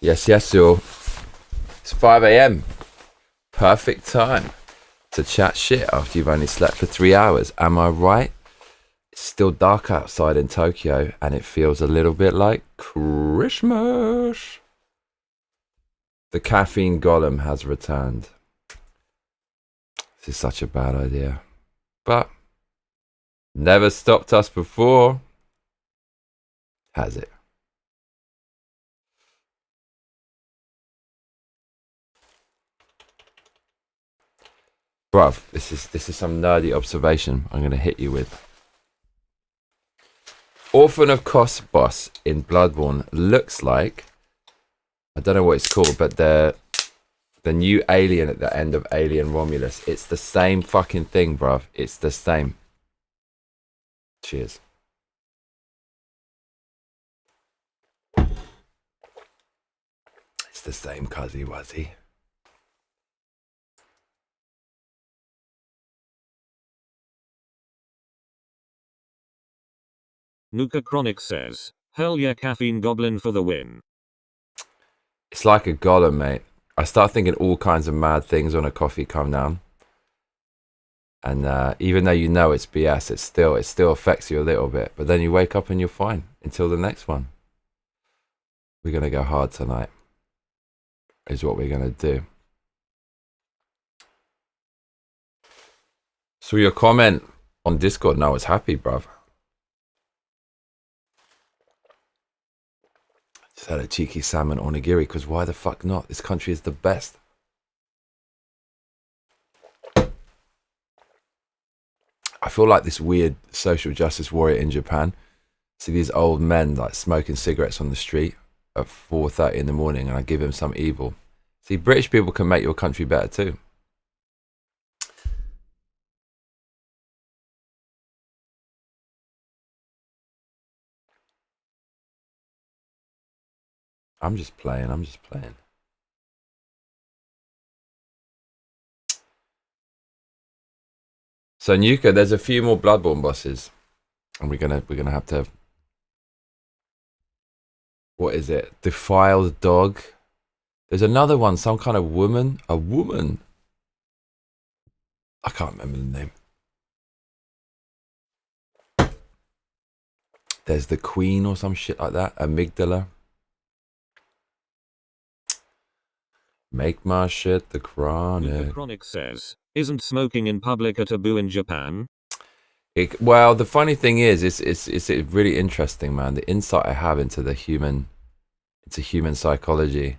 Yes, yes, y'all. It's 5 a.m. Perfect time to chat shit after you've only slept for 3 hours. Am I right? It's still dark outside in Tokyo and it feels a little bit like Christmas. The caffeine golem has returned. This is such a bad idea. But never stopped us before, has it? Bruv, this is some nerdy observation I'm going to hit you with. Orphan of Kosbos in Bloodborne looks like, I don't know what it's called, but the new alien at the end of Alien Romulus. It's the same fucking thing, bruv. It's the same. Cheers. It's the same, cuzzy wuzzy. Nuka Chronic says, hell yeah, caffeine goblin for the win. It's like a golem, mate. I start thinking all kinds of mad things when a coffee come down. And even though you know it's BS, it still affects you a little bit. But then you wake up and you're fine until the next one. We're going to go hard tonight. Is what we're going to do. So your comment on Discord, no, I was happy, bruv. Just had a cheeky salmon onigiri, because why the fuck not? This country is the best. I feel like this weird social justice warrior in Japan. See these old men like smoking cigarettes on the street at 4:30 in the morning, and I give him some evil. See, British people can make your country better too. I'm just playing. So Nuka, there's a few more Bloodborne bosses, and we're gonna have to. What is it? Defiled dog. There's another one, some kind of woman. A woman. I can't remember the name. There's the queen or some shit like that. Amygdala. Make my shit the chronic. The chronic says, isn't smoking in public a taboo in Japan? Well, the funny thing is, it's really interesting, man. The insight I have into human psychology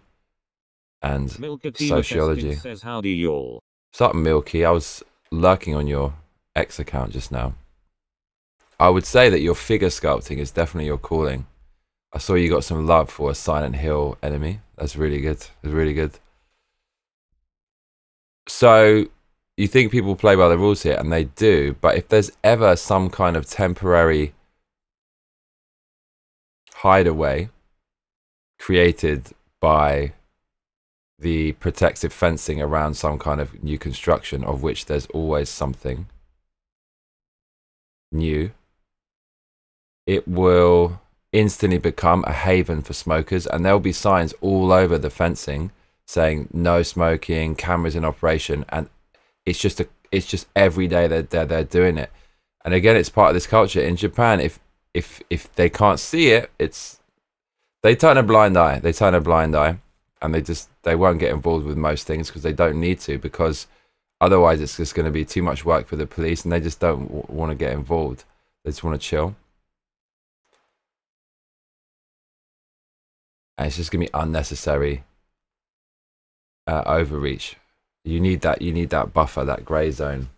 and sociology. Says, howdy y'all. What's up, Milky? I was lurking on your X account just now. I would say that your figure sculpting is definitely your calling. I saw you got some love for a Silent Hill enemy. That's really good. That's really good. So you think people play by the rules here, and they do, but if there's ever some kind of temporary hideaway created by the protective fencing around some kind of new construction, of which there's always something new, it will instantly become a haven for smokers, and there'll be signs all over the fencing saying no smoking, cameras in operation, and it's just every day they're doing it. And again, it's part of this culture in Japan. If they can't see it, they turn a blind eye. And they won't get involved with most things because they don't need to, because otherwise it's just going to be too much work for the police, and they just don't want to get involved. They just want to chill. And it's just going to be unnecessary overreach. You need that buffer, that grey zone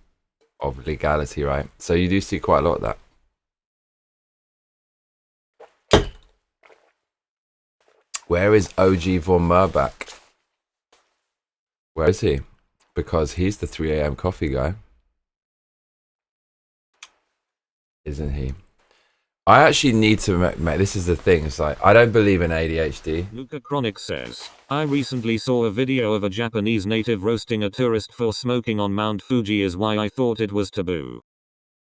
of legality, right? So you do see quite a lot of that. Where is OG von Merbach? Where is he? Because he's the 3 a.m. coffee guy, isn't he? I actually need to make this is the thing. It's like, I don't believe in ADHD. Luca Chronic says, I recently saw a video of a Japanese native roasting a tourist for smoking on Mount Fuji, is why I thought it was taboo.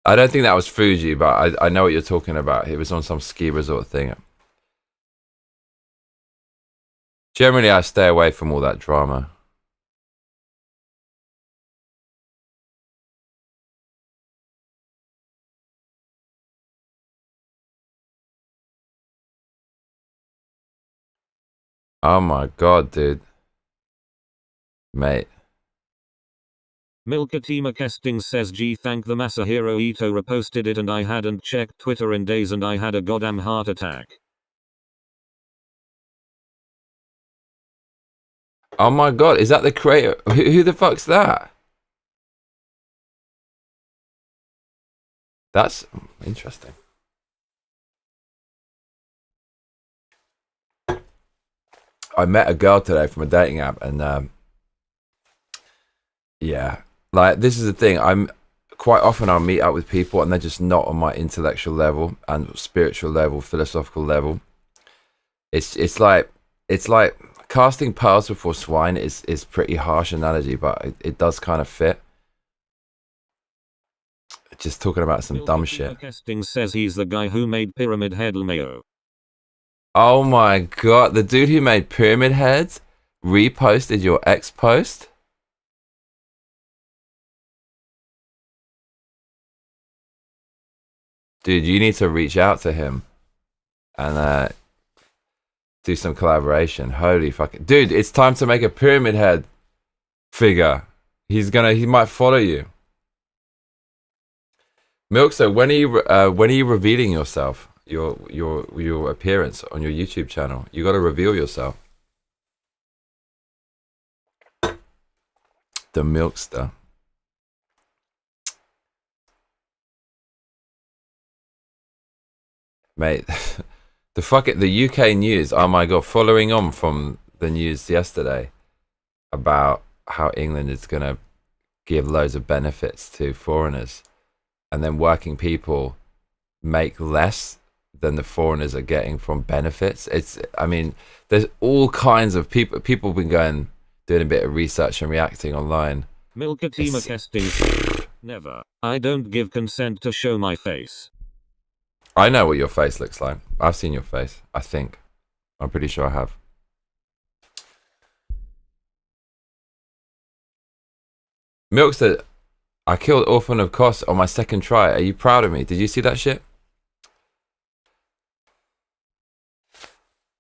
I don't think that was Fuji, but I know what you're talking about. It was on some ski resort thing. Generally, I stay away from all that drama. Oh my god, dude. Mate. Milkatima Kesting says G thank the Masahiro Ito reposted it and I hadn't checked Twitter in days and I had a goddamn heart attack. Oh my god, is that the creator? Who the fuck's that? That's interesting. I met a girl today from a dating app and yeah, like this is the thing. I'm quite often I'll meet up with people and they're just not on my intellectual level and spiritual level, philosophical level. It's like casting pearls before swine is pretty harsh analogy, but it does kind of fit. Just talking about some dumb shit. Kesting says he's the guy who made Pyramid Head LMAO. Oh my god, the dude who made Pyramid Heads reposted your ex post? Dude, you need to reach out to him and do some collaboration. Holy fucking dude, it's time to make a Pyramid Head figure. He might follow you. Milkster, when are you revealing yourself? Your appearance on your YouTube channel. You got to reveal yourself. The Milkster. Mate, the UK news. Oh my god, following on from the news yesterday about how England is going to give loads of benefits to foreigners and then working people make less than the foreigners are getting from benefits. I mean, there's all kinds of people have been doing a bit of research and reacting online. Milkatima Kesting. Never. I don't give consent to show my face. I know what your face looks like. I've seen your face, I think. I'm pretty sure I have. Milk said, I killed Orphan of Kos on my second try. Are you proud of me? Did you see that shit?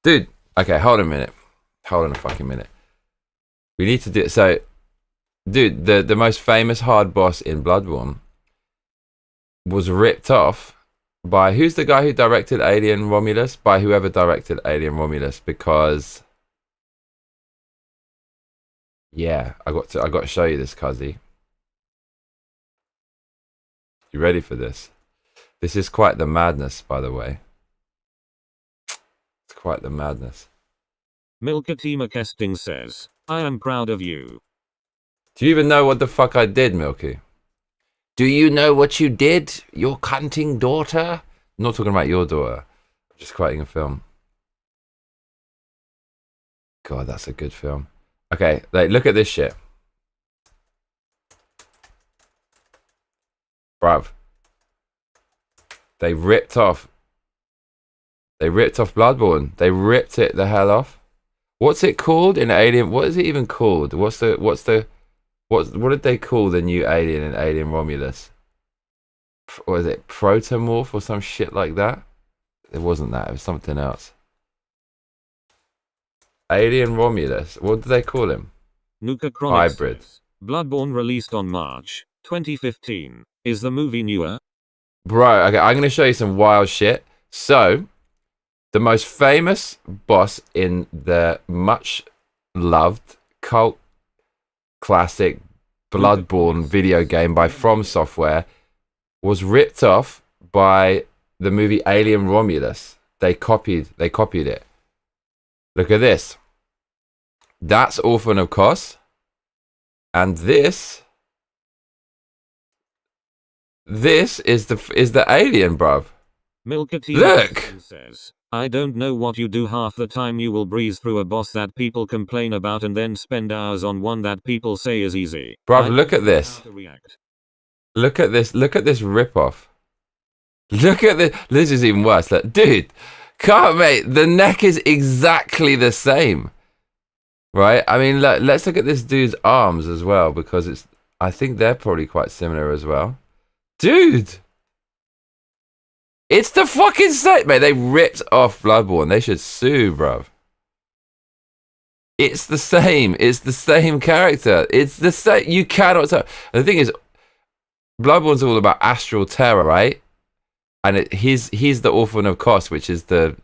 Dude, okay, hold on a minute. Hold on a fucking minute. We need to do it. So, dude, the most famous hard boss in Bloodborne was ripped off by, who's the guy who directed Alien Romulus? By whoever directed Alien Romulus, because yeah, I got to show you this, Cuzzy. You ready for this? This is quite the madness, by the way. It's quite the madness. Milkatima Kesting says, I am proud of you. Do you even know what the fuck I did, Milky? Do you know what you did, your cunting daughter? I'm not talking about your daughter. I'm just quoting a film. God, that's a good film. Okay, like, look at this shit. Bruv. They ripped off Bloodborne. They ripped it the hell off. What's it called in Alien? What is it even called? What did they call the new alien in Alien Romulus? What is it? Protomorph or some shit like that? It wasn't that. It was something else. Alien Romulus. What did they call him? Nuka Chronic Hybrid. says, Bloodborne released on March 2015. Is the movie newer? Bro, okay, I'm going to show you some wild shit. So, the most famous boss in the much loved cult classic Bloodborne video game by From Software was ripped off by the movie Alien Romulus. They copied it. Look at this. That's Orphan of Kos. And this is the alien, bruv. Look! Says, I don't know what you do half the time. You will breeze through a boss that people complain about and then spend hours on one that people say is easy. Bruv, look at this. Look at this. Look at this ripoff. Look at this. This is even worse. Look, dude, mate, the neck is exactly the same. right? I mean, let's look at this dude's arms as well, because I think they're probably quite similar as well. Dude! It's the fucking same, mate. They ripped off Bloodborne. They should sue, bruv. It's the same. It's the same character. It's the same. You cannot tell. And the thing is, Bloodborne's all about astral terror, right? And he's the Orphan of Kos, which is the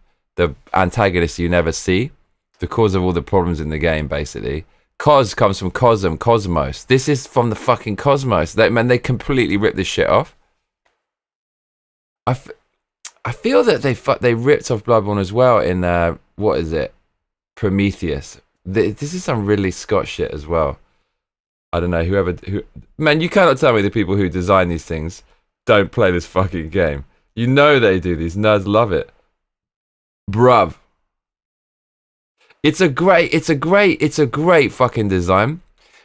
antagonist you never see, the cause of all the problems in the game, basically. Kos comes from cosmos. This is from the fucking cosmos. They completely ripped this shit off. I feel that they ripped off Bloodborne as well in what is it, Prometheus. This is some Ridley Scott shit as well. I don't know, man, you cannot tell me the people who design these things don't play this fucking game. You know they do. These nerds love it, bruv. It's a great fucking design.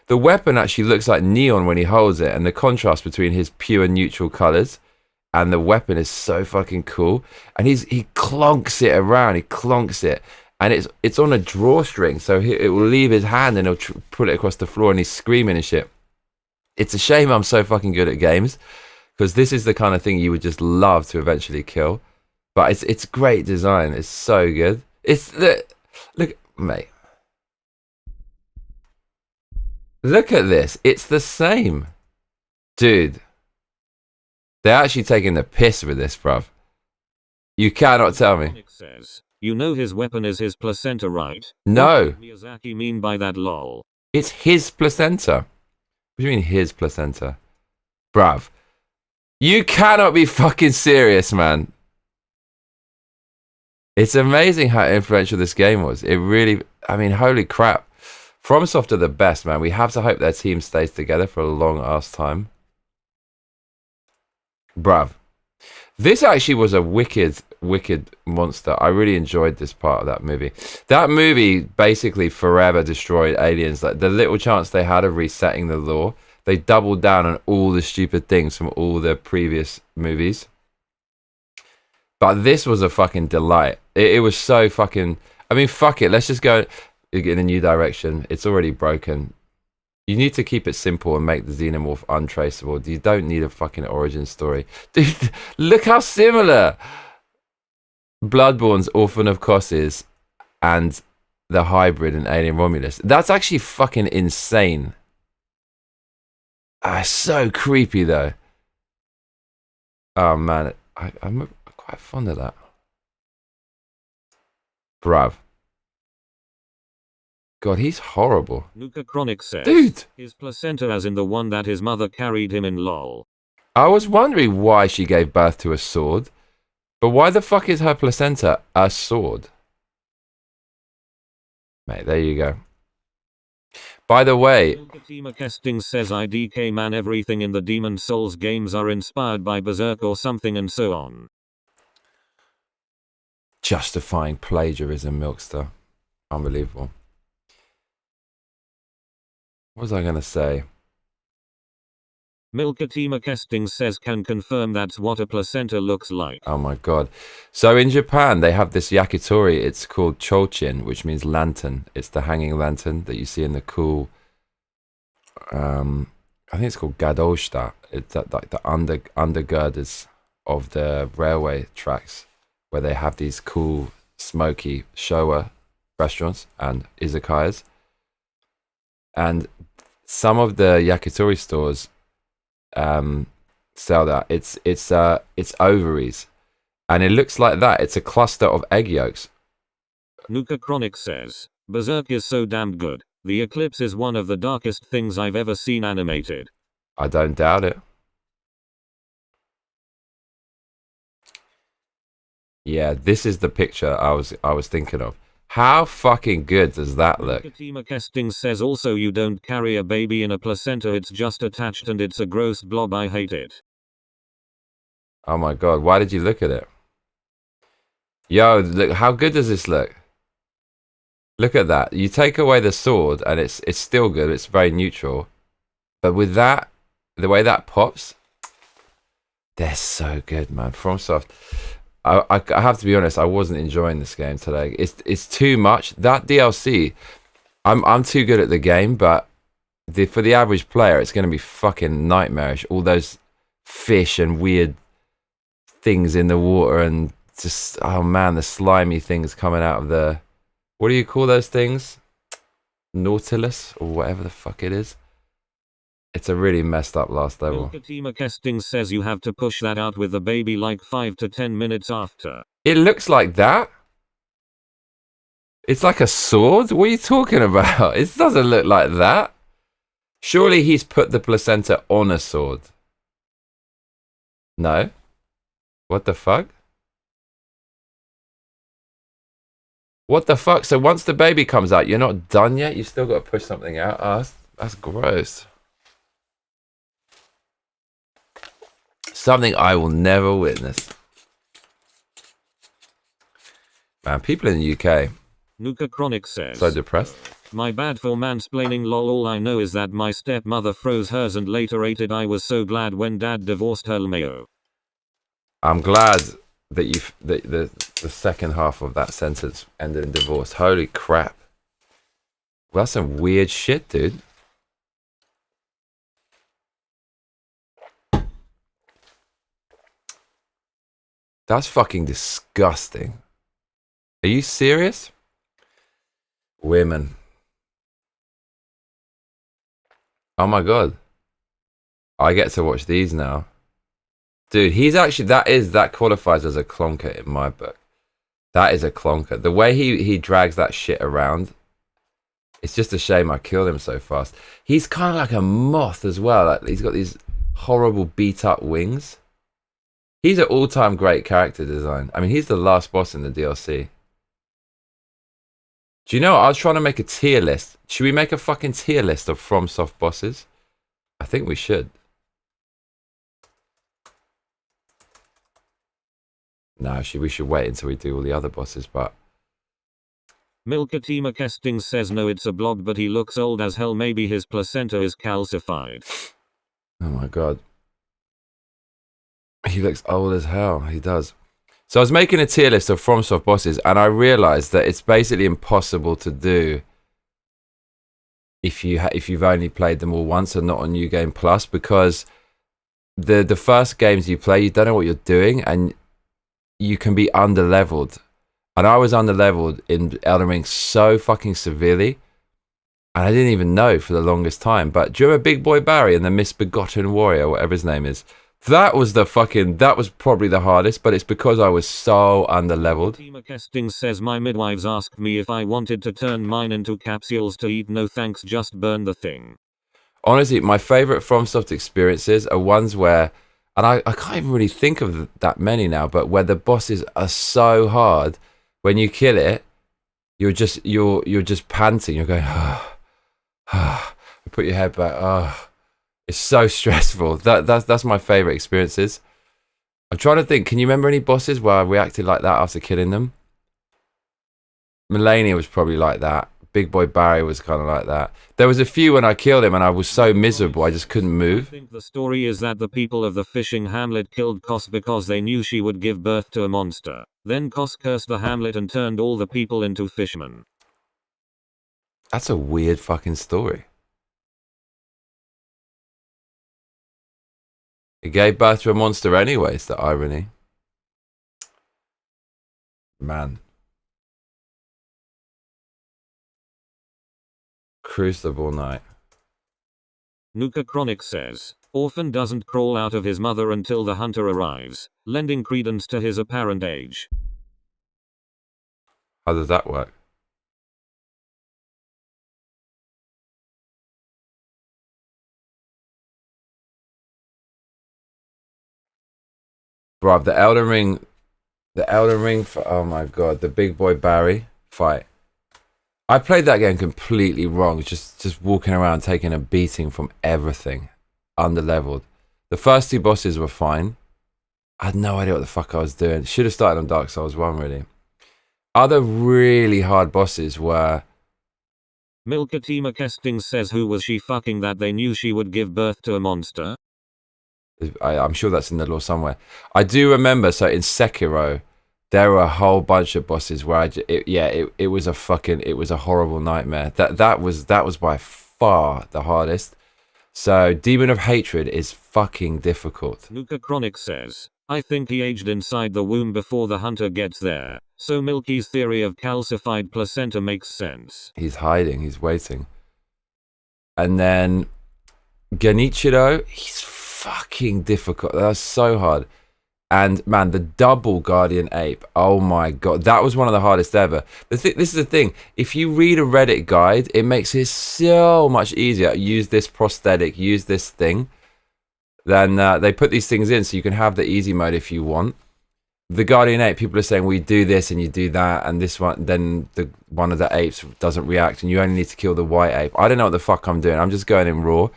The weapon actually looks like neon when he holds it, and the contrast between his pure neutral colors and the weapon is so fucking cool. And he clonks it around. He clonks it. And it's on a drawstring, so it will leave his hand and he'll put it across the floor, and he's screaming and shit. It's a shame I'm so fucking good at games, because this is the kind of thing you would just love to eventually kill. But it's great design. It's so good. Look, mate. Look at this. It's the same. Dude. They're actually taking the piss with this, bruv. You cannot tell me. You know his weapon is his placenta, right? No. What does Miyazaki mean by that, lol? It's his placenta. What do you mean his placenta? Bruv. You cannot be fucking serious, man. It's amazing how influential this game was. It really, I mean, holy crap. FromSoft are the best, man. We have to hope their team stays together for a long ass time. Bruv. This actually was a wicked monster. I really enjoyed this part of that movie. That movie basically forever destroyed aliens. Like, the little chance they had of resetting the law, they doubled down on all the stupid things from all the previous movies. But this was a fucking delight. It was so fucking... I mean, fuck it. Let's just go in a new direction. It's already broken. You need to keep it simple and make the xenomorph untraceable. You don't need a fucking origin story. Dude, look how similar Bloodborne's Orphan of Kos is and the hybrid in Alien Romulus. That's actually fucking insane. So creepy, though. Oh, man. I'm quite fond of that. Bruv. God, he's horrible. Nuka Chronic says, dude, his placenta as in the one that his mother carried him in, lol. I was wondering why she gave birth to a sword, but why the fuck is her placenta a sword? Mate, there you go. By the way, Casting says IDK man, everything in the Demon Souls games are inspired by Berserk or something and so on. Justifying plagiarism, Milkster. Unbelievable. What was I going to say? Milkatima Casting says can confirm that's what a placenta looks like. Oh my god. So in Japan, they have this yakitori. It's called chochin, which means lantern. It's the hanging lantern that you see in the cool... I think it's called gadoshita. It's like the undergirders of the railway tracks, where they have these cool, smoky Showa restaurants and izakayas. And some of the yakitori stores sell that. It's ovaries, and it looks like that. It's a cluster of egg yolks. Nuka Chronic says, Berserk is so damn good. The eclipse is one of the darkest things I've ever seen animated. I don't doubt it. Yeah, this is the picture I was thinking of. How fucking good does that look? Fatima Casting says also you don't carry a baby in a placenta, it's just attached and it's a gross blob, I hate it. Oh my god, why did you look at it? Yo, look, how good does this look? Look at that. You take away the sword and it's still good, it's very neutral. But with that, the way that pops, they're so good, man. FromSoft. I have to be honest, I wasn't enjoying this game today. It's too much. That DLC, I'm too good at the game, but for the average player, it's going to be fucking nightmarish. All those fish and weird things in the water, and just, oh man, the slimy things coming out of the, what do you call those things? Nautilus or whatever the fuck it is. It's a really messed up last level. Milkatima Kesting says you have to push that out with the baby like 5 to 10 minutes after. It looks like that. It's like a sword? What are you talking about? It doesn't look like that. Surely he's put the placenta on a sword. No? What the fuck? What the fuck? So once the baby comes out, you're not done yet? You still got to push something out? Oh, that's gross. Something I will never witness. Man, people in the UK. Nuka Chronic says, So depressed. My bad for mansplaining lol, all I know is that my stepmother froze hers and later ate it. I was so glad when dad divorced her lmao. I'm glad that the second half of that sentence ended in divorce. Holy crap. Well, that's some weird shit, dude. That's fucking disgusting. Are you serious? Women. Oh my god. I get to watch these now. Dude, he's actually, that qualifies as a clonker in my book. That is a clonker. The way he drags that shit around, it's just a shame I killed him so fast. He's kind of like a moth as well. Like, he's got these horrible beat up wings. He's an all-time great character design. I mean, he's the last boss in the DLC. Do you know what? I was trying to make a tier list. Should we make a fucking tier list of FromSoft bosses? I think we should. No, we should wait until we do all the other bosses, but... Milkatima Kesting says no, it's a blog, but he looks old as hell. Maybe his placenta is calcified. Oh my god. He looks old as hell. He does. So I was making a tier list of FromSoft bosses, and I realized that it's basically impossible to do if you've only played them all once and not on New Game Plus, because the first games you play, you don't know what you're doing, and you can be underleveled. And I was underleveled in Elden Ring so fucking severely, and I didn't even know for the longest time. But do you remember Big Boy Barry and the Misbegotten Warrior, whatever his name is? That was probably the hardest, but it's because I was so underleveled. Milkatima Kesting says my midwives asked me if I wanted to turn mine into capsules to eat. No thanks, just burn the thing. Honestly, my favorite FromSoft experiences are ones where, and I can't even really think of that many now, but where the bosses are so hard, when you kill it, you're just panting. You're going, you put your head back. It's so stressful. That's my favorite experiences. I'm trying to think. Can you remember any bosses where I reacted like that after killing them? Melania was probably like that. Big Boy Barry was kind of like that. There was a few when I killed him and I was so miserable I just couldn't move. I think the story is that the people of the fishing hamlet killed Kos because they knew she would give birth to a monster. Then Kos cursed the hamlet and turned all the people into fishmen. That's a weird fucking story. It gave birth to a monster anyway, it's the irony. Man. Crucible Night. Nuka Chronic says, Orphan doesn't crawl out of his mother until the hunter arrives, lending credence to his apparent age. How does that work? Bruv, the Elden Ring, oh my god, the Big Boy Barry fight. I played that game completely wrong, just walking around taking a beating from everything, underleveled. The first two bosses were fine. I had no idea what the fuck I was doing. Should have started on Dark Souls 1, really. Other really hard bosses were... Milkatima Kesting says who was she fucking that they knew she would give birth to a monster? I'm sure that's in the lore somewhere. I do remember, so in Sekiro, There were a whole bunch of bosses where it was a horrible nightmare. That was by far the hardest. So Demon of Hatred is fucking difficult. Nuka Chronic says, I think he aged inside the womb before the hunter gets there, so Milky's theory of calcified placenta makes sense. He's hiding, he's waiting. And then Genichiro, he's fucking difficult. That's so hard. And man, the double guardian ape, oh my god, that was one of the hardest ever. This is the thing, if you read a Reddit guide, it makes it so much easier. Use this prosthetic, use this thing. Then they put these things in so you can have the easy mode if you want. The guardian ape, people are saying, we do this and you do that, and this one, then one of the apes doesn't react, and you only need to kill the white ape. I don't know what the fuck I'm doing, I'm just going in raw.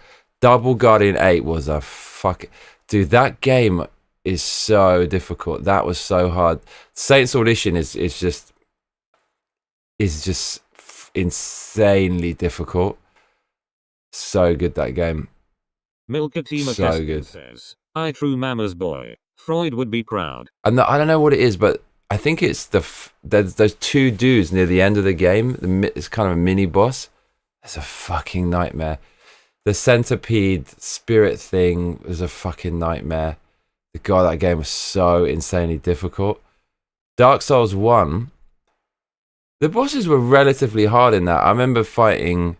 Double guardian ape was a fuck... Dude, that game is so difficult. That was so hard. Saints Audition is just insanely difficult. So good, that game. Milkatima So good. Says, I true mama's boy. Freud would be proud. And I don't know what it is, but I think it's there's those two dudes near the end of the game. It's kind of a mini boss. It's a fucking nightmare. The centipede spirit thing was a fucking nightmare. The god, that game was so insanely difficult. Dark Souls 1, the bosses were relatively hard in that. I remember fighting,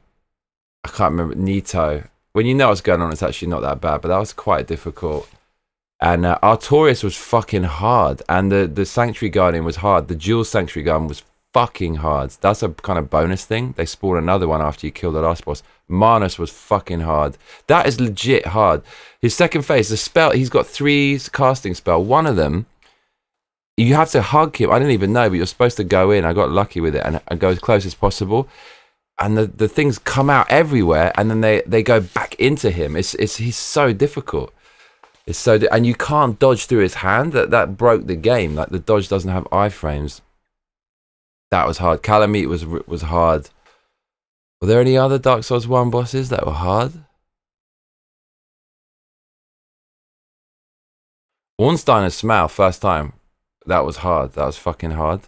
I can't remember, Nito. When you know what's going on, it's actually not that bad, but that was quite difficult. And Artorias was fucking hard. And the Sanctuary Guardian was hard. The Dual Sanctuary Guardian was fucking hard. That's a kind of bonus thing. They spawn another one after you kill the last boss. Manus was fucking hard. That is legit hard. His second phase, the spell, he's got 3 casting spell. One of them, you have to hug him. I didn't even know, but you're supposed to go in. I got lucky with it and go as close as possible. And the things come out everywhere, and then they go back into him. He's so difficult. It's so and you can't dodge through his hand. That broke the game. Like, the dodge doesn't have iframes. That was hard. Calamite was hard. Were there any other Dark Souls 1 bosses that were hard? Ornstein and Smaug, first time. That was hard. That was fucking hard.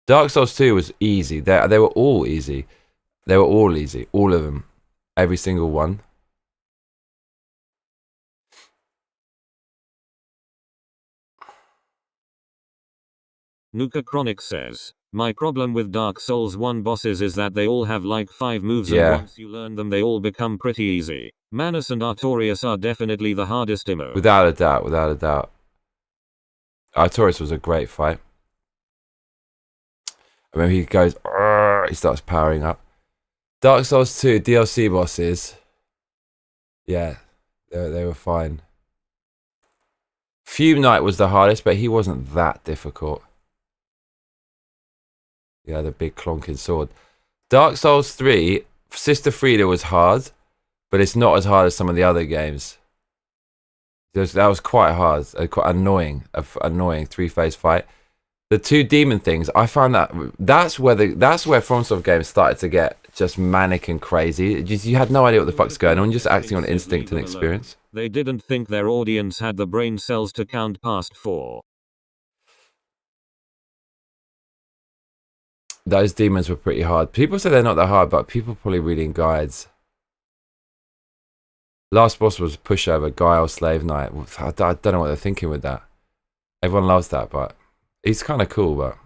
Dark Souls 2 was easy. They were all easy. They were all easy. All of them. Every single one. Nuka Chronic says, my problem with Dark Souls 1 bosses is that they all have like 5 moves, and once you learn them they all become pretty easy. Manus and Artorias are definitely the hardest immo. Without a doubt, without a doubt. Artorias was a great fight. I remember he goes, he starts powering up. Dark Souls 2 DLC bosses. Yeah, they were fine. Fume Knight was the hardest, but he wasn't that difficult. Yeah, the big clonking sword. Dark Souls 3, Sister Frieda was hard, but it's not as hard as some of the other games. That was quite hard, quite annoying 3-phase fight. The 2 demon things, I found that's where FromSoft games started to get just manic and crazy. You had no idea what the fuck's going on, just acting on instinct and experience. They didn't think their audience had the brain cells to count past 4. Those demons were pretty hard. People say they're not that hard, but people probably reading guides. Last boss was Pushover, Guile, Slave Knight. I don't know what they're thinking with that. Everyone loves that, but he's kind of cool, but...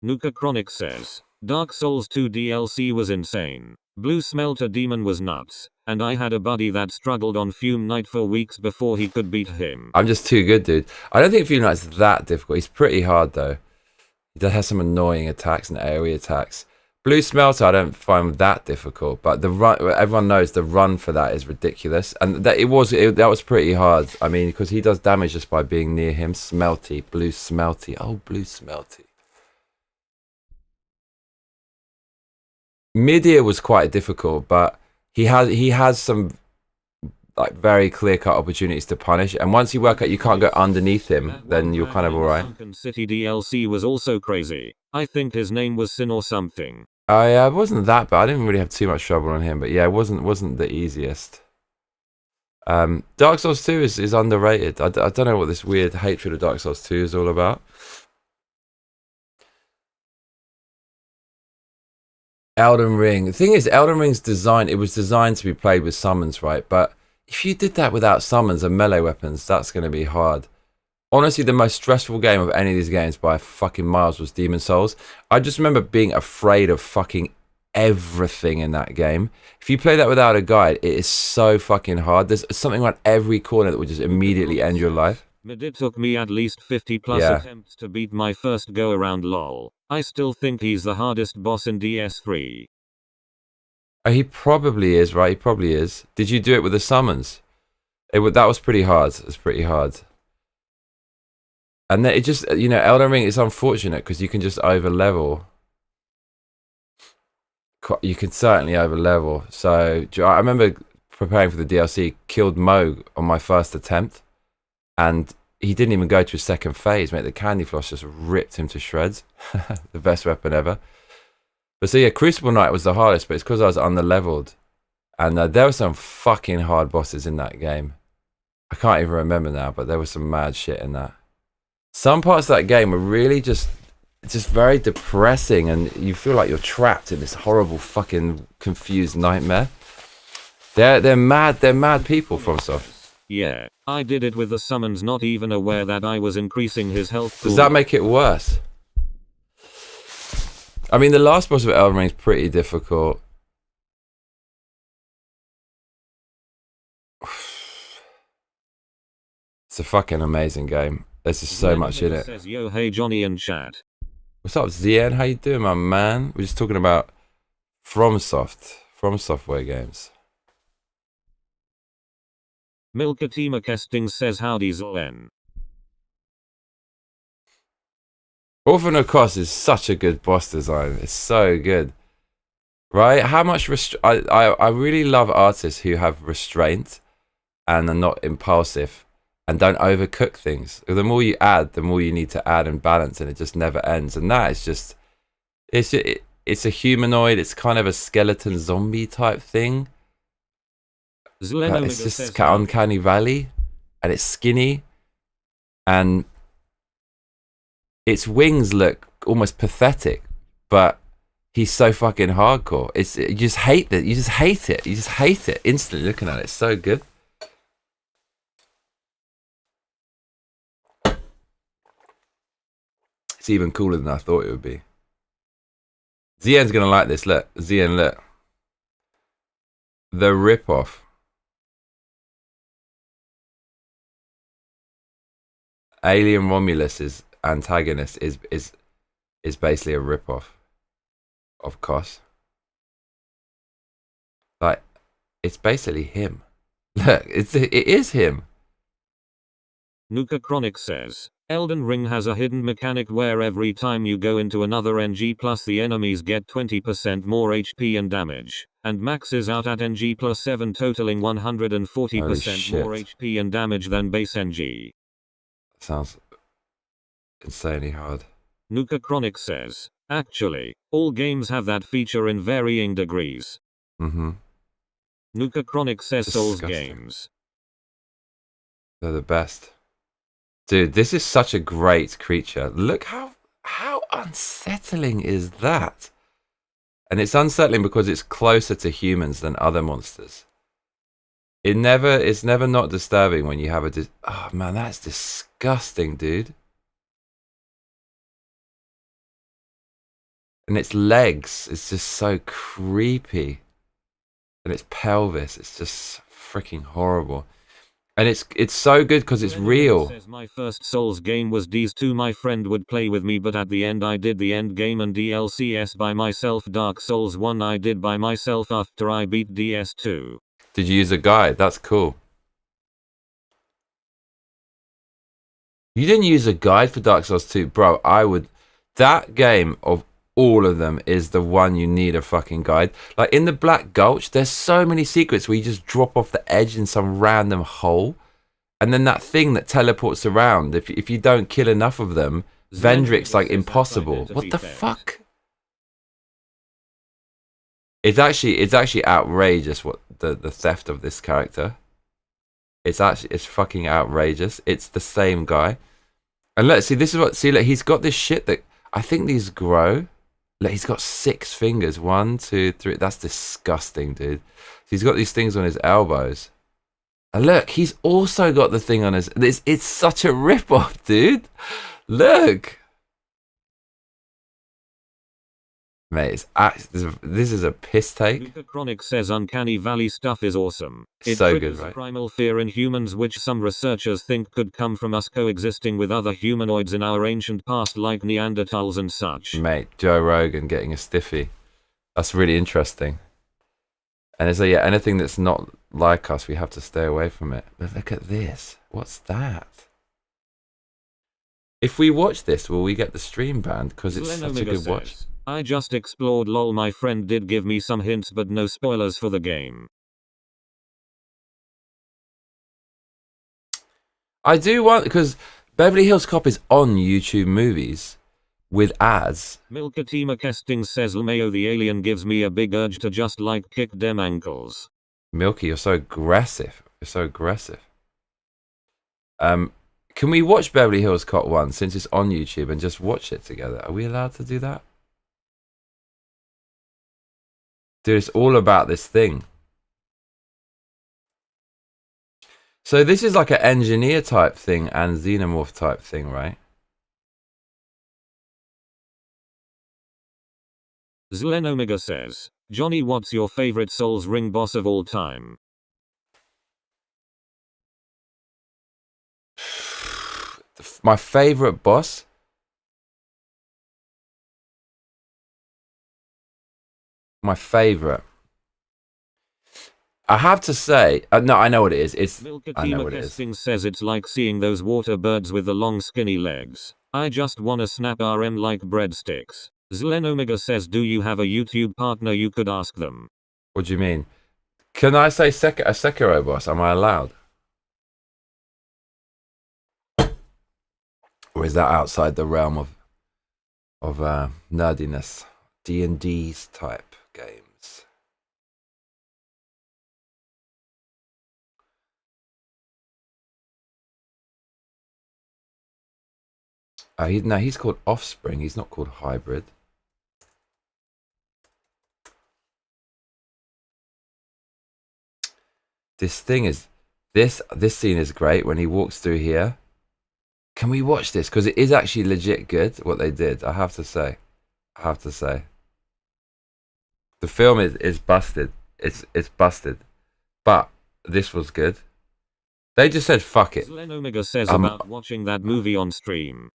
Nuka Chronic says, Dark Souls 2 DLC was insane. Blue Smelter Demon was nuts, and I had a buddy that struggled on Fume Knight for weeks before he could beat him. I'm just too good, dude. I don't think Fume Knight's that difficult. He's pretty hard, though. He does have some annoying attacks and AoE attacks. Blue Smelter I don't find that difficult, but the run, everyone knows the run for that is ridiculous, and that was pretty hard. I mean, because he does damage just by being near him. Smelty, Blue Smelty. Oh, Blue Smelty. Midir was quite difficult, but he has some like very clear-cut opportunities to punish, and once you work out you can't go underneath him, then you're kind of alright. Sunken City DLC was also crazy. I think his name was Sin or something. Yeah, it wasn't that bad. I didn't really have too much trouble on him, but yeah, it wasn't the easiest. Dark Souls 2 is underrated. I don't know what this weird hatred of Dark Souls 2 is all about. Elden Ring. The thing is, Elden Ring's design, it was designed to be played with summons, right? But if you did that without summons and melee weapons, that's going to be hard. Honestly, the most stressful game of any of these games by fucking miles was Demon Souls. I just remember being afraid of fucking everything in that game. If you play that without a guide, it is so fucking hard. There's something on every corner that would just immediately end your life. It took me at least 50 plus attempts to beat my first go around lol. I still think he's the hardest boss in DS3. He probably is, right? He probably is. Did you do it with the summons? That was pretty hard. It was pretty hard. And then it just, you know, Elden Ring is unfortunate because you can just over level. You can certainly over level. So I remember preparing for the DLC, killed Moog on my first attempt. And he didn't even go to his second phase, mate. The candy floss just ripped him to shreds. The best weapon ever. But so yeah, Crucible Knight was the hardest, but it's because I was under-leveled. And there were some fucking hard bosses in that game. I can't even remember now, but there was some mad shit in that. Some parts of that game were really just very depressing, and you feel like you're trapped in this horrible fucking confused nightmare. They're mad people from stuff. Yeah, I did it with the summons, not even aware that I was increasing his health pool. Does that make it worse? I mean, the last boss of Elden Ring is pretty difficult. It's a fucking amazing game. There's just so much in it. Says, yo, hey Johnny and chat. What's up, Zien? How you doing, my man? We're just talking about From Software games. Milkatima Kesting says howdy Zoen. Orphan of Kos is such a good boss design. It's so good. Right? How much I really love artists who have restraint and are not impulsive and don't overcook things. The more you add, the more you need to add and balance, and it just never ends. And that is just it's a humanoid, it's kind of a skeleton zombie type thing. It's just uncanny valley, and it's skinny, and its wings look almost pathetic, but he's so fucking hardcore. You just hate it. You just hate it. You just hate it instantly looking at it. It's so good. It's even cooler than I thought it would be. Zien's gonna like this. Look, Zien, look. The ripoff. Alien Romulus's antagonist is basically a ripoff of Kos. Like, it's basically him. Look, it is him. Nuka Chronic says, Elden Ring has a hidden mechanic where every time you go into another NG plus the enemies get 20% more HP and damage, and maxes out at NG plus 7 totaling 140% more HP and damage than base NG. Sounds insanely hard. Nuka Chronic says, actually, all games have that feature in varying degrees. Nuka Chronic says Souls games. They're the best. Dude, this is such a great creature. Look how unsettling is that? And it's unsettling because it's closer to humans than other monsters. It's never not disturbing when you have oh man, that's disgusting, dude. And its legs, it's just so creepy. And its pelvis, it's just freaking horrible. And it's so good because it's real. Says my first Souls game was DS2. My friend would play with me, but at the end I did the end game and DLCS by myself. Dark Souls 1 I did by myself after I beat DS2. Did you use a guide? That's cool. You didn't use a guide for Dark Souls 2? Bro, I would. That game of all of them is the one you need a fucking guide. Like in the Black Gulch, there's so many secrets where you just drop off the edge in some random hole. And then that thing that teleports around, if you don't kill enough of them, Vendrick's like impossible. What the fuck? It's actually outrageous what the theft of this character. It's fucking outrageous. It's the same guy. And look, see, this is what, see, look, he's got this shit that, I think these grow. Look, he's got 6 fingers. 1, 2, 3. That's disgusting, dude. So he's got these things on his elbows. And look, he's also got the thing on his, it's such a rip-off, dude. Look. Mate, this is a piss take. Luca Chronic says Uncanny Valley stuff is awesome. It so triggers good, right? Primal fear in humans which some researchers think could come from us coexisting with other humanoids in our ancient past like Neanderthals and such. Mate, Joe Rogan getting a stiffy. That's really interesting. And it's like, yeah, anything that's not like us, we have to stay away from it. But look at this. What's that? If we watch this, will we get the stream banned? Because it's such a good watch. I just explored lol, my friend did give me some hints but no spoilers for the game. I do want, because Beverly Hills Cop is on YouTube Movies with ads. Milkatima Kesting says Lmayo the alien gives me a big urge to just like kick them ankles. Milky, you're so aggressive. You're so aggressive. Can we watch Beverly Hills Cop 1 since it's on YouTube and just watch it together? Are we allowed to do that? Dude, it's all about this thing. So this is like an engineer type thing and xenomorph type thing, right? Zlen Omega says, Johnny, what's your favorite Souls Ring boss of all time? My favorite boss? My favorite. I have to say, no, I know what it is. I know what it is. Says it's like seeing those water birds with the long skinny legs. I just wanna snap RM like breadsticks. Zlen Omega says, do you have a YouTube partner you could ask them? What do you mean? Can I say a Sekiro boss? Am I allowed? Or is that outside the realm of nerdiness? D&D's type games. No, he's called Offspring. He's not called Hybrid. This thing is, this scene is great when he walks through here. Can we watch this? Because it is actually legit good what they did. I have to say. The film is busted. It's busted. But this was good. They just said fuck it. Zlen Omega says about watching that movie on stream.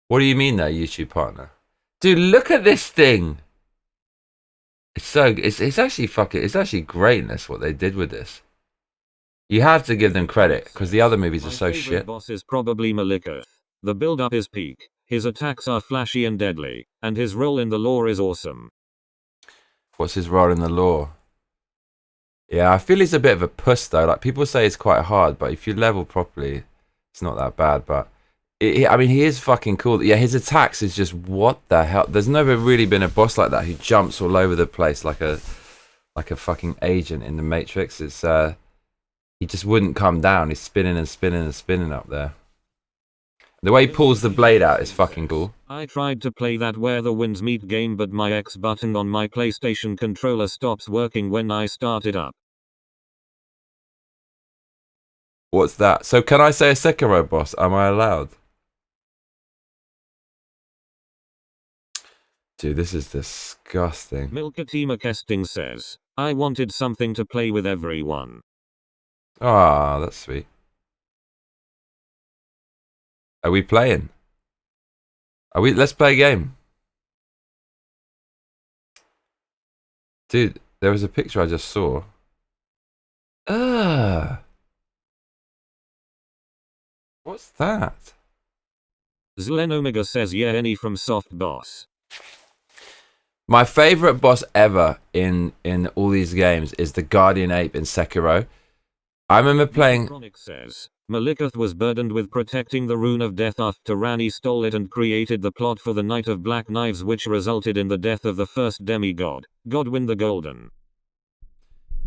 What do you mean though, YouTube partner? Dude, look at this thing. It's actually greatness what they did with this. You have to give them credit because the other movies are so shit. My boss is probably Maliketh. The build-up is peak. His attacks are flashy and deadly, and his role in the lore is awesome. What's his role in the lore? Yeah, I feel he's a bit of a puss though. Like people say it's quite hard, but if you level properly, it's not that bad. But I mean, he is fucking cool. Yeah, his attacks is just what the hell. There's never really been a boss like that who jumps all over the place like a fucking agent in the Matrix. It's he just wouldn't come down. He's spinning and spinning and spinning up there. The way he pulls the blade out is fucking cool. I tried to play that Where the Winds Meet game, but my X button on my PlayStation controller stops working when I start it up. What's that? So can I say a Sekiro boss? Am I allowed? Dude, this is disgusting. Milkatima Kesting says, I wanted something to play with everyone. Ah, that's sweet. Are we playing? Let's play a game. Dude, there was a picture I just saw. What's that? Zlen Omega says, yeah, any from Soft Boss. My favorite boss ever in all these games is the Guardian Ape in Sekiro. I remember playing... Chronic says, Maliketh was burdened with protecting the Rune of Death after Rani stole it and created the plot for the Night of Black Knives, which resulted in the death of the first demigod, Godwyn the Golden.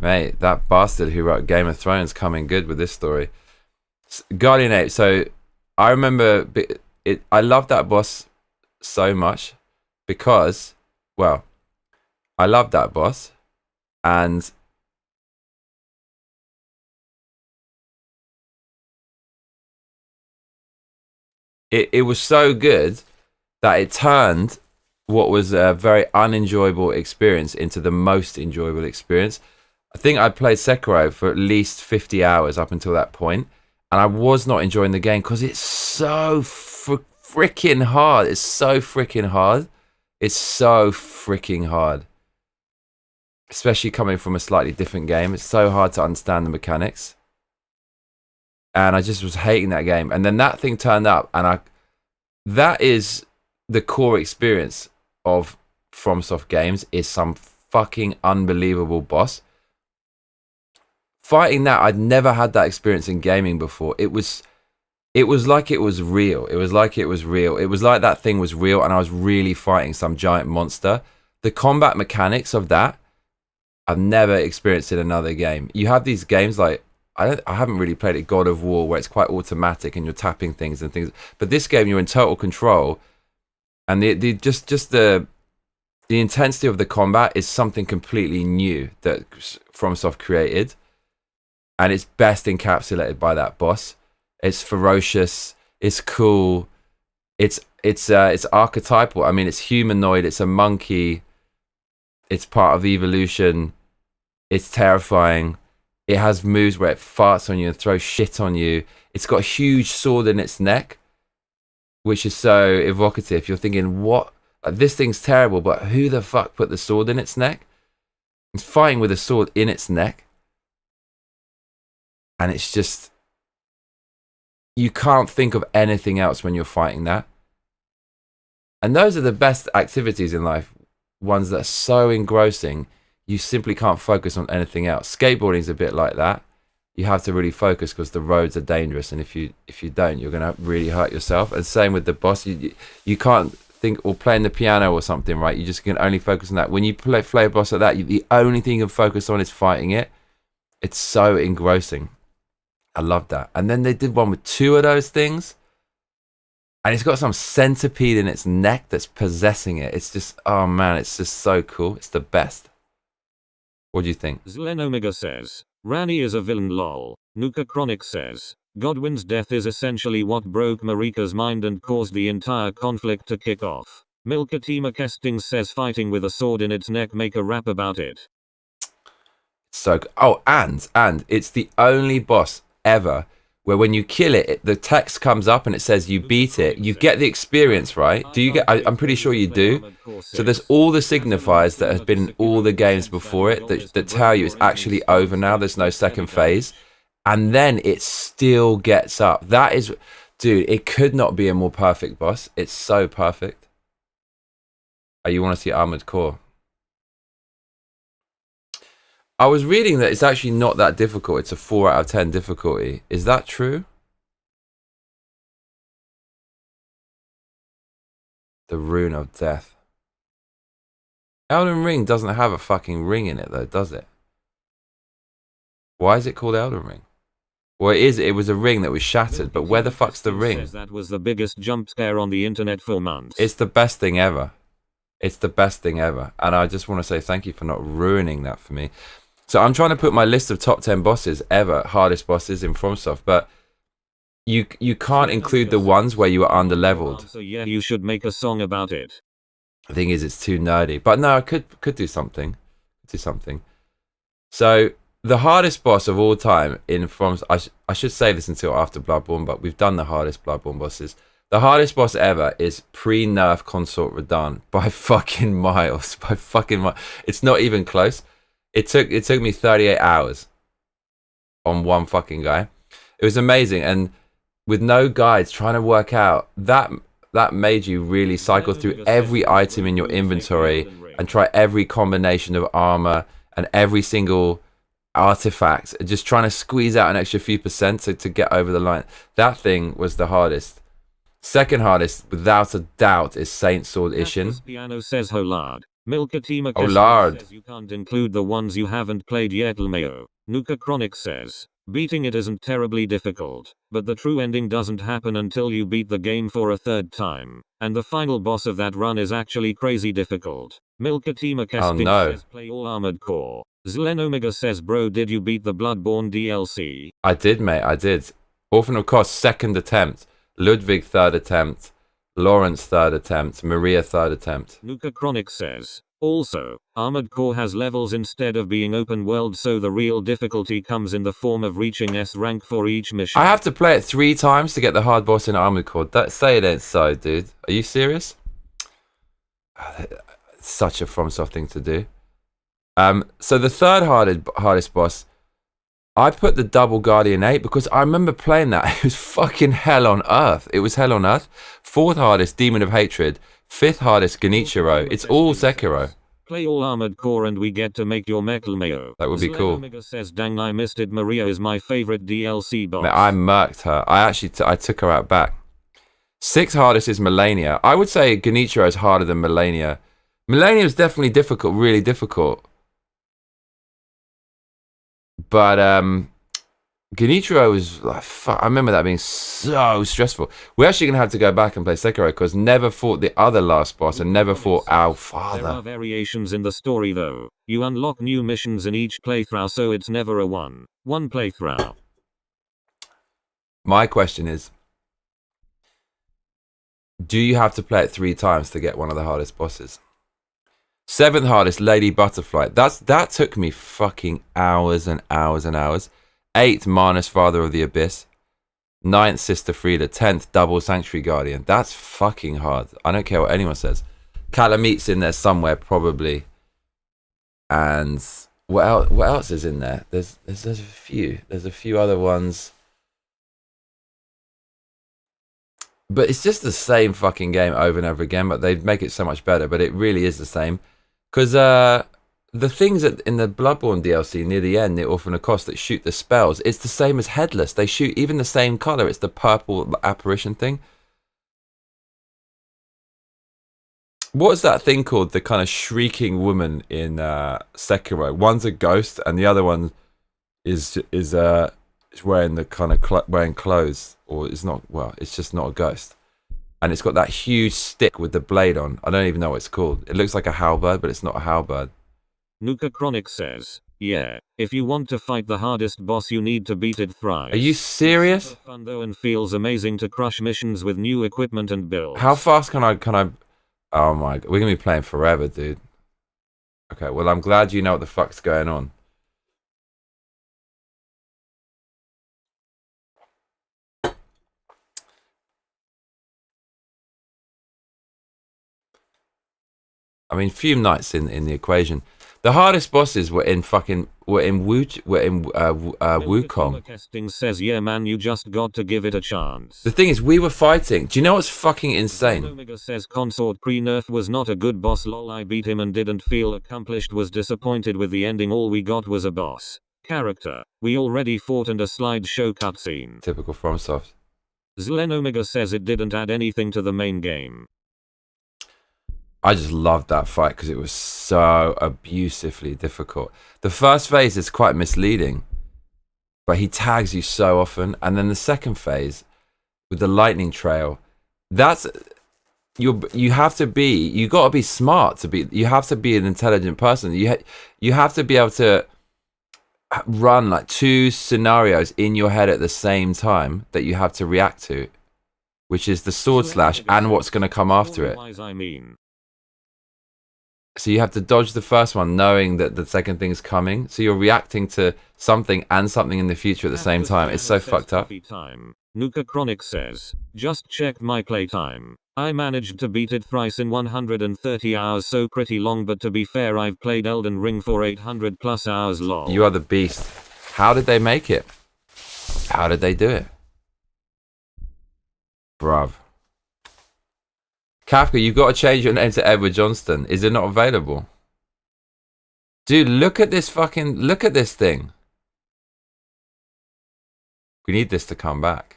Mate, that bastard who wrote Game of Thrones coming good with this story. Guardian Ape. So I remember I love that boss so much because, well, I love that boss, and it was so good that it turned what was a very unenjoyable experience into the most enjoyable experience. I think I played Sekiro for at least 50 hours up until that point, and I was not enjoying the game because it's so freaking hard. It's so freaking hard. It's so freaking hard. Especially coming from a slightly different game. It's so hard to understand the mechanics. And I just was hating that game. And then that thing turned up, and that is the core experience of FromSoft games, is some fucking unbelievable boss. Fighting that, I'd never had that experience in gaming before. It was like it was real. It was like it was real. It was like that thing was real, and I was really fighting some giant monster. The combat mechanics of that, I've never experienced in another game. You have these games like, I haven't really played it, God of War, where it's quite automatic and you're tapping things and things. But this game, you're in total control, and the intensity of the combat is something completely new that FromSoft created, and it's best encapsulated by that boss. It's ferocious. It's cool. It's archetypal. I mean, it's humanoid. It's a monkey. It's part of evolution. It's terrifying. It has moves where it farts on you and throws shit on you. It's got a huge sword in its neck, which is so evocative. You're thinking, what? Like, this thing's terrible, but who the fuck put the sword in its neck? It's fighting with a sword in its neck. And it's just, you can't think of anything else when you're fighting that. And those are the best activities in life. Ones that are so engrossing, you simply can't focus on anything else. Skateboarding is a bit like that. You have to really focus because the roads are dangerous, and if you don't, you're going to really hurt yourself. And same with the boss. You can't think, or playing the piano or something, right? You just can only focus on that. When you play a boss like that, the only thing you can focus on is fighting it. It's so engrossing. I love that. And then they did one with 2 of those things, and it's got some centipede in its neck that's possessing it. It's just, oh man, it's just so cool. It's the best. What do you think? Zlen Omega says, Rani is a villain lol. Nuka Chronic says, Godwin's death is essentially what broke Marika's mind and caused the entire conflict to kick off. Milkatima Kestings says fighting with a sword in its neck, make a rap about it. So, oh, and it's the only boss ever where when you kill it, the text comes up and it says you beat it. You get the experience, right? Do you get? I'm pretty sure you do. So there's all the signifiers that have been in all the games before it that tell you it's actually over now. There's no second phase, and then it still gets up. That is, dude, it could not be a more perfect boss. It's so perfect. Oh, you want to see Armored Core? I was reading that it's actually not that difficult. It's a 4 out of 10 difficulty. Is that true? The Rune of Death. Elden Ring doesn't have a fucking ring in it though, does it? Why is it called Elden Ring? Well, it was a ring that was shattered, but where the fuck's the ring? That was the biggest jump scare on the internet for months. It's the best thing ever. It's the best thing ever. And I just want to say thank you for not ruining that for me. So I'm trying to put my list of top 10 bosses ever, hardest bosses in FromSoft, but you can't include the ones where you are underleveled. So yeah, you should make a song about it. The thing is, it's too nerdy. But no, I could do something. So the hardest boss of all time in FromSoft, I should say this until after Bloodborne, but we've done the hardest Bloodborne bosses. The hardest boss ever is pre-nerf Consort Radahn by fucking miles. It's not even close. It took me 38 hours on one fucking guy. It was amazing, and with no guides, trying to work out that made you really cycle through every item in your inventory and try every combination of armor and every single artifact, just trying to squeeze out an extra few percent to get over the line. That thing was the hardest. Second hardest, without a doubt, is Saint Sword Ishin. Piano says Holard. Milkatima Oh, Lord. says you can't include the ones you haven't played yet. Lmao. Nuka Chronic says, beating it isn't terribly difficult, but the true ending doesn't happen until you beat the game for a third time, and the final boss of that run is actually crazy difficult. Milkatima Oh, no. says play all Armored Core. Zlen Omega says bro, did you beat the Bloodborne DLC? I did, mate. I did. Orphan of Kos, second attempt. Ludwig, third attempt. Lawrence, third attempt. Maria, third attempt. Nuka Chronic says, also, Armored Core has levels instead of being open world, so the real difficulty comes in the form of reaching S rank for each mission. I have to play it 3 times to get the hard boss in Armored Core. Say it ain't so, dude. Are you serious? Such a FromSoft thing to do. So the third hardest boss, I put the double Guardian 8 because I remember playing that. It was fucking hell on earth. It was hell on earth. Fourth hardest, Demon of Hatred. Fifth hardest, Genichiro. It's all Sekiro. Play all Armored Core and we get to make your metal mayo. That would be cool. Omega says, dang, I missed it. Maria is my favorite DLC boss. Mate, I murked her. I took her out back. Sixth hardest is Melania. I would say Genichiro is harder than Melania. Melania is definitely difficult, really difficult. But Genichiro was like, fuck, I remember that being so stressful. We're actually going to have to go back and play Sekiro because never fought the other last boss and never fought our father. There are variations in the story though. You unlock new missions in each playthrough, so it's never a one playthrough. My question is, do you have to play it 3 times to get one of the hardest bosses? 7th hardest, Lady Butterfly. That took me fucking hours and hours and hours. 8th, Manus, Father of the Abyss. 9th, Sister Frida. 10th, Double Sanctuary Guardian. That's fucking hard. I don't care what anyone says. Calamit's in there somewhere, probably. And what else is in there? There's a few. There's a few other ones. But it's just the same fucking game over and over again, but they make it so much better. But it really is the same. Because the things in the Bloodborne DLC near the end, the Orphan of Kos, that shoot the spells, it's the same as Headless. They shoot even the same color. It's the purple apparition thing. What's that thing called? The kind of shrieking woman in Sekiro. One's a ghost, and the other one is wearing the kind of wearing clothes, or it's not. Well, it's just not a ghost. And it's got that huge stick with the blade on. I don't even know what it's called. It looks like a halberd, but it's not a halberd. Nuka Chronic says, yeah, if you want to fight the hardest boss, you need to beat it thrice. Are you serious? It's super fun though and feels amazing to crush missions with new equipment and builds. How fast can I... Oh my God. We're going to be playing forever, dude. Okay, well, I'm glad you know what the fuck's going on. I mean, Fume Knight's in the equation. The hardest bosses were in Wukong. Casting says, yeah, man, you just got to give it a chance. The thing is, we were fighting. Do you know what's fucking insane? Omega says, Consort pre-nerf was not a good boss. Lol, I beat him and didn't feel accomplished. Was disappointed with the ending. All we got was a boss character we already fought and a slideshow cutscene. Typical FromSoft. Zlen Omega says it didn't add anything to the main game. I just loved that fight because it was so abusively difficult. The first phase is quite misleading, but he tags you so often. And then the second phase with the lightning trail, that's you got to be smart you have to be an intelligent person. You have to be able to run like 2 scenarios in your head at the same time that you have to react to, which is the sword slash and what's going to come after it. So you have to dodge the first one knowing that the second thing's coming. So you're reacting to something and something in the future at the same time. It's so fucked up. Nuka Chronic says, just checked my playtime. I managed to beat it thrice in 130 hours, so pretty long, but to be fair, I've played Elden Ring for 800 plus hours long. You are the beast. How did they make it? How did they do it? Bruv. Kafka, you've got to change your name to Edward Johnston. Is it not available? Dude, look at this thing. We need this to come back.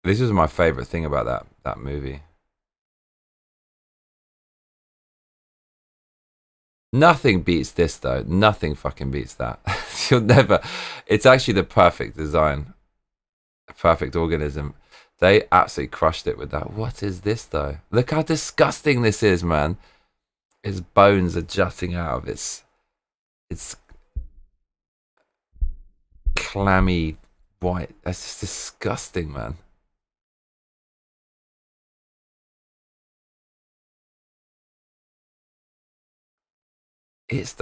This was my favorite thing about that movie. Nothing beats this though. Nothing fucking beats that. You'll never. It's actually the perfect design, a perfect organism. They absolutely crushed it with that. What is this though? Look how disgusting this is, man. His bones are jutting out of its clammy white. That's just disgusting, man. It's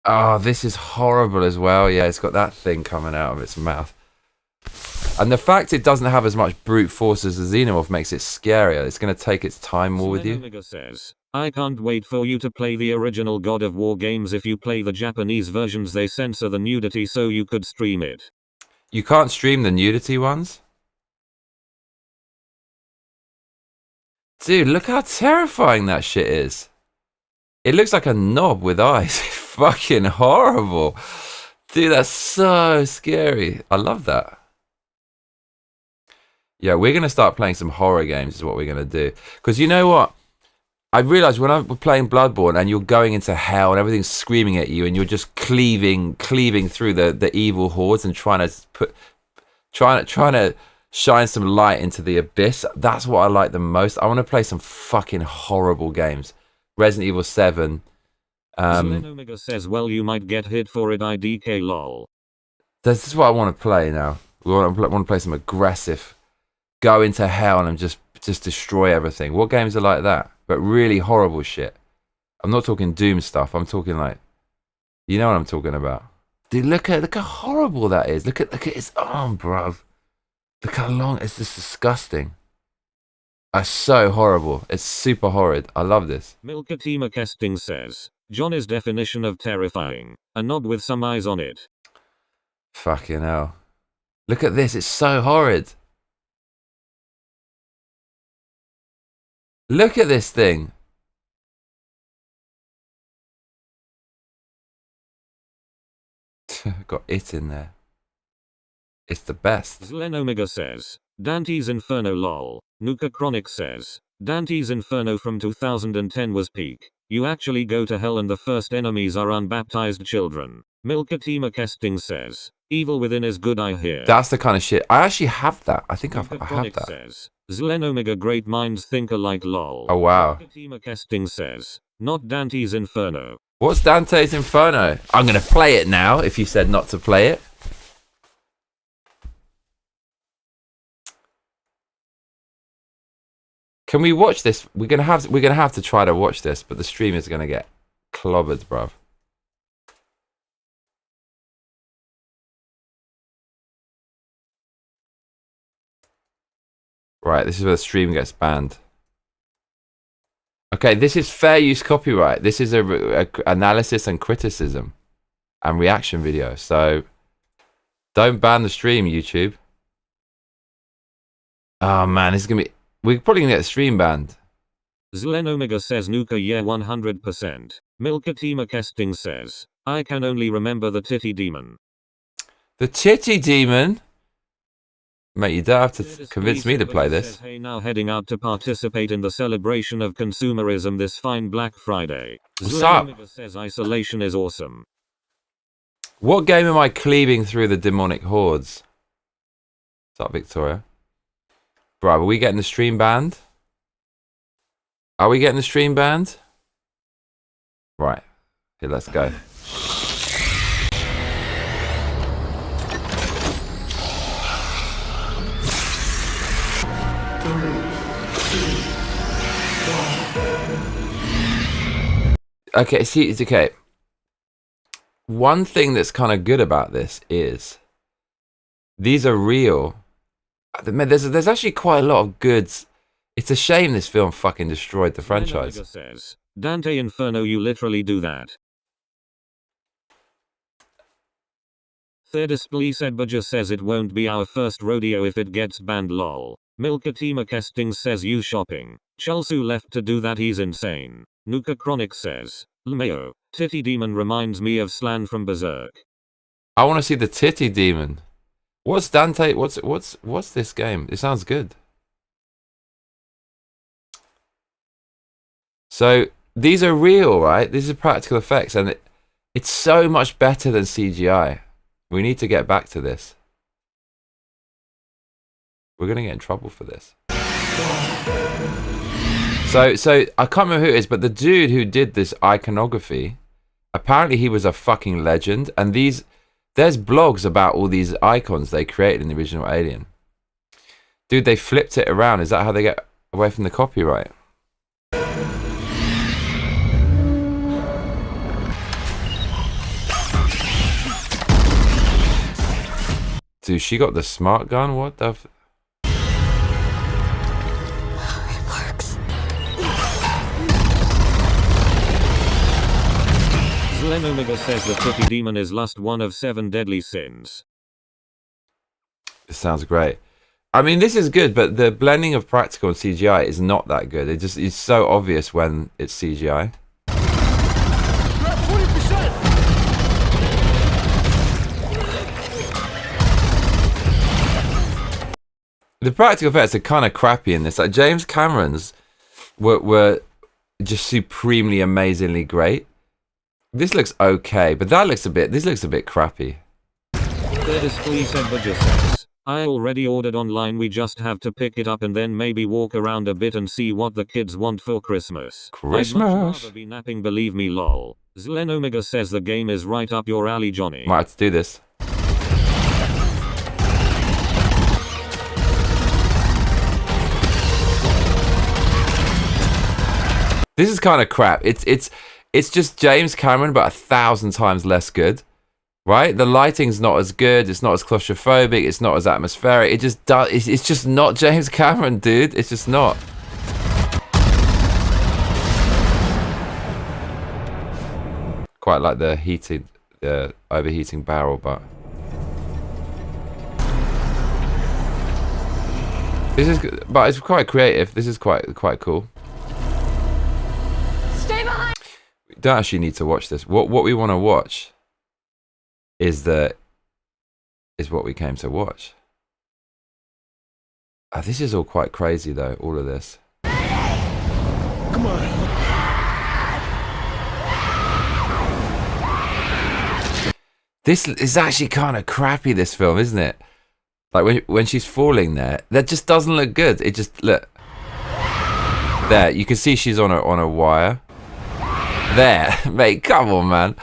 oh, this is horrible as well. Yeah, it's got that thing coming out of its mouth. And the fact it doesn't have as much brute force as the Xenomorph makes it scarier. It's going to take its time more with you. Omega says, I can't wait for you to play the original God of War games. If you play the Japanese versions, they censor the nudity so you could stream it. You can't stream the nudity ones? Dude, look how terrifying that shit is. It looks like a knob with eyes. Fucking horrible. Dude, that's so scary. I love that. Yeah, we're going to start playing some horror games is what we're going to do. Because you know what? I realised when I'm playing Bloodborne and you're going into hell and everything's screaming at you and you're just cleaving through the evil hordes and trying to shine some light into the abyss. That's what I like the most. I want to play some fucking horrible games. Resident Evil 7. Omega says, well, you might get hit for it, IDK lol. This is what I want to play now. We want to play some aggressive, go into hell and just destroy everything. What games are like that? But really horrible shit. I'm not talking Doom stuff. I'm talking like, you know what I'm talking about. Dude, look how horrible that is. Look at his arm, bruv. Look how long. It's just disgusting. It's so horrible. It's super horrid. I love this. Milkatima Kesting says, Johnny's definition of terrifying. A knob with some eyes on it. Fucking hell. Look at this. It's so horrid. Look at this thing. Got it in there. It's the best. Zlen Omega says, Dante's Inferno lol. Nuka Chronic says, Dante's Inferno from 2010 was peak. You actually go to hell and the first enemies are unbaptized children. Milkatima Kesting says, Evil Within is good, I hear. That's the kind of shit. I actually have that. I think I have that. Says, Zlen Omega great minds think alike lol. Oh wow. Milkatima Kesting says, not Dante's Inferno. What's Dante's Inferno? I'm going to play it now if you said not to play it. Can we watch this? We're gonna have to try to watch this, but the stream is gonna get clobbered, bruv. Right, this is where the stream gets banned. Okay, this is fair use copyright. This is a analysis and criticism and reaction video. So don't ban the stream, YouTube. Oh man, this is gonna be. We're probably gonna get the stream banned. Zlen Omega says Nuka, yeah, 100%. Milkatima Kesting says, I can only remember the titty demon. The titty demon? Mate, you don't have to convince me to play this. Says, hey, now heading out to participate in the celebration of consumerism this fine Black Friday. What's up? Omega says isolation is awesome. What game am I cleaving through the demonic hordes? What's up, Victoria? Bro, are we getting the stream banned? Are we getting the stream banned? Right. Here, let's go. Okay, see, it's okay. One thing that's kind of good about this is these are real. There's actually quite a lot of goods. It's a shame this film fucking destroyed the franchise. Says, Dante Inferno, you literally do that. Thirdest Police Edberger says it won't be our first rodeo if it gets banned lol. Milkatima Kesting says you shopping. Chelsu left to do that, he's insane. Nuka Chronic says, Lmeo, titty demon reminds me of Slan from Berserk. I want to see the titty demon. What's Dante? What's this game? It sounds good. So these are real, right? These are practical effects, and it's so much better than CGI. We need to get back to this. We're gonna get in trouble for this. So I can't remember who it is, but the dude who did this iconography, apparently he was a fucking legend. And there's blogs about all these icons they created in the original Alien. Dude, they flipped it around. Is that how they get away from the copyright? Dude, she got the smart gun? What the f... Omega says the Cookie Demon is lust, one of 7 deadly sins. It sounds great. I mean, this is good, but the blending of practical and CGI is not that good. It's so obvious when it's CGI. The practical effects are kind of crappy in this. Like James Cameron's were just supremely, amazingly great. This looks okay, but this looks a bit crappy. Curtis Budger says, I already ordered online, we just have to pick it up and then maybe walk around a bit and see what the kids want for Christmas. I'd much rather be napping, believe me, lol. Zlen Omega says the game is right up your alley, Johnny. Might have to do this. This is kind of crap. It's just James Cameron, but 1,000 times less good, right? The lighting's not as good. It's not as claustrophobic. It's not as atmospheric. It just does. It's just not James Cameron, dude. It's just not. Quite like the overheating barrel, but this is. But it's quite creative. This is quite cool. Don't actually need to watch this. What we want to watch is what we came to watch. This is all quite crazy though, all of this. Come on. This is actually kind of crappy, this film, isn't it? Like when she's falling there, that just doesn't look good. It just look there. You can see she's on a wire. There, mate, come on, man.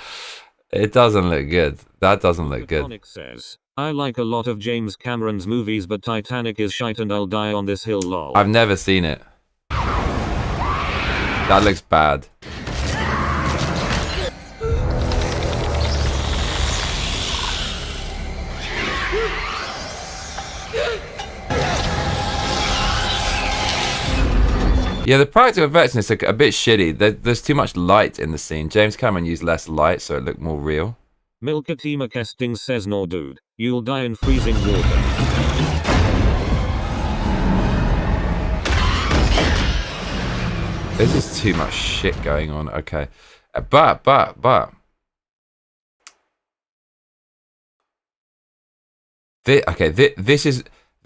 It doesn't look good. That doesn't look good. Tonic says, I like a lot of James Cameron's movies, but Titanic is shite and I'll die on this hill, lol. I've never seen it. That looks bad. Yeah, the practical effects in this are a bit shitty. There's too much light in the scene. James Cameron used less light, so it looked more real. Milkatima Kesting says, no dude, you'll die in freezing water. There's just too much shit going on. Okay. But.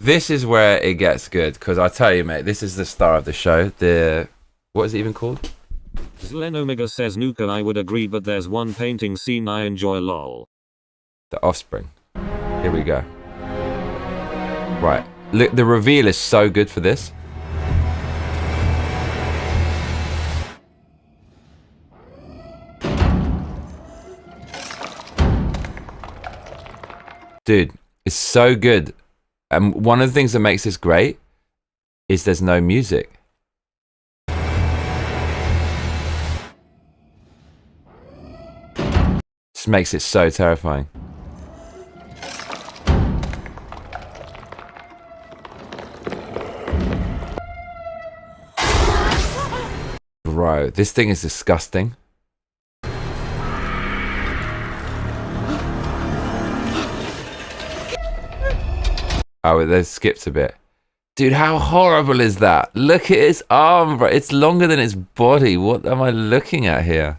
This is where it gets good, because I tell you, mate, this is the star of the show. What is it even called? Zlen Omega says, Nuka, I would agree, but there's one painting scene I enjoy, lol. The Offspring. Here we go. Right. Look, the reveal is so good for this. Dude, it's so good. And one of the things that makes this great is there's no music. Just makes it so terrifying. Bro, this thing is disgusting. Oh, they skipped a bit. Dude, how horrible is that? Look at its arm, bro. It's longer than its body. What am I looking at here?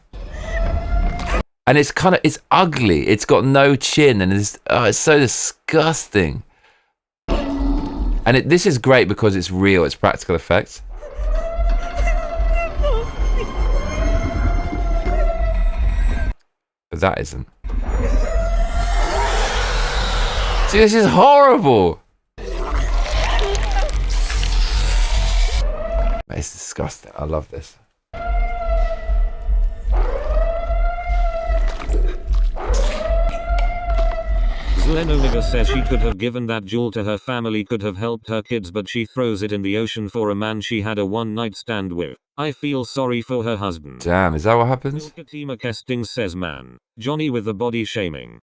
And it's ugly. It's got no chin, and it's so disgusting. And this is great because it's real. It's practical effects. But that isn't. See, this is horrible. It's disgusting. I love this. Zlenoniga says she could have given that jewel to her family, could have helped her kids, but she throws it in the ocean for a man she had a one-night stand with. I feel sorry for her husband. Damn, is that what happens? Katima Kesting says man. Johnny with the body shaming.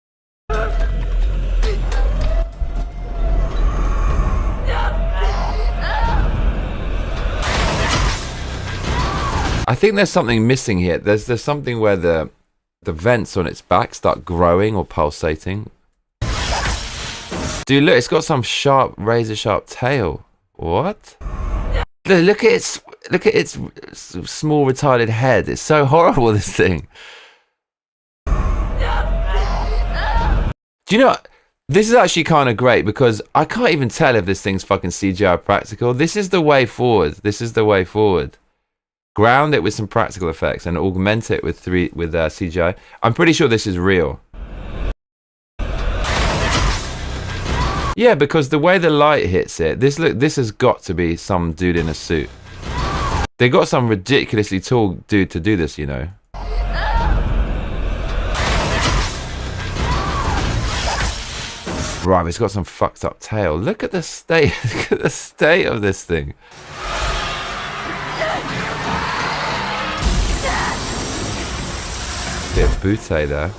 I think there's something missing here. There's something where the vents on its back start growing or pulsating. Dude, look, it's got some sharp, razor sharp tail. What? Look at its small retarded head. It's so horrible, this thing. Do you know what? This is actually kind of great because I can't even tell if this thing's fucking CGI or practical. This is the way forward. This is the way forward. Ground it with some practical effects and augment it with CGI. I'm pretty sure this is real. Yeah, because the way the light hits it, this has got to be some dude in a suit. They got some ridiculously tall dude to do this, you know. Right, it's got some fucked up tail. Look at the state. Look at the state of this thing. Bit of butte there.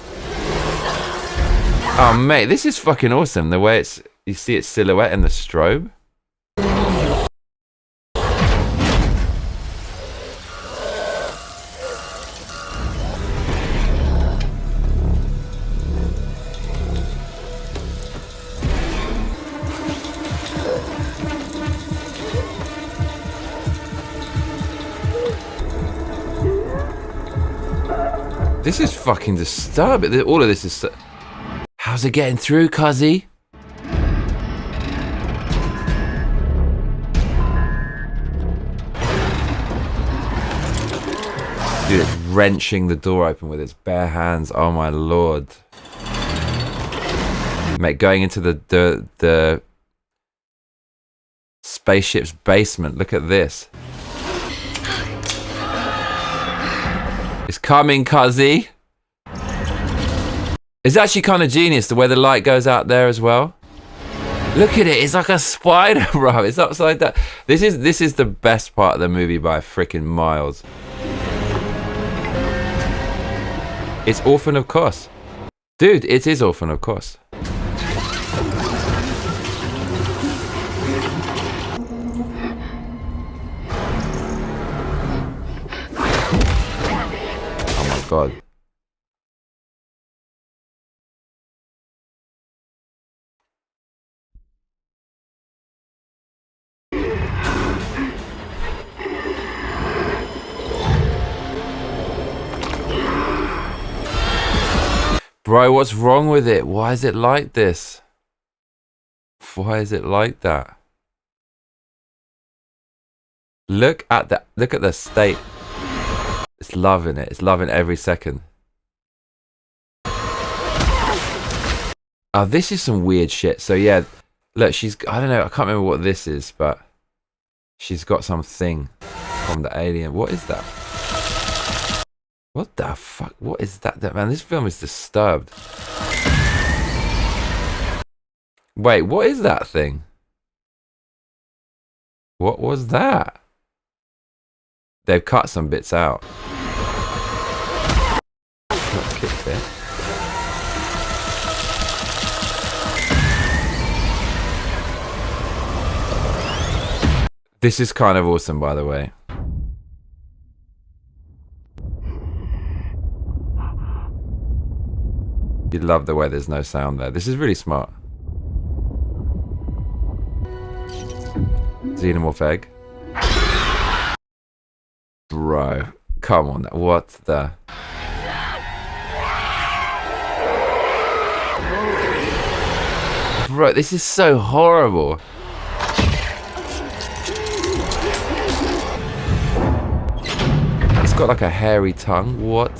Oh mate, this is fucking awesome. The way you see its silhouette in the strobe. This is fucking disturbing. All of this is... How's it getting through, cuzzy? Dude, it's wrenching the door open with its bare hands. Oh my lord. Mate, going into the spaceship's basement. Look at this. It's coming, cuzzy. It's actually kind of genius the way the light goes out there as well. Look at it. It's like a spider, bro. It's upside down. This is the best part of the movie by freaking miles. It's Orphan of Kos. Dude, it is Orphan of Kos. Oh my god. Bro, what's wrong with it? Why is it like this? Why is it like that? Look at the state. It's loving it. It's loving every second. Oh, this is some weird shit. So yeah, look, I don't know, I can't remember what this is, but she's got something from the alien. What is that? What the fuck? What is that? Man, this film is disturbed. Wait, what is that thing? What was that? They've cut some bits out. Not kicked it. This is kind of awesome, by the way. You'd love the way there's no sound there. This is really smart. Xenomorph egg. Bro, come on. What the... Bro, this is so horrible. It's got like a hairy tongue. What?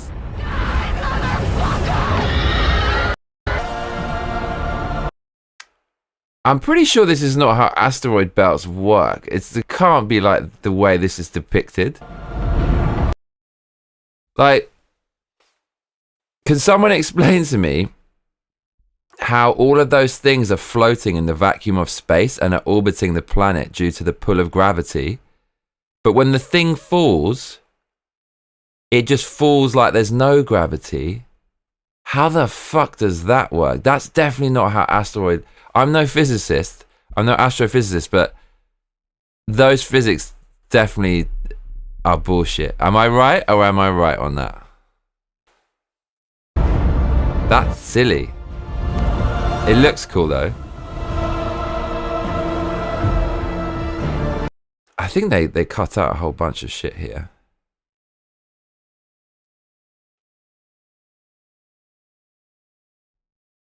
I'm pretty sure this is not how asteroid belts work. It can't be like the way this is depicted. Like, can someone explain to me how all of those things are floating in the vacuum of space and are orbiting the planet due to the pull of gravity, but when the thing falls, it just falls like there's no gravity? How the fuck does that work? That's definitely not how asteroid... I'm no physicist, I'm no astrophysicist, but those physics definitely are bullshit. Am I right or am I right on that? That's silly. It looks cool though. I think they cut out a whole bunch of shit here.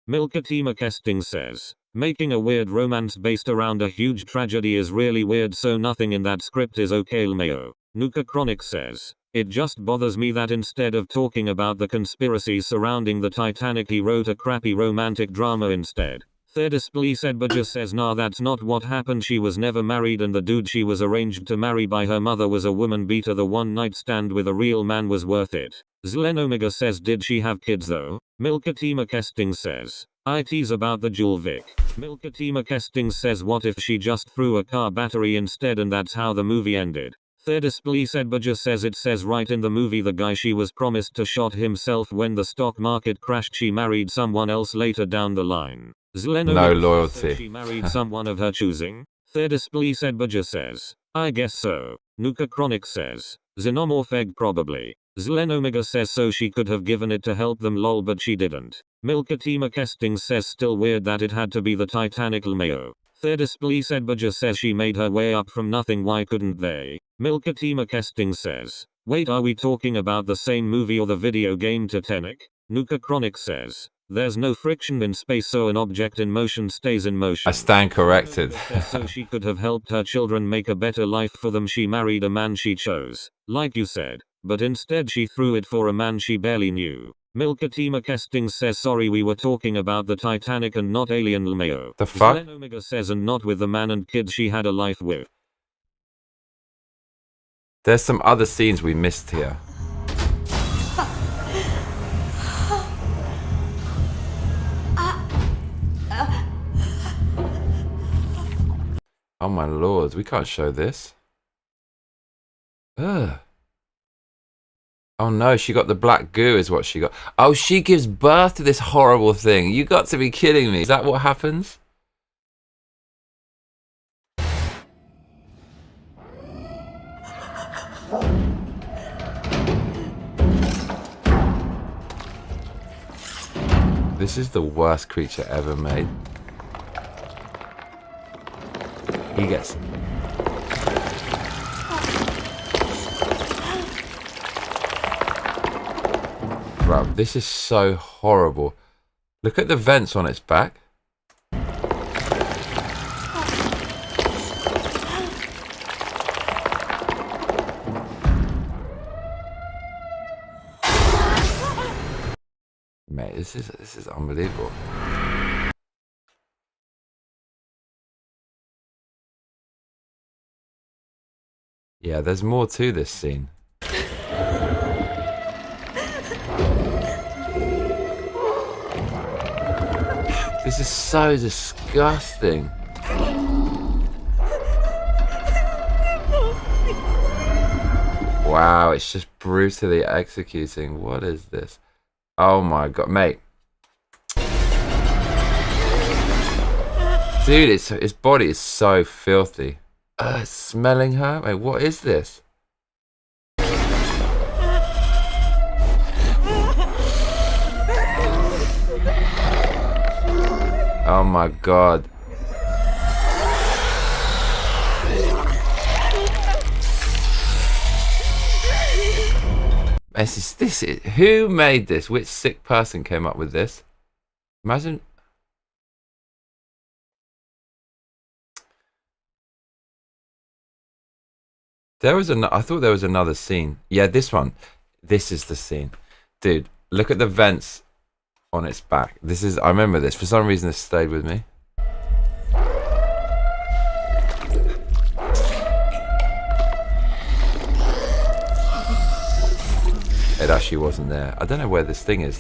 Milkatima Kesting says, making a weird romance based around a huge tragedy is really weird, so nothing in that script is okay. Lmao. Nuka Chronic says, it just bothers me that instead of talking about the conspiracies surrounding the Titanic, he wrote a crappy romantic drama instead. Thirdispley said, but just says, nah, that's not what happened. She was never married, and the dude she was arranged to marry by her mother was a woman beater. The one night stand with a real man was worth it. Zlen Omega says, did she have kids though? Milkatima Kesting says, IT's about the Jewel Vic. Milkatima Kesting says, what if she just threw a car battery instead and that's how the movie ended? Thirdispley said, but just says, it says right in the movie the guy she was promised to shot himself when the stock market crashed. She married someone else later down the line. Zleno no loyalty. she married someone of her choosing. Thirdispley said, but just says, I guess so. Nuka Chronic says, Xenomorph egg probably. Zlen Omega says, so she could have given it to help them lol, but she didn't. Milkatima Kesting says, still weird that it had to be the Titanic. Lmao. Thirdispley said, but just says she made her way up from nothing, why couldn't they? Milkatima Kesting says, wait, are we talking about the same movie or the video game Titanic? Nuka Chronic says, there's no friction in space, so an object in motion stays in motion. I stand corrected. So she could have helped her children make a better life for them. She married a man she chose, like you said, but instead she threw it for a man she barely knew. Milkatima Kesting says, sorry, we were talking about the Titanic and not Alien. Lmao. The fuck? Zlen Omega says, and not with the man and kids she had a life with. There's some other scenes we missed here. Oh my lord, we can't show this. Ugh. Oh no, she got the black goo is what she got. Oh, she gives birth to this horrible thing. You got to be kidding me. Is that what happens? This is the worst creature ever made. He gets... Bro, this is so horrible. Look at the vents on its back. Mate, this is unbelievable. Yeah, there's more to this scene. This is so disgusting. Wow, it's just brutally executing. What is this? Oh my god, mate. Dude, his body is so filthy. Smelling her? Wait, what is this? Oh my god. Who made this? Which sick person came up with this? Imagine. I thought there was another scene. Yeah, this one. This is the scene. Dude, look at the vents on its back. I remember this. For some reason, this stayed with me. It actually wasn't there. I don't know where this thing is.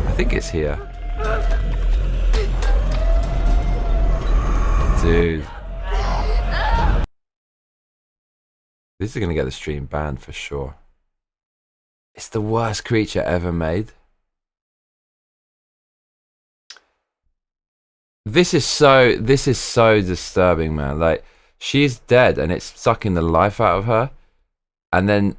I think it's here. Dude. This is going to get the stream banned for sure. It's the worst creature ever made. This is so disturbing, man. Like, she's dead and it's sucking the life out of her. And then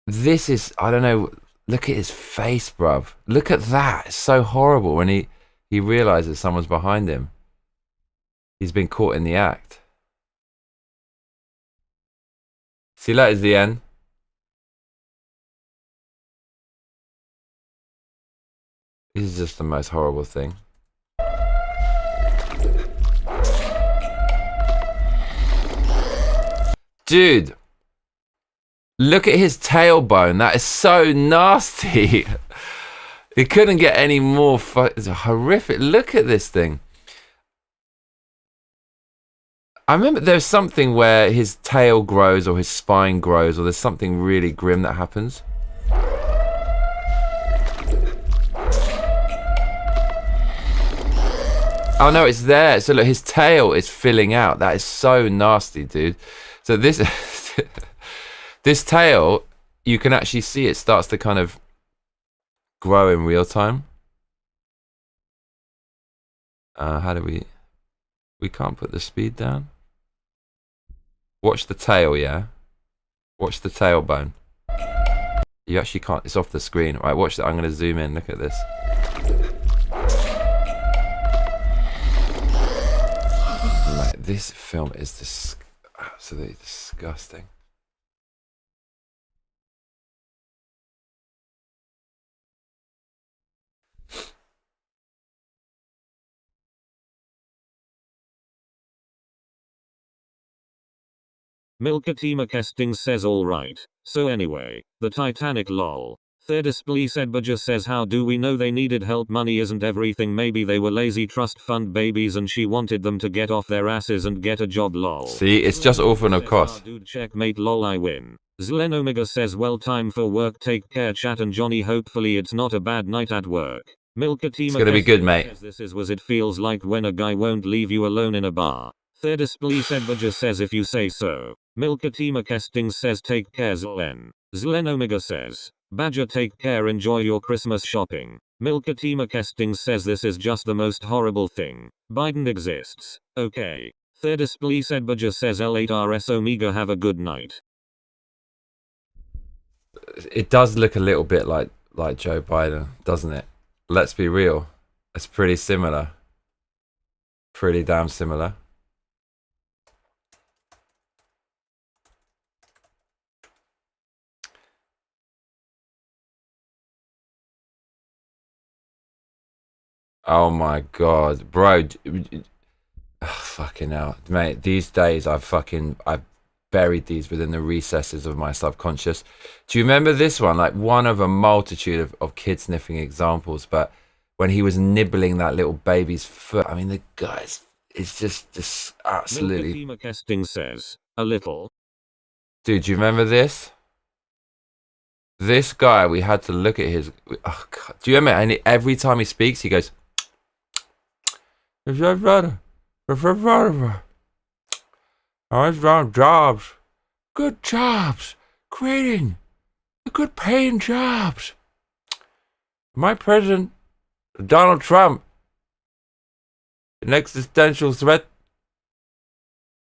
this is, I don't know, look at his face, bruv. Look at that. It's so horrible when he realizes someone's behind him. He's been caught in the act. See, that is the end. This is just the most horrible thing. Dude, look at his tailbone. That is so nasty. It couldn't get any more it's horrific. Look at this thing. I remember there's something where his tail grows or his spine grows, or there's something really grim that happens. Oh no, it's there. So look, his tail is filling out. That is so nasty, dude. So this this tail, you can actually see it starts to kind of grow in real time. How do we can't put the speed down. Watch the tail, yeah? Watch the tailbone. You actually can't, it's off the screen. Right, watch that. I'm going to zoom in. Look at this. Like, this film is absolutely disgusting. Milkatima Kesting says alright. So anyway, the Titanic lol. Thirdisplee Sedbaja says how do we know they needed help, money isn't everything, maybe they were lazy trust fund babies and she wanted them to get off their asses and get a job lol. See, it's just all for no cost. Dude checkmate lol I win. Zlen Omega says well time for work, take care chat and Johnny hopefully it's not a bad night at work. Milkatima It's gonna be good, mate. This is what it feels like when a guy won't leave you alone in a bar. Thirdisplee Sedbaja says if you say so. Milkatima Kesting says take care Zlen. Zlen Omega says, Badger take care, enjoy your Christmas shopping. Milkatima Kesting says this is just the most horrible thing. Biden exists. Okay. Thirdisplee Sedbaja says L8RS Omega have a good night. It does look a little bit like Joe Biden, doesn't it? Let's be real. It's pretty similar. Pretty damn similar. Oh my god, bro. Fucking hell. Mate, these days I've buried these within the recesses of my subconscious. Do you remember this one? Like one of a multitude of kid sniffing examples, but when he was nibbling that little baby's foot, I mean, the guy's it's just absolutely. Milkatima Kesting says, a little. Dude, do you remember this? This guy, we had to look at his. Oh god, do you remember? And every time he speaks, he goes. Jobs, good jobs, creating good paying jobs. My president, Donald Trump, an existential threat.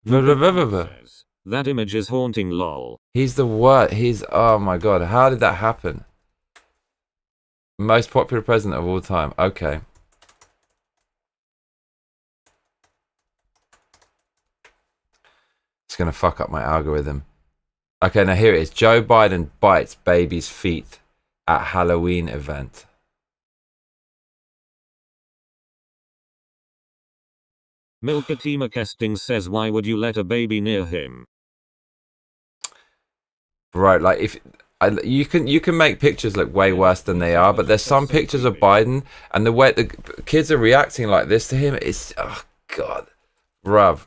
That image is haunting lol. He's the worst. Oh my god, how did that happen? Most popular president of all time. Okay. It's gonna fuck up my algorithm. Okay, now here it is. Joe Biden bites baby's feet at Halloween event. Milkatima Kesting says why would you let a baby near him? Right, like if you can make pictures look way worse than they are, but there's some pictures of Biden and the way the kids are reacting like this to him, it's oh god, bruv.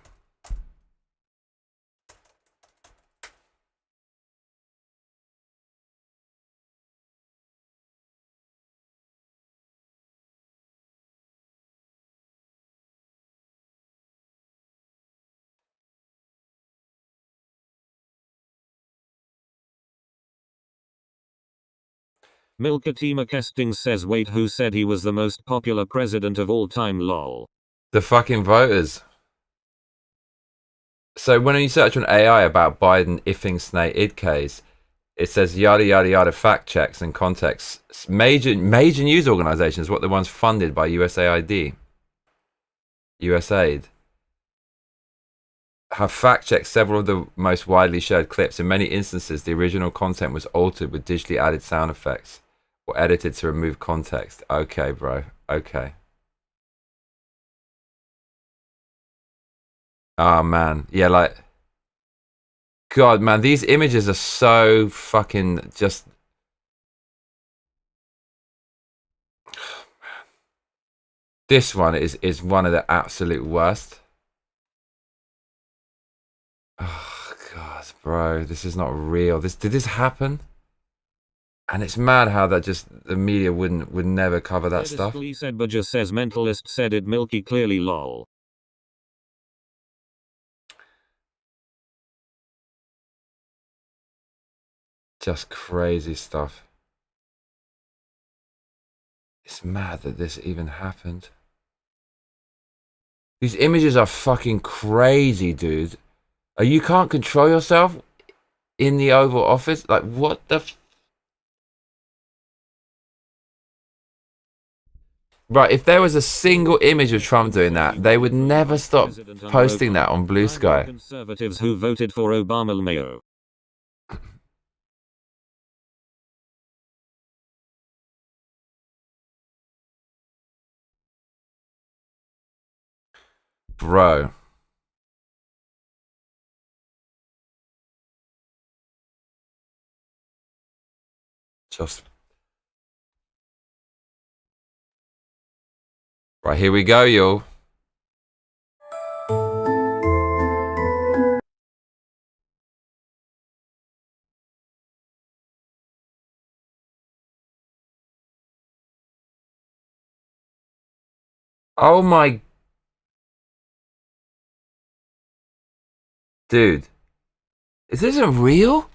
Milkatima Kestings says, wait, who said he was the most popular president of all time, lol? The fucking voters. So when you search on AI about Biden ifing snake id case, it says yada yada yada fact checks and context. Major news organizations, what the ones funded by USAID, USAID, have fact checked several of the most widely shared clips. In many instances, the original content was altered with digitally added sound effects or edited to remove context. Okay, bro. Okay. Oh, man. Yeah, like... God, man, these images are so fucking just... This one is one of the absolute worst. Oh, God, bro. This is not real. Did this happen? And it's mad how that just... The media would never cover that stuff. Said, but just says mentalist said it, Milky clearly, lol. Just crazy stuff. It's mad that this even happened. These images are fucking crazy, dude. You can't control yourself in the Oval Office? Like, what the... Right, if there was a single image of Trump doing that, they would never stop posting that on Blue Sky. Conservatives who voted for Obama Mayo. Bro. Just... Right, here we go, y'all. Oh my... Dude. Is this real?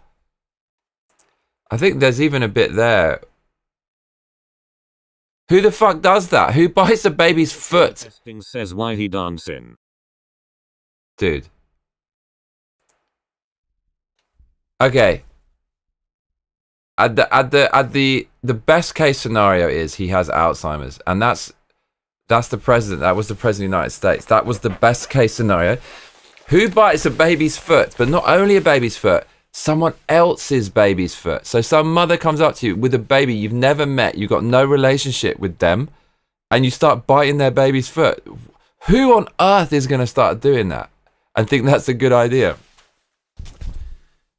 I think there's even a bit there. Who the fuck does that? Who bites a baby's foot? Testing says why he dancing. Dude. Okay. The best case scenario is he has Alzheimer's, and that's the president. That was the president of the United States. That was the best case scenario. Who bites a baby's foot? But not only a baby's foot, someone else's baby's foot. So some mother comes up to you with a baby you've never met, you've got no relationship with them, and you start biting their baby's foot. Who on earth is going to start doing that and think that's a good idea?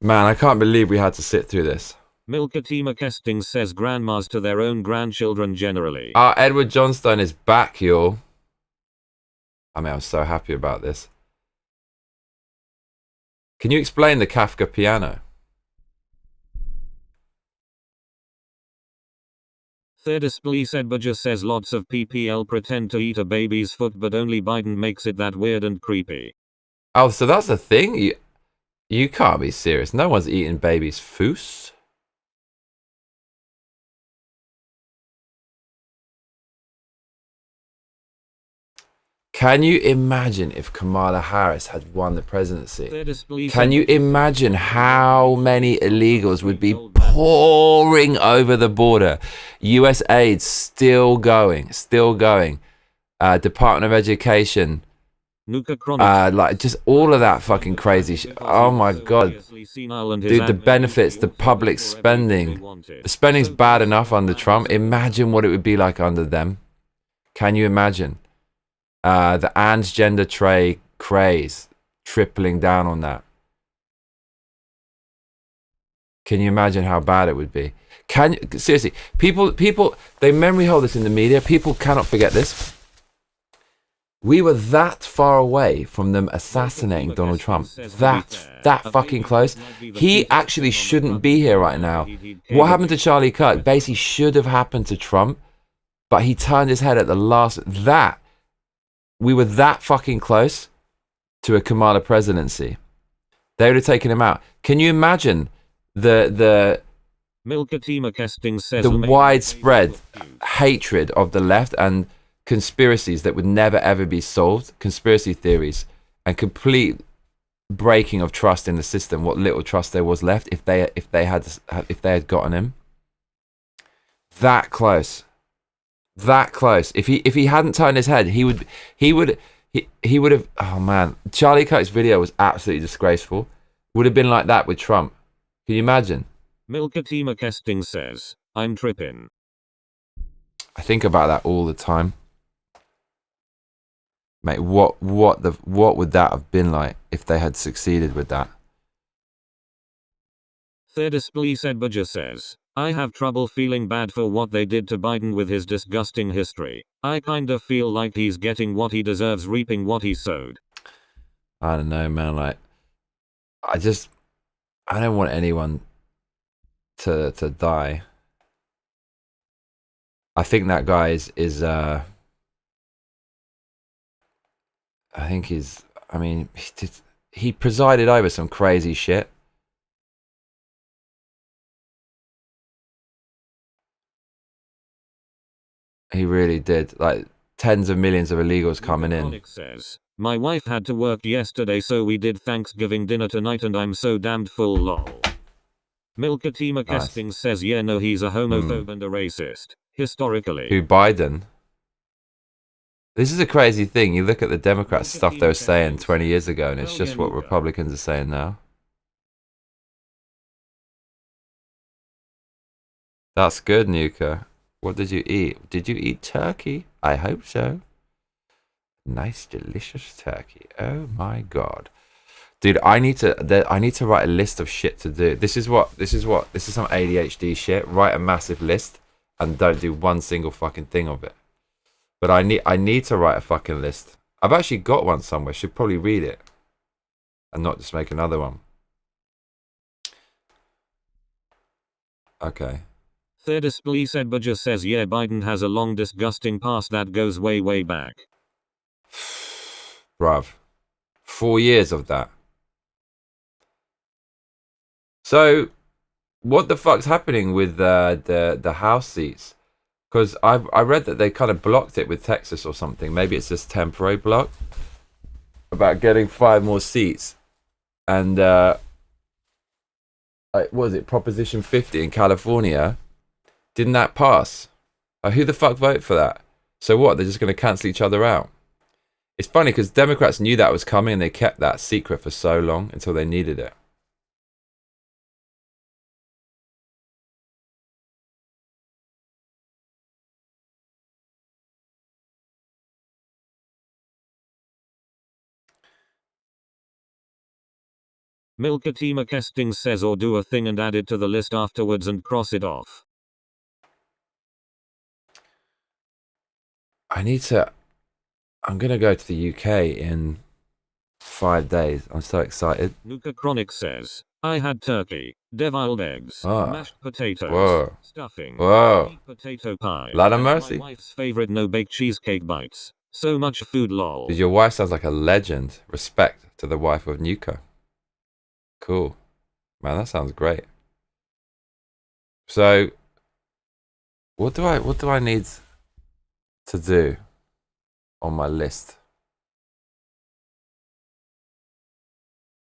Man, I can't believe we had to sit through this. Milkatima Kesting says grandmas to their own grandchildren generally. Edward Johnstone is back, y'all. I mean, I'm so happy about this. Can you explain the Kafka piano? Third display said, but just says lots of PPL pretend to eat a baby's foot, but only Biden makes it that weird and creepy. Oh, so that's the thing? You can't be serious. No one's eating baby's foos. Can you imagine if Kamala Harris had won the presidency? Can you imagine how many illegals would be pouring over the border? US aid still going. Department of Education. Like just all of that fucking crazy shit. Oh my god. Dude, the benefits, the public spending. The spending's bad enough under Trump. Imagine what it would be like under them. Can you imagine? The transgender tray craze, tripling down on that. Can you imagine how bad it would be? Seriously, people, they memory hold this in the media. People cannot forget this. We were that far away from them assassinating Donald Trump. That fucking close. He actually shouldn't be here right now. What happened to Charlie Kirk basically should have happened to Trump, but he turned his head at the last. We were that fucking close to a Kamala presidency. They would have taken him out. Can you imagine the Milkatima Kesting says the widespread hatred of the left and conspiracies that would never ever be solved, conspiracy theories, and complete breaking of trust in the system, what little trust there was left if they had gotten him. That close. If he hadn't turned his head, he would have, oh man, Charlie Kirk's video was absolutely disgraceful. Would have been like that with Trump. Can you imagine? Milkatima Kesting says, I'm tripping. I think about that all the time. Mate, what would that have been like if they had succeeded with that? Thirdisplee Sedbaja says, I have trouble feeling bad for what they did to Biden with his disgusting history. I kinda feel like he's getting what he deserves, reaping what he sowed. I don't know, man. Like, I don't want anyone to die. I think that guy is I think he's, I mean, he presided over some crazy shit. He really did. Like, tens of millions of illegals coming in. Says, my wife had to work yesterday, so we did Thanksgiving dinner tonight and I'm so damned full, lol. Milkatima Kesting says, yeah, no, he's a homophobe and a racist. Historically. Who, Biden? This is a crazy thing. You look at the Democrats' stuff they were saying 20 years ago, and it's just what Republicans are saying now. That's good, Nuka. What did you eat? Did you eat turkey? I hope so. Nice, delicious turkey. Oh my god. Dude, I need to write a list of shit to do. This is some ADHD shit. Write a massive list and don't do one single fucking thing of it. But I need to write a fucking list. I've actually got one somewhere. Should probably read it and not just make another one. Okay. Thirdisplee Sedbaja says, yeah, Biden has a long disgusting past that goes way, way back. Bruv. 4 years of that. So, what the fuck's happening with the House seats? Because I read that they kind of blocked it with Texas or something. Maybe it's just temporary block. About getting 5 more seats. And, what was it? Proposition 50 in California. Didn't that pass? Who the fuck voted for that? So what? They're just going to cancel each other out? It's funny because Democrats knew that was coming and they kept that secret for so long until they needed it. Milkatima Kesting says, or do a thing and add it to the list afterwards and cross it off. I'm going to go to the UK in 5 days. I'm so excited. Nuka Chronic says, I had turkey, deviled eggs, mashed potatoes, Whoa. stuffing, Whoa. potato pie, Lot of mercy. My wife's favorite no-bake cheesecake bites. So much food, lol. Dude, your wife sounds like a legend. Respect to the wife of Nuka. Cool. Man, that sounds great. So, what do I need to do on my list?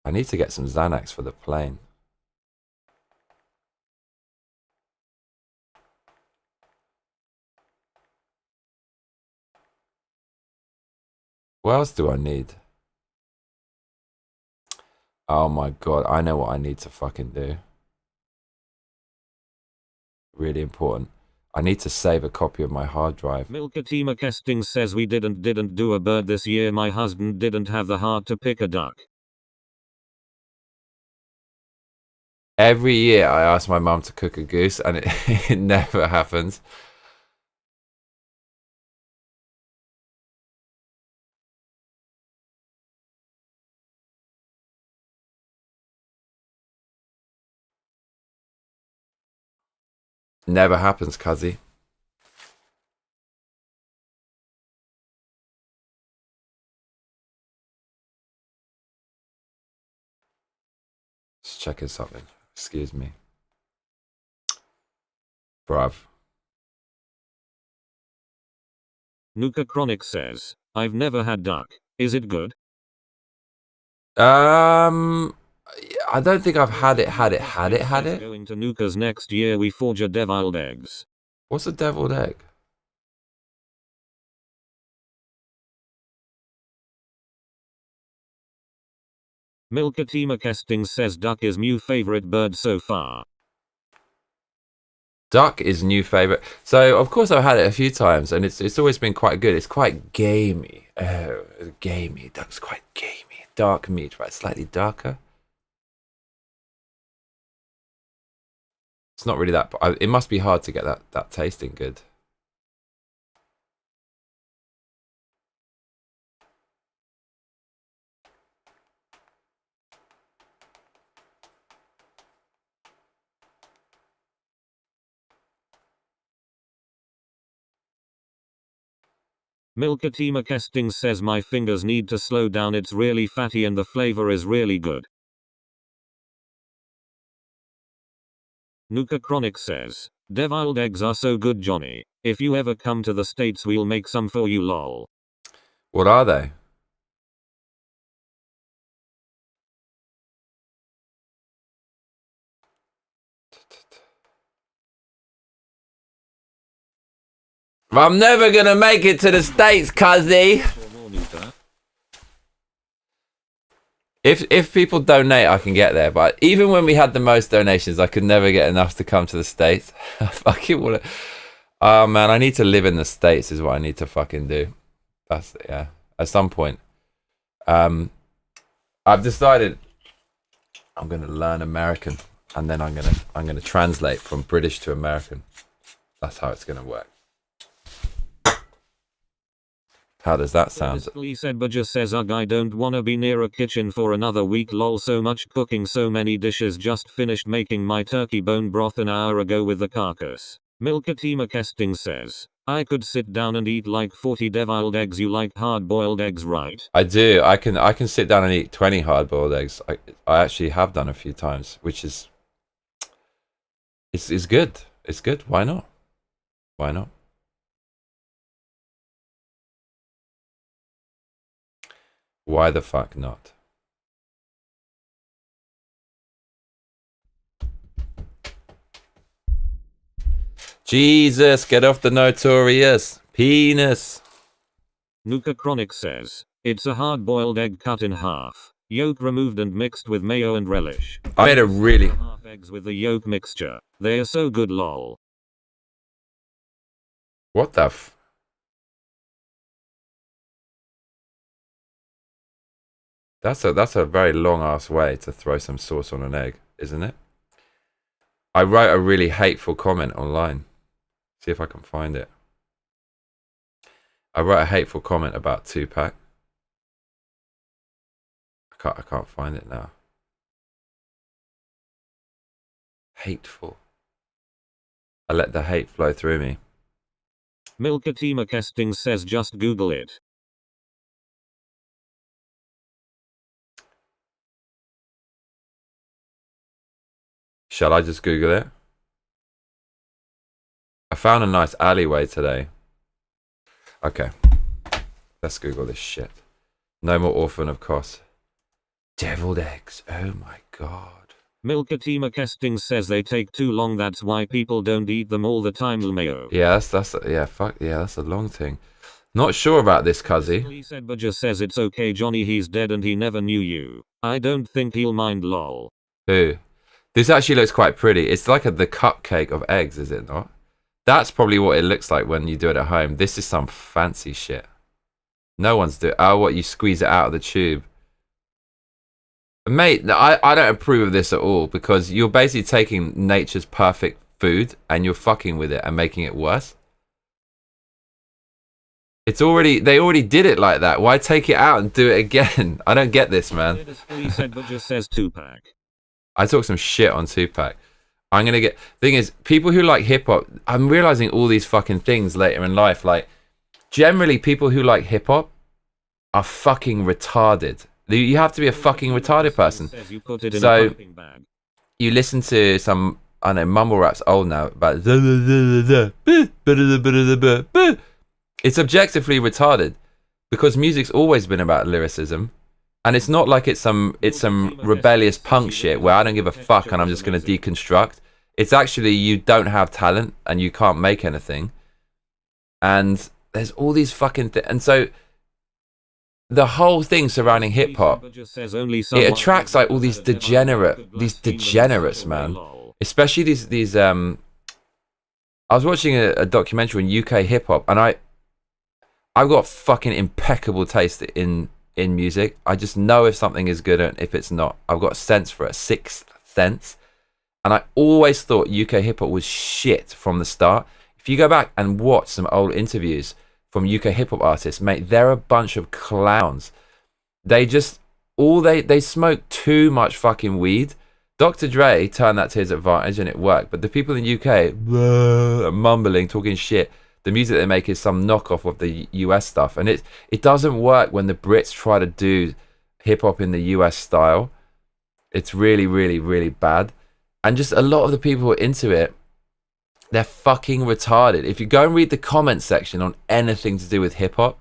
I need to get some Xanax for the plane. What else do I need? Oh my god, I know what I need to fucking do. Really important. I need to save a copy of my hard drive. Milkatima Kesting says, we didn't do a bird this year. My husband didn't have the heart to pick a duck. Every year I ask my mum to cook a goose and it never happens. Never happens, cuzzy. Just checking something. Excuse me. Bruv. Nuka Chronic says, I've never had duck. Is it good? I don't think I've had it. Going to Nuka's next year we forge a deviled eggs. What's a deviled egg? Milkatima Kesting says duck is new favorite bird so far. Duck is new favorite. So of course I've had it a few times, and it's always been quite good. It's quite gamey. Oh, gamey. Duck's quite gamey. Dark meat, right? Slightly darker. It's not really that. It must be hard to get that tasting good. Milkatima Kesting says my fingers need to slow down, it's really fatty and the flavor is really good. Nuka Chronic says, deviled eggs are so good, Johnny. If you ever come to the States we'll make some for you, lol. What are they? I'm never gonna make it to the States, cuzzy. If people donate, I can get there. But even when we had the most donations, I could never get enough to come to the States. I fucking wanna. Oh man, I need to live in the States. Is what I need to fucking do. That's yeah. At some point, I've decided I'm gonna learn American, and then I'm gonna translate from British to American. That's how it's gonna work. How does that sound? Edba just says, ugh, I don't wanna be near a kitchen for another week, lol, so much cooking, so many dishes, just finished making my turkey bone broth an hour ago with the carcass. Milkatima Kesting says, I could sit down and eat like 40 deviled eggs. You like hard-boiled eggs, right? I do. I can sit down and eat 20 hard-boiled eggs. I actually have done a few times, which is it's good. It's good. Why not? Why not? Why the fuck not? Jesus, get off the notorious penis. Nuka Chronic says, it's a hard-boiled egg cut in half, yolk removed and mixed with mayo and relish. I made a really... half eggs with the yolk mixture. They are so good, lol. What the f... That's a very long-ass way to throw some sauce on an egg, isn't it? I wrote a really hateful comment online. See if I can find it. I wrote a hateful comment about Tupac. I can't find it now. Hateful. I let the hate flow through me. Milkatima Kesting says just Google it. Shall I just Google it? I found a nice alleyway today. Okay. Let's Google this shit. No more orphan of course. Deviled eggs. Oh my god. Milkatima Kesting says they take too long, that's why people don't eat them all the time, Lmayo. Yeah, that's a long thing. Not sure about this, cuzzy. Edba just says it's okay, Johnny, he's dead and he never knew you. I don't think he'll mind, lol. Who? This actually looks quite pretty. It's like the cupcake of eggs, is it not? That's probably what it looks like when you do it at home. This is some fancy shit. No one's doing... Oh, what? You squeeze it out of the tube. Mate, I don't approve of this at all, because you're basically taking nature's perfect food and you're fucking with it and making it worse. It's already... They already did it like that. Why take it out and do it again? I don't get this, man. But just says Tupac. I talk some shit on Tupac. I'm gonna get... Thing is, people who like hip-hop... I'm realizing all these fucking things later in life. Like, generally, people who like hip-hop are fucking retarded. You have to be a fucking retarded person. So, you listen to some I know mumble rap's old now, but it's objectively retarded because music's always been about lyricism. And it's not like it's some rebellious punk shit where I don't give a fuck and I'm just going to deconstruct. It's actually you don't have talent and you can't make anything. And there's all these fucking and so the whole thing surrounding hip hop, it attracts like all these degenerates, man. Especially these I was watching a documentary on UK hip hop, and I've got fucking impeccable taste in music. I just know if something is good and if it's not. I've got a sense for it, a sixth sense. And I always thought UK hip hop was shit from the start. If you go back and watch some old interviews from UK hip hop artists, mate, they're a bunch of clowns. They just they smoke too much fucking weed. Dr. Dre turned that to his advantage and it worked. But the people in the UK mumbling, talking shit. The music they make is some knockoff of the US stuff, and it doesn't work when the Brits try to do hip hop in the US style. It's really, really, really bad. And just a lot of the people who are into it, they're fucking retarded. If you go and read the comment section on anything to do with hip hop,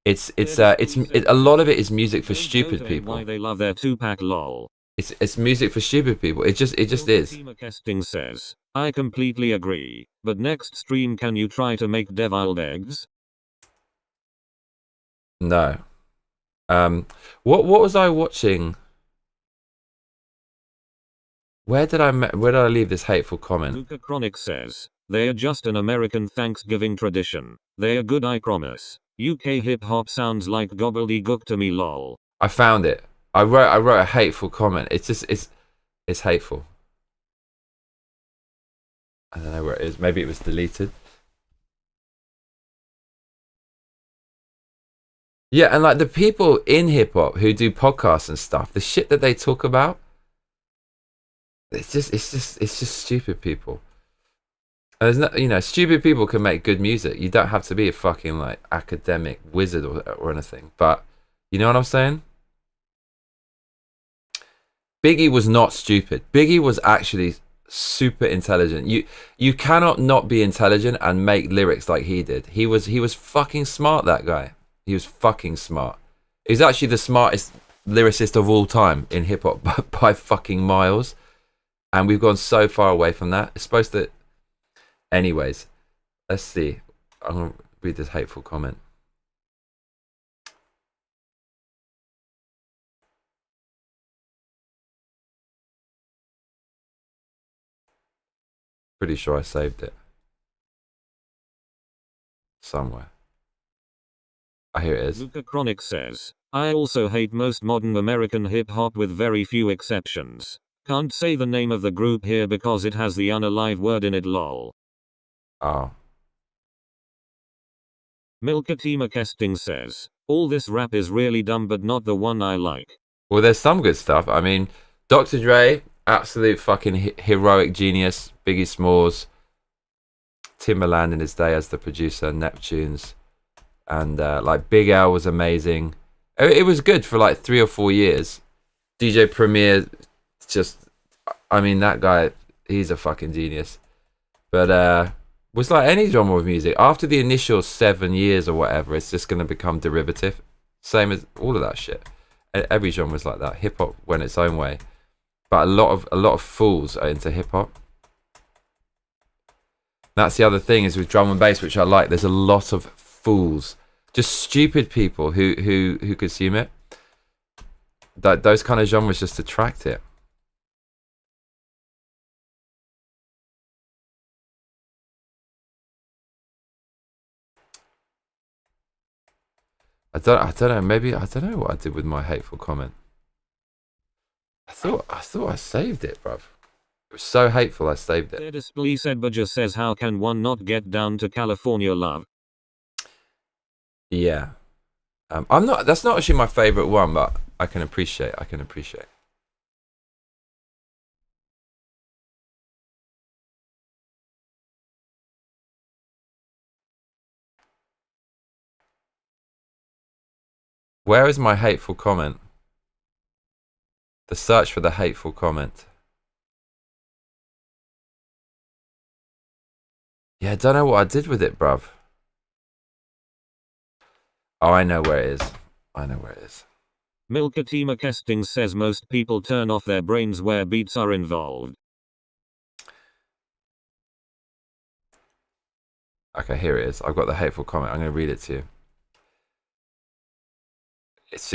it's a lot of it is music for stupid people. Why they love their 2-pack lol. It's music for stupid people. It just is. Testing says, I completely agree. But next stream, can you try to make deviled eggs? No. What was I watching? Where did I leave this hateful comment? Luca Chronic says, they are just an American Thanksgiving tradition. They are good, I promise. UK hip hop sounds like gobbledygook to me, lol. I found it. I wrote a hateful comment. It's just it's hateful. I don't know where it is. Maybe it was deleted. Yeah, and like the people in hip hop who do podcasts and stuff, the shit that they talk about, it's just stupid people. And there's no, stupid people can make good music. You don't have to be a fucking like academic wizard or anything. But you know what I'm saying? Biggie was not stupid. Biggie was actually super intelligent. You cannot not be intelligent and make lyrics like he did. He was fucking smart, that guy. He was fucking smart. He's actually the smartest lyricist of all time in hip hop by fucking miles. And we've gone so far away from that. It's supposed to. Anyways, let's see. I'm gonna read this hateful comment. Pretty sure I saved it somewhere. Here it is. Luca Chronic says, I also hate most modern American hip hop with very few exceptions. Can't say the name of the group here because it has the unalive word in it, lol. Oh. Milkatima Kesting says, all this rap is really dumb but not the one I like. Well, there's some good stuff. I mean, Dr. Dre, absolute fucking heroic genius. Biggie Smalls, Timbaland in his day as the producer, Neptunes, and like Big L was amazing. It was good for like 3 or 4 years. DJ Premier, just, I mean, that guy, he's a fucking genius. But was like any genre of music. After the initial 7 years or whatever, it's just going to become derivative. Same as all of that shit. Every genre is like that. Hip hop went its own way, but a lot of fools are into hip hop. That's the other thing is with drum and bass, which I like. There's a lot of fools, just stupid people who consume it. Those kind of genres just attract it. I don't know. Maybe I don't know what I did with my hateful comment. I thought I saved it, bruv. It was so hateful I saved it. Display said Badger says, how can one not get down to California love? Yeah. I'm not. That's not actually my favorite one, but I can appreciate. Where is my hateful comment? The search for the hateful comment. Yeah, I don't know what I did with it, bruv. Oh, I know where it is. I know where it is. Milkatima Kesting says most people turn off their brains where beats are involved. Okay, here it is. I've got the hateful comment. I'm going to read it to you. It's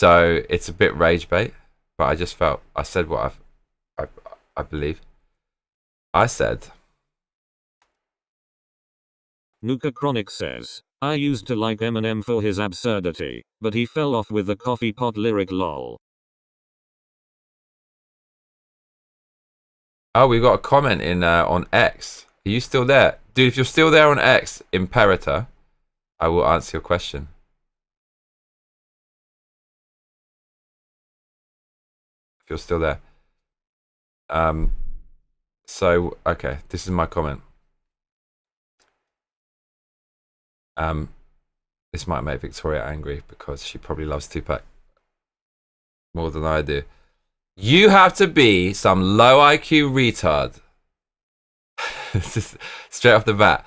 a bit rage bait, but I just felt I said what I believe. I said. Nuka Chronic says, I used to like Eminem for his absurdity, but he fell off with the coffee pot lyric lol. Oh, we got a comment in on X. Are you still there? Dude, if you're still there on X, Imperator, I will answer your question. If you're still there. So, okay, this is my comment. This might make Victoria angry because she probably loves Tupac more than I do. You have to be some low IQ retard, straight off the bat,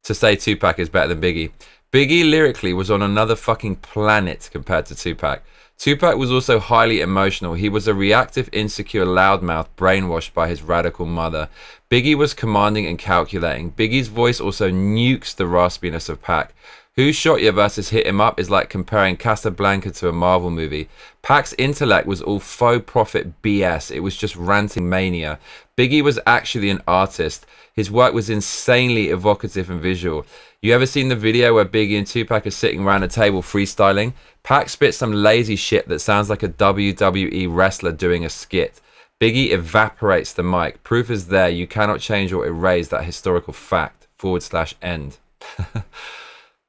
to say Tupac is better than Biggie. Biggie lyrically was on another fucking planet compared to Tupac. Tupac was also highly emotional. He was a reactive, insecure loudmouth brainwashed by his radical mother. Biggie was commanding and calculating. Biggie's voice also nukes the raspiness of Pac. Who Shot Ya versus Hit 'Em Up is like comparing Casablanca to a Marvel movie. Pac's intellect was all faux profit BS. It was just ranting mania. Biggie was actually an artist. His work was insanely evocative and visual. You ever seen the video where Biggie and Tupac are sitting around a table freestyling? Pac spits some lazy shit that sounds like a WWE wrestler doing a skit. Biggie evaporates the mic. Proof is there. You cannot change or erase that historical fact. /end.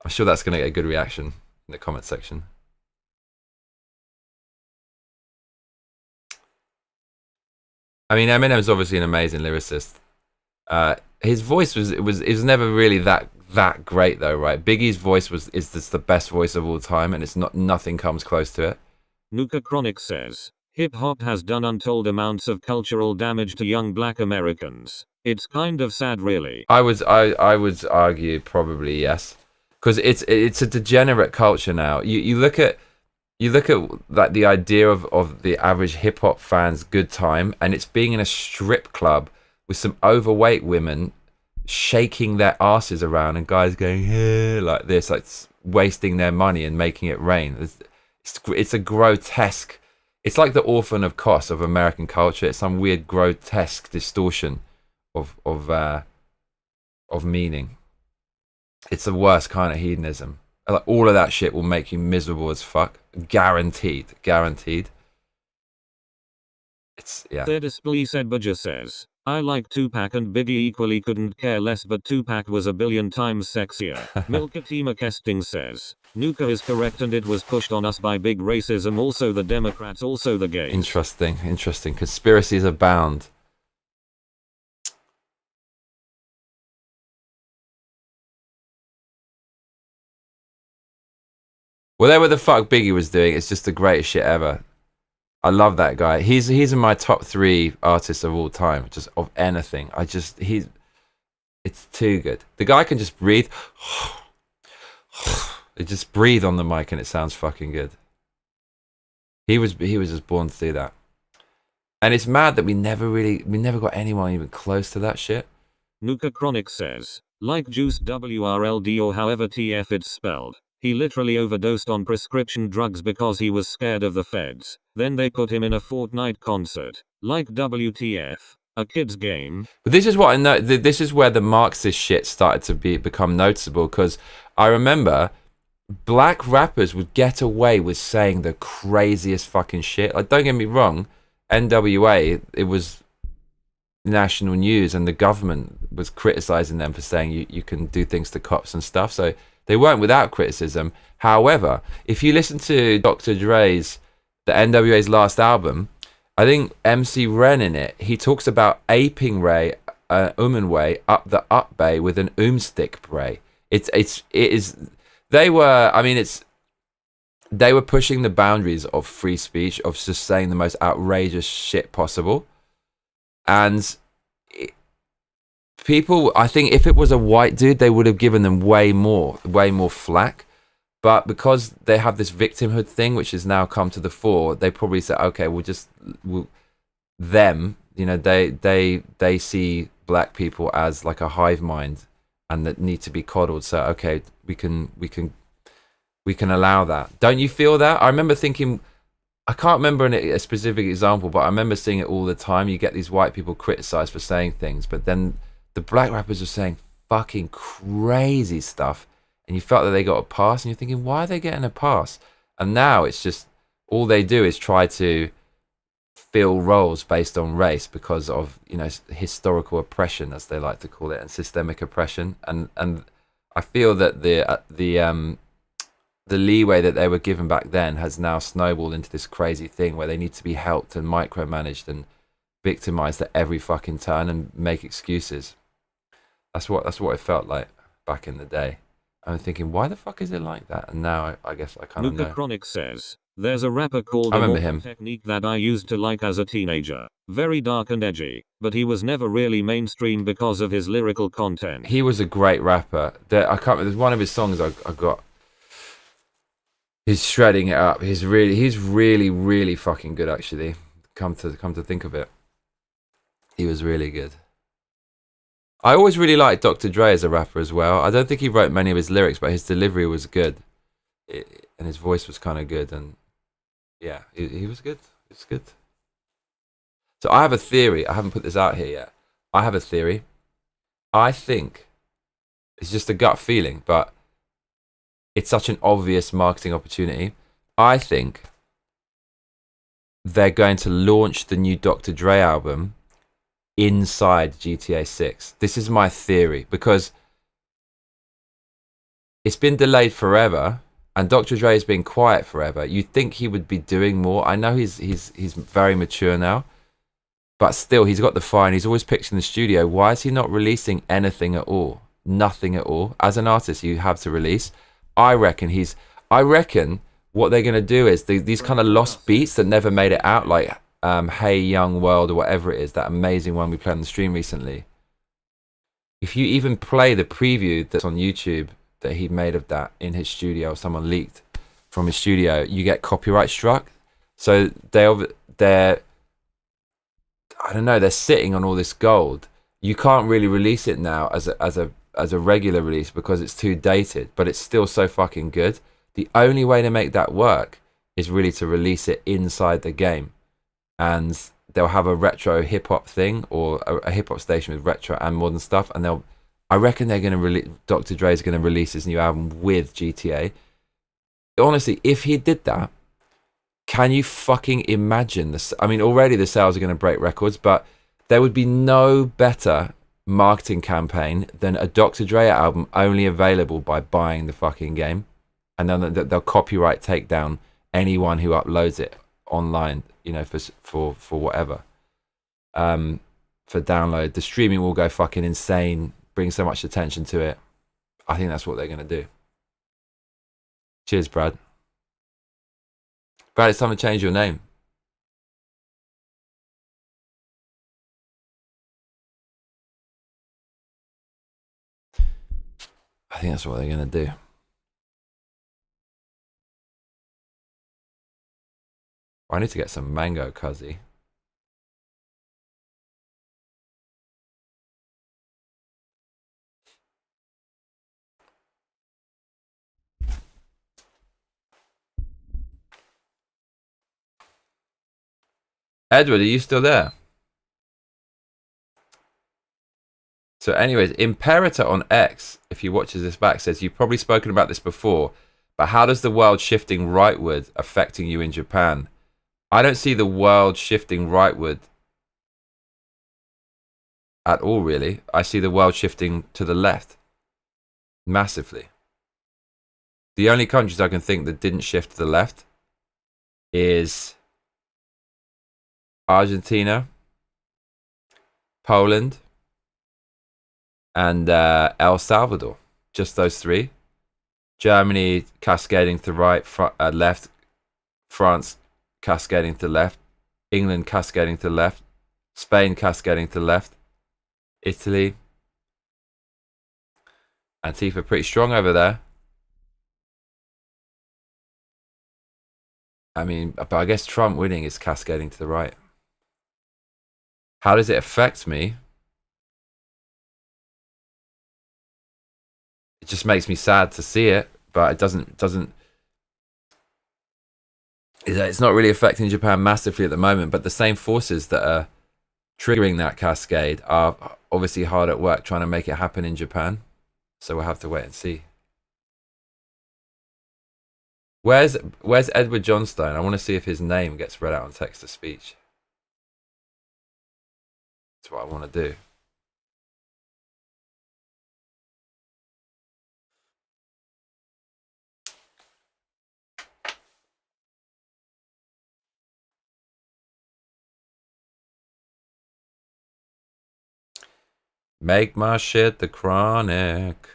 I'm sure that's going to get a good reaction in the comment section. I mean, Eminem is obviously an amazing lyricist. His voice was never really that great though, right? Biggie's voice is just the best voice of all time, and it's nothing comes close to it. Nuka Chronic says, hip hop has done untold amounts of cultural damage to young black Americans. It's kind of sad, really. I would argue probably yes, because it's a degenerate culture now. You look at like the idea of the average hip hop fan's good time, and it's being in a strip club with some overweight women shaking their asses around and guys going hey, like this, like wasting their money and making it rain. It's a grotesque. It's like the Orphan of Kos of American culture. It's some weird grotesque distortion of meaning. It's the worst kind of hedonism. Like all of that shit will make you miserable as fuck. Guaranteed. It's yeah. Their display said Badger says, I like Tupac and Biggie equally, couldn't care less, but Tupac was a billion times sexier. Milkatima Kesting says, Nuka is correct and it was pushed on us by big racism, also the Democrats, also the gays. Interesting. Conspiracies abound. Whatever the fuck Biggie was doing, it's just the greatest shit ever. I love that guy. He's in my top 3 artists of all time, just of anything. It's too good. The guy can just breathe. It just breathe on the mic and it sounds fucking good. He was just born to do that. And it's mad that we never got anyone even close to that shit. Nuka Chronic says, like Juice WRLD or however TF it's spelled. He literally overdosed on prescription drugs because he was scared of the feds. Then they put him in a Fortnite concert. Like WTF. A kid's game. But this is what I know. This is where the Marxist shit started to become noticeable, because I remember black rappers would get away with saying the craziest fucking shit. Like, don't get me wrong, NWA, it was national news and the government was criticizing them for saying you can do things to cops and stuff. So they weren't without criticism. However, if you listen to Dr. Dre's, the NWA's last album, I think MC Ren in it, he talks about aping Ray, Way up the up bay with an stick bray. It is. They were pushing the boundaries of free speech, of just saying the most outrageous shit possible, and people, I think if it was a white dude, they would have given them way more flack. But because they have this victimhood thing, which has now come to the fore, they probably say, okay, them, you know, they see black people as like a hive mind and that need to be coddled. So okay, we can allow that. Don't you feel that? I remember thinking, I can't remember a specific example, but I remember seeing it all the time. You get these white people criticized for saying things, but then the black rappers were saying fucking crazy stuff, and you felt that they got a pass, and you're thinking, why are they getting a pass? And now it's just all they do is try to fill roles based on race because of, you know, historical oppression, as they like to call it, and systemic oppression. And I feel that the leeway that they were given back then has now snowballed into this crazy thing where they need to be helped and micromanaged and victimized at every fucking turn and make excuses. That's what it felt like back in the day. I'm thinking, why the fuck is it like that? And now I guess I kind of know. Chronic says, there's a rapper called I remember him. Technique that I used to like as a teenager. Very dark and edgy, but he was never really mainstream because of his lyrical content. He was a great rapper. There's one of his songs I got. He's shredding it up. He's really fucking good, actually. Come to think of it, he was really good. I always really liked Dr. Dre as a rapper as well. I don't think he wrote many of his lyrics, but his delivery was good, and his voice was kind of good. And yeah, he was good. He was good. So I have a theory. I haven't put this out here yet. I have a theory. I think it's just a gut feeling, but it's such an obvious marketing opportunity. I think they're going to launch the new Dr. Dre album inside GTA 6. This is my theory, because it's been delayed forever and Dr. Dre has been quiet forever. You'd think he would be doing more. I know he's very mature now, but still, he's got the fire and he's always pitched in the studio. Why is he not releasing anything at all? Nothing at all. As an artist, you have to release. I reckon what they're going to do is these kind of lost beats that never made it out, like Hey Young World or whatever it is, that amazing one we played on the stream recently. If you even play the preview that's on YouTube that he made of that in his studio, or someone leaked from his studio, you get copyright struck. So they're I don't know, they're sitting on all this gold. You can't really release it now as a regular release because it's too dated, but it's still so fucking good. The only way to make that work is really to release it inside the game, and they'll have a retro hip hop thing, or a hip hop station with retro and modern stuff, and I reckon they're going to release, Dr. Dre's going to release his new album with GTA. Honestly, if he did that, can you fucking imagine this? I mean, already the sales are going to break records, but there would be no better marketing campaign than a Dr. Dre album only available by buying the fucking game, and then they'll copyright take down anyone who uploads it online, you know, for whatever, for download. The streaming will go fucking insane, bring so much attention to it. I think that's what they're gonna do. Cheers, Brad. Brad, it's time to change your name. I think that's what they're going to do. I need to get some mango, cuzzy. Edward, are you still there? So anyways, Imperator on X, if he watches this back, says, you've probably spoken about this before, but how does the world shifting rightward affecting you in Japan? I don't see the world shifting rightward at all, really. I see the world shifting to the left massively. The only countries I can think that didn't shift to the left is Argentina, Poland, and El Salvador. Just those three. Germany cascading to right, left. France cascading to left. England cascading to left. Spain cascading to left. Italy, Antifa pretty strong over there. I mean, but I guess Trump winning is cascading to the right. How does it affect me? It just makes me sad to see it, but it doesn't. It's not really affecting Japan massively at the moment, but the same forces that are triggering that cascade are obviously hard at work trying to make it happen in Japan. So we'll have to wait and see. Where's Edward Johnstone? I want to see if his name gets read out on text to speech. That's what I want to do. Make my shit the chronic.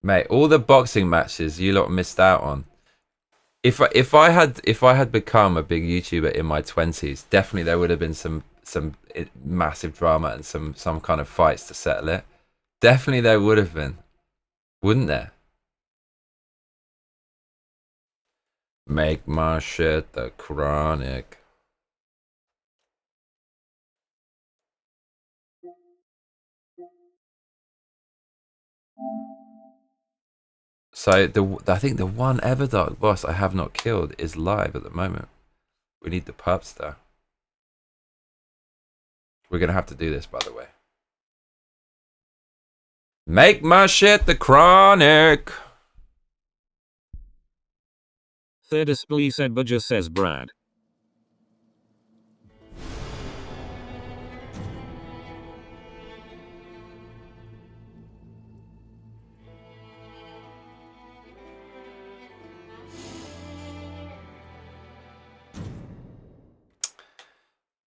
Mate, all the boxing matches you lot missed out on. If I had become a big YouTuber in my 20s, definitely there would have been some massive drama and some kind of fights to settle it. Definitely there would have been, wouldn't there? Make my shit the chronic. So I think the one ever dark boss I have not killed is live at the moment. We need the pubster. We're gonna have to do this, by the way. Make my shit the chronic. Third display said Budger says Brad.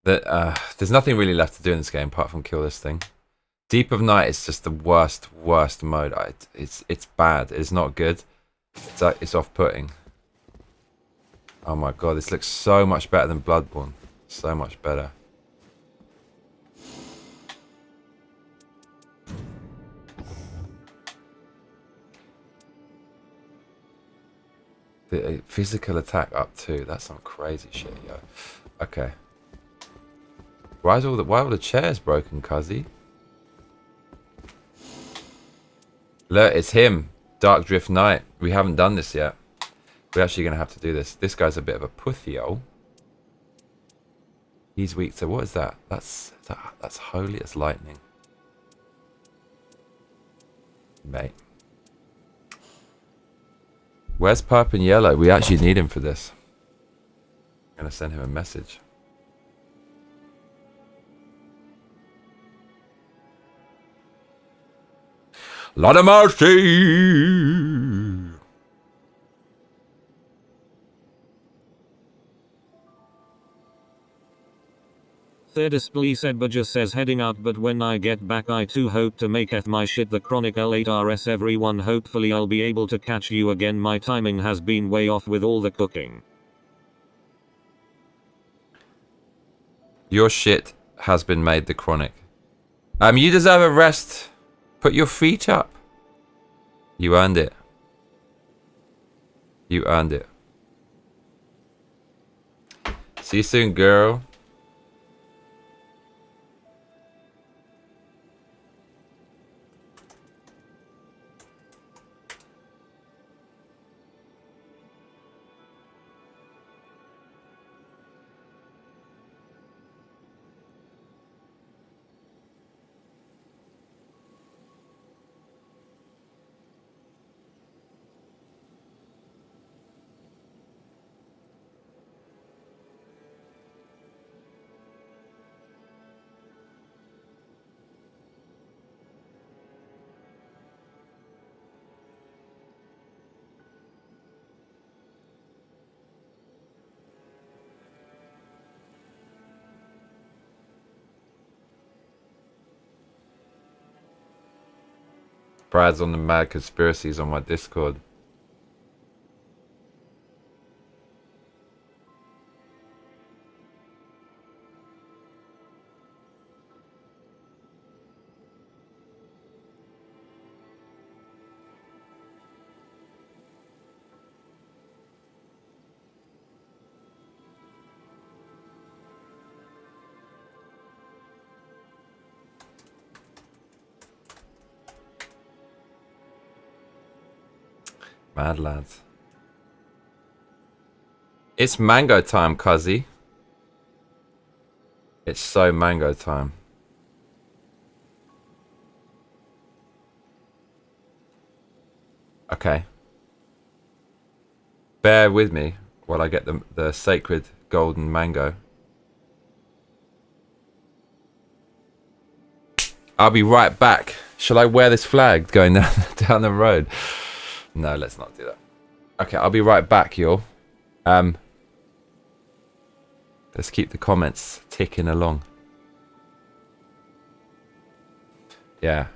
There's nothing really left to do in this game apart from kill this thing. Deep of Night is just the worst mode. It's bad. It's not good. It's off-putting. Oh my god, this looks so much better than Bloodborne. So much better. The physical attack up too. That's some crazy shit, yo. Okay. Why are all the chairs broken, cuzzy? Look, it's him. Dark Drift Knight. We haven't done this yet. We're actually going to have to do this. This guy's a bit of a puthio. He's weak to... What is that? That's holy as lightning. Mate. Where's Purple and Yellow? We actually need him for this. I'm going to send him a message. Lot of mercy. Third display said Budger says heading out, but when I get back I too hope to make my shit the chronic L8RS everyone. Hopefully I'll be able to catch you again. My timing has been way off with all the cooking. Your shit has been made the chronic. You deserve a rest. Put your feet up. You earned it. You earned it. See you soon, girl. Brad's on the mad conspiracies on my Discord. Mad lads. It's mango time, cuzzy. It's so mango time. Okay. Bear with me while I get the sacred golden mango. I'll be right back. Shall I wear this flag going down the road? No, let's not do that. Okay, I'll be right back, y'all. Let's keep the comments ticking along. Yeah.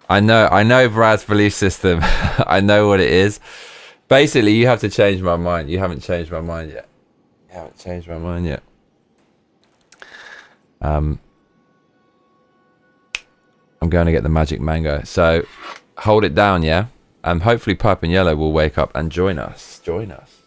I know Brad's belief system. I know what it is. Basically, you have to change my mind. You haven't changed my mind yet. You haven't changed my mind yet. I'm going to get the magic mango. So, hold it down, yeah? Hopefully Pipe and Yellow will wake up and join us. Join us.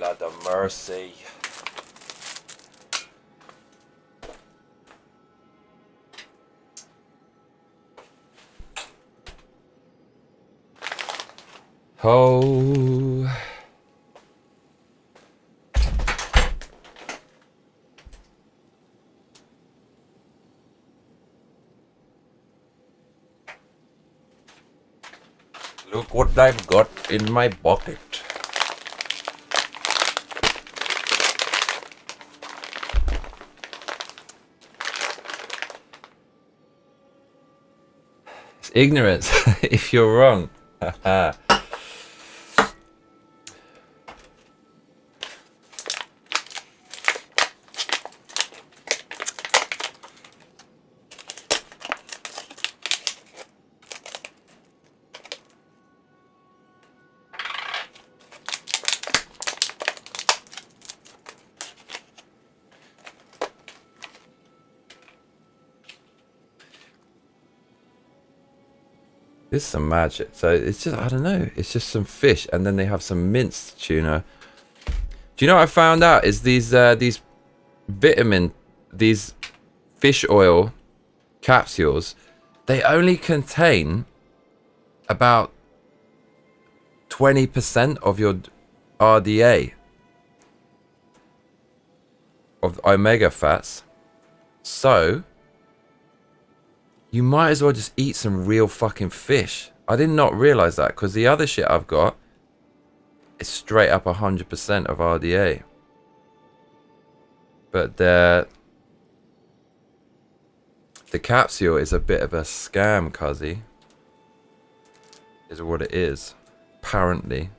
blood of mercy. Oh. Look what I've got in my bucket. It's ignorance if you're wrong. This is some magic. So it's just, I don't know, it's just some fish, and then they have some minced tuna. Do you know what I found out is these fish oil capsules, they only contain about 20% of your RDA of omega fats. So you might as well just eat some real fucking fish. I did not realize that, because the other shit I've got is straight up 100% of RDA. But the capsule is a bit of a scam, cuzzy. Is what it is, apparently.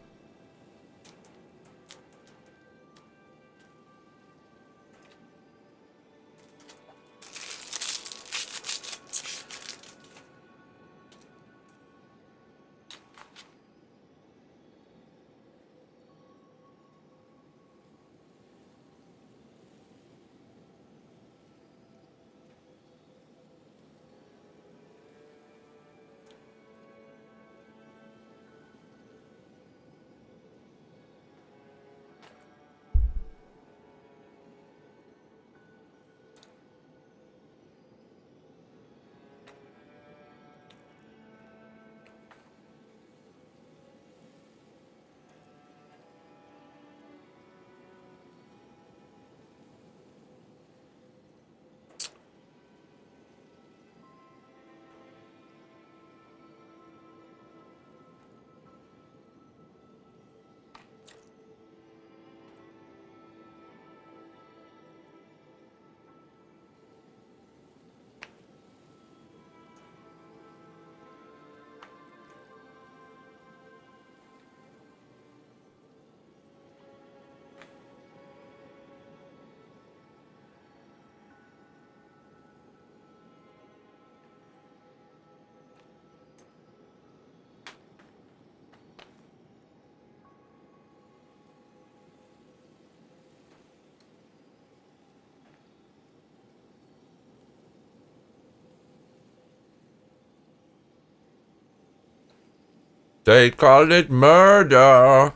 They call it murder.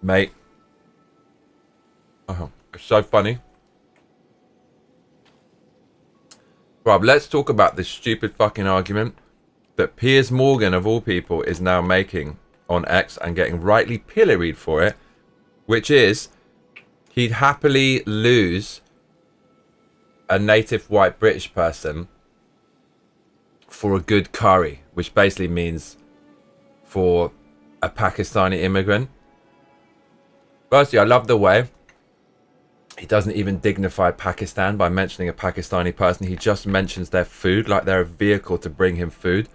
Mate. It's so funny. Rob, let's talk about this stupid fucking argument that Piers Morgan, of all people, is now making on X and getting rightly pilloried for it, which is he'd happily lose a native white British person for a good curry, which basically means for a Pakistani immigrant. Firstly, I love the way he doesn't even dignify Pakistan by mentioning a Pakistani person. He just mentions their food like they're a vehicle to bring him food.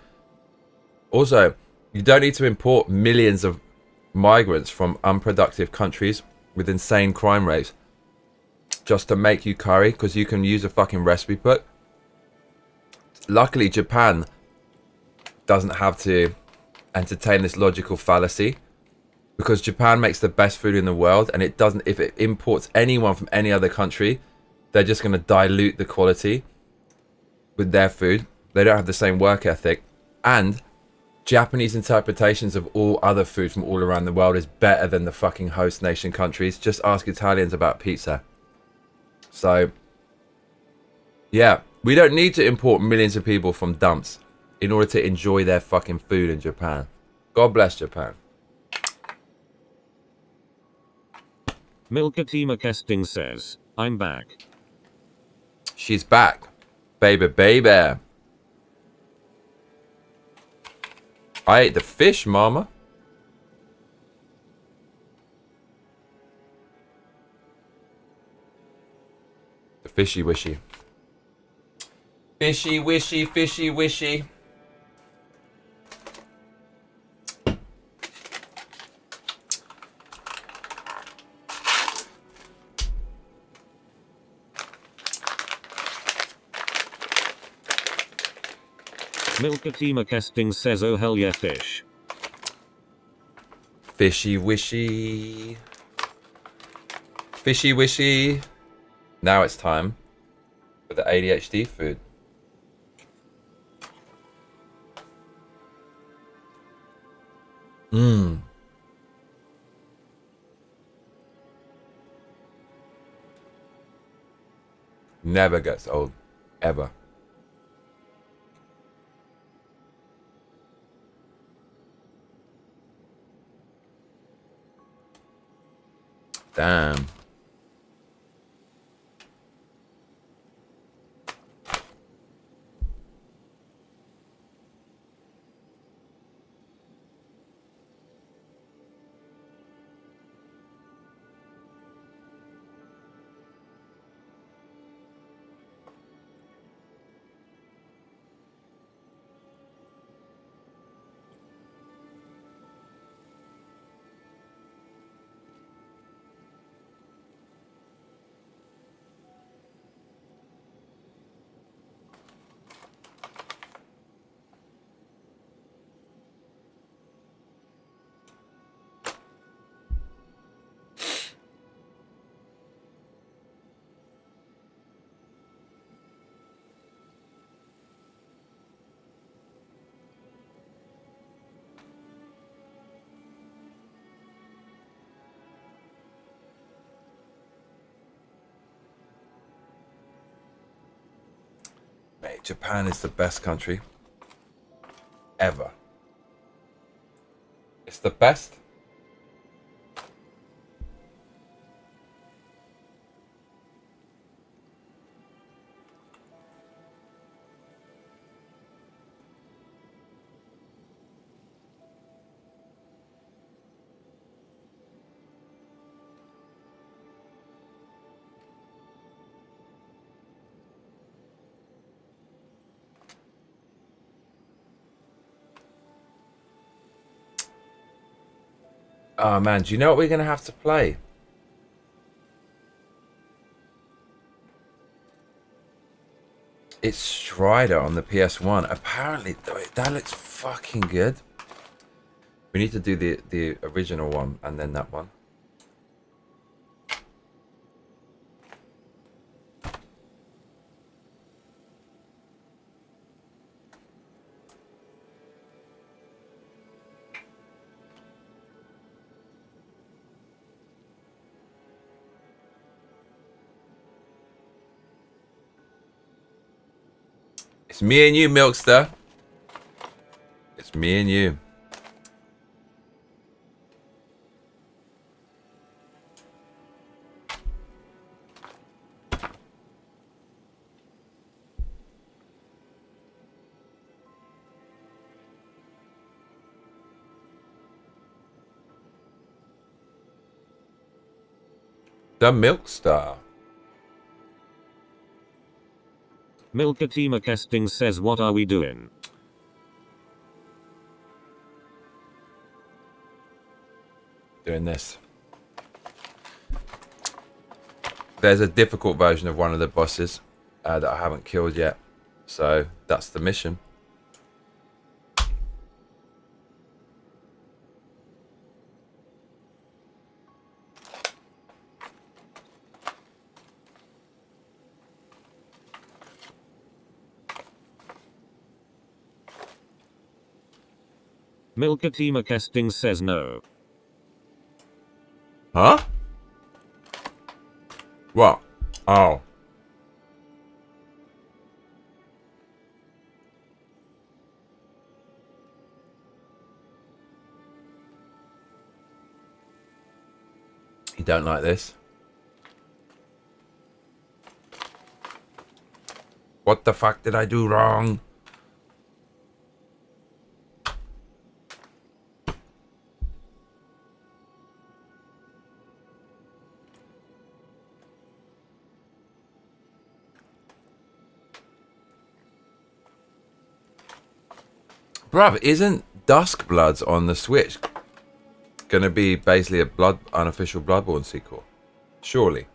Also, you don't need to import millions of migrants from unproductive countries with insane crime rates just to make you curry, because you can use a fucking recipe book. Luckily, Japan doesn't have to entertain this logical fallacy. because Japan makes the best food in the world, and it doesn't. If it imports anyone from any other country, they're just going to dilute the quality with their food. They don't have the same work ethic, and Japanese interpretations of all other food from all around the world is better than the fucking host nation countries. Just ask Italians about pizza. So, yeah, we don't need to import millions of people from dumps in order to enjoy their fucking food in Japan. God bless Japan. Milkatima Kesting says, I'm back. She's back. Baby, baby. I ate the fish, mama. The fishy wishy. Fishy wishy, fishy wishy. Milkatima Kesting says, oh hell yeah, fish. Fishy wishy. Fishy wishy. Now it's time for the ADHD food. Mmm. Never gets old. Ever. Damn. Mate, Japan is the best country ever. It's the best. Oh man, do you know what we're gonna have to play? It's Strider on the PS1. Apparently, that looks fucking good. We need to do the original one and then that one. It's me and you, Milkster. It's me and you. The Milkstar. Milkatima Kesting says, what are we doing? Doing this. There's a difficult version of one of the bosses that I haven't killed yet. So that's the mission. Milkatima Kesting says no. Huh? What? Oh. You don't like this? What the fuck did I do wrong? Bruv, isn't Duskbloods on the Switch gonna be basically a unofficial Bloodborne sequel? Surely.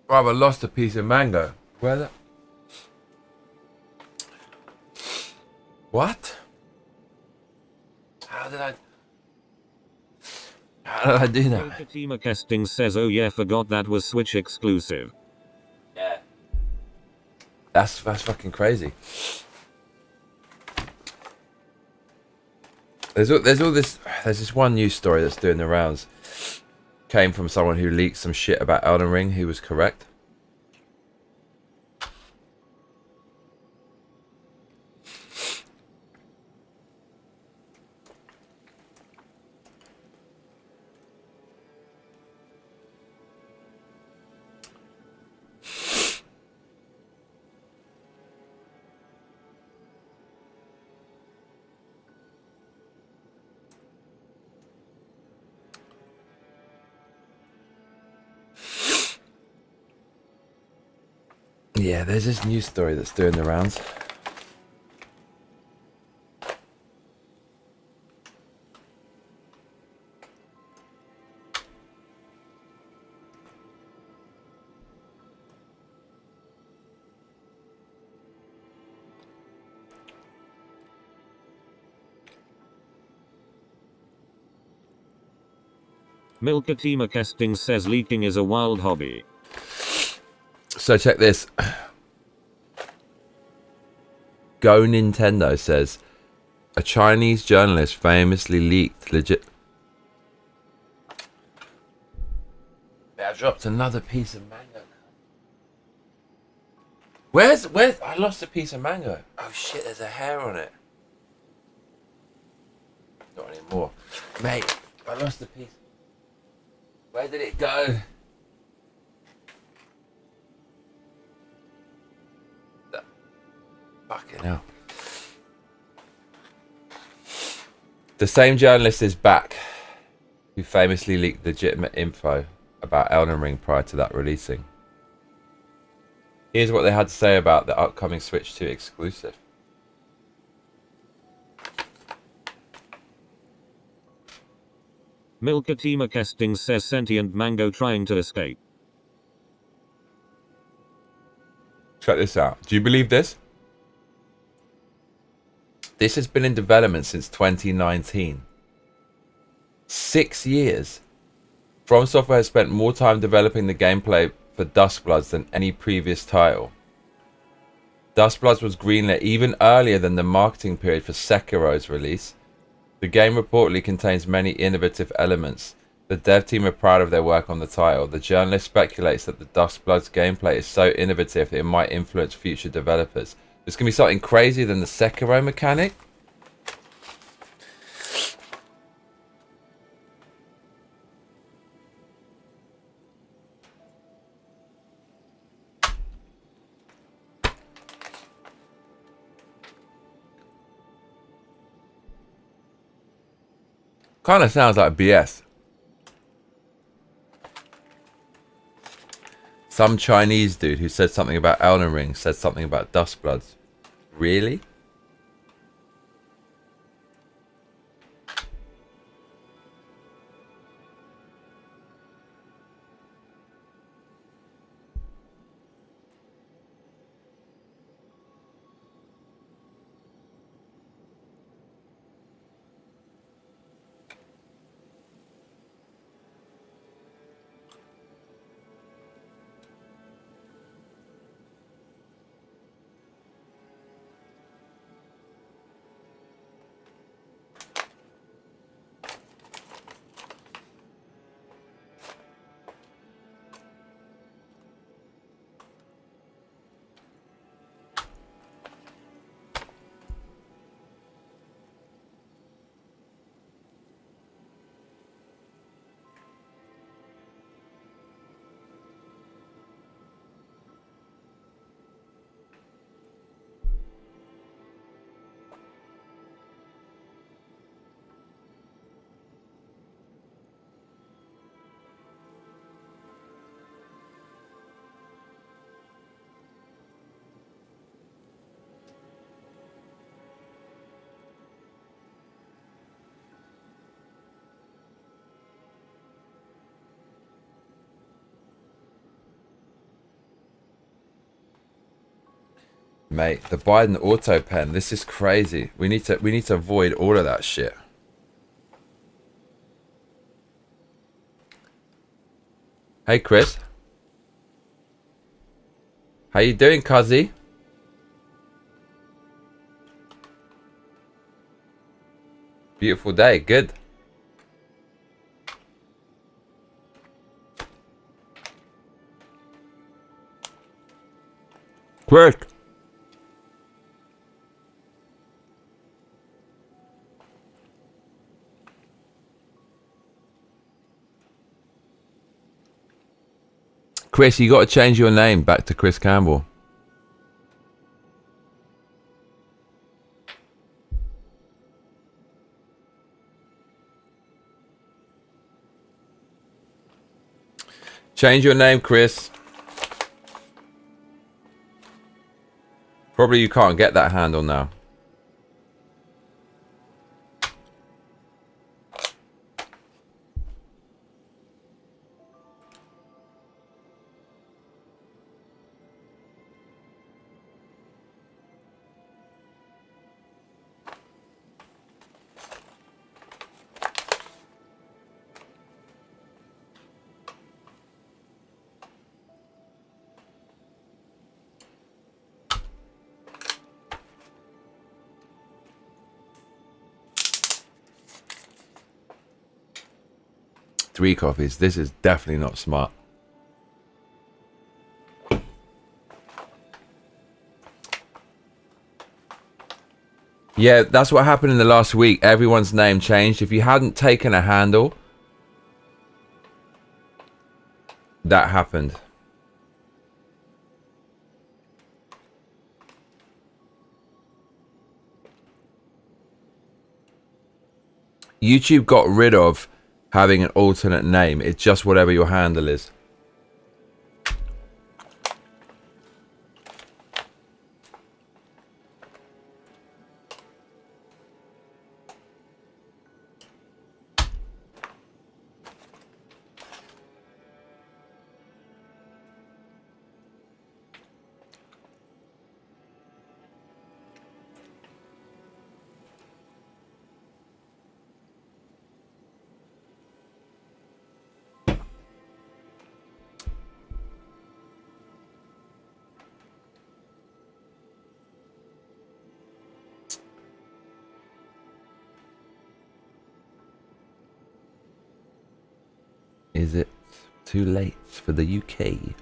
Bruv, I lost a piece of mango. Where the... What? How did I do that? Milkatima Kesting says oh yeah, forgot that was Switch exclusive. Yeah. That's fucking crazy. There's this one news story that's doing the rounds. Came from someone who leaked some shit about Elden Ring who was correct. Yeah, there's this news story that's doing the rounds. Milkatima Kesting says leaking is a wild hobby. So check this. Go Nintendo says a Chinese journalist famously leaked legit. I dropped another piece of mango. Where's I lost a piece of mango. Oh shit, there's a hair on it. Not anymore. Mate, I lost a piece. Where did it go? Fucking hell. The same journalist is back who famously leaked legitimate info about Elden Ring prior to that releasing. Here's what they had to say about the upcoming Switch 2 exclusive. Milkatima Kesting says sentient mango trying to escape. Check this out. Do you believe this? This has been in development since 2019. 6 years. From Software has spent more time developing the gameplay for Duskbloods than any previous title. Duskbloods was greenlit even earlier than the marketing period for Sekiro's release. The game reportedly contains many innovative elements. The dev team are proud of their work on the title. The journalist speculates that the Duskbloods gameplay is so innovative it might influence future developers. It's going to be something crazier than the Sekiro mechanic. Kind of sounds like BS. Some Chinese dude who said something about Elden Ring said something about Duskbloods. Really? Mate, the Biden auto pen. This is crazy. We need to avoid all of that shit. Hey Chris. How you doing, cuzzy? Beautiful day, good. Quick. Chris, you got to change your name back to Chris Campbell. Change your name, Chris. Probably you can't get that handle now. Three coffees. This is definitely not smart. Yeah, that's what happened in the last week. Everyone's name changed. If you hadn't taken a handle, that happened. YouTube got rid of having an alternate name. It's just whatever your handle is. Is it too late for the UK?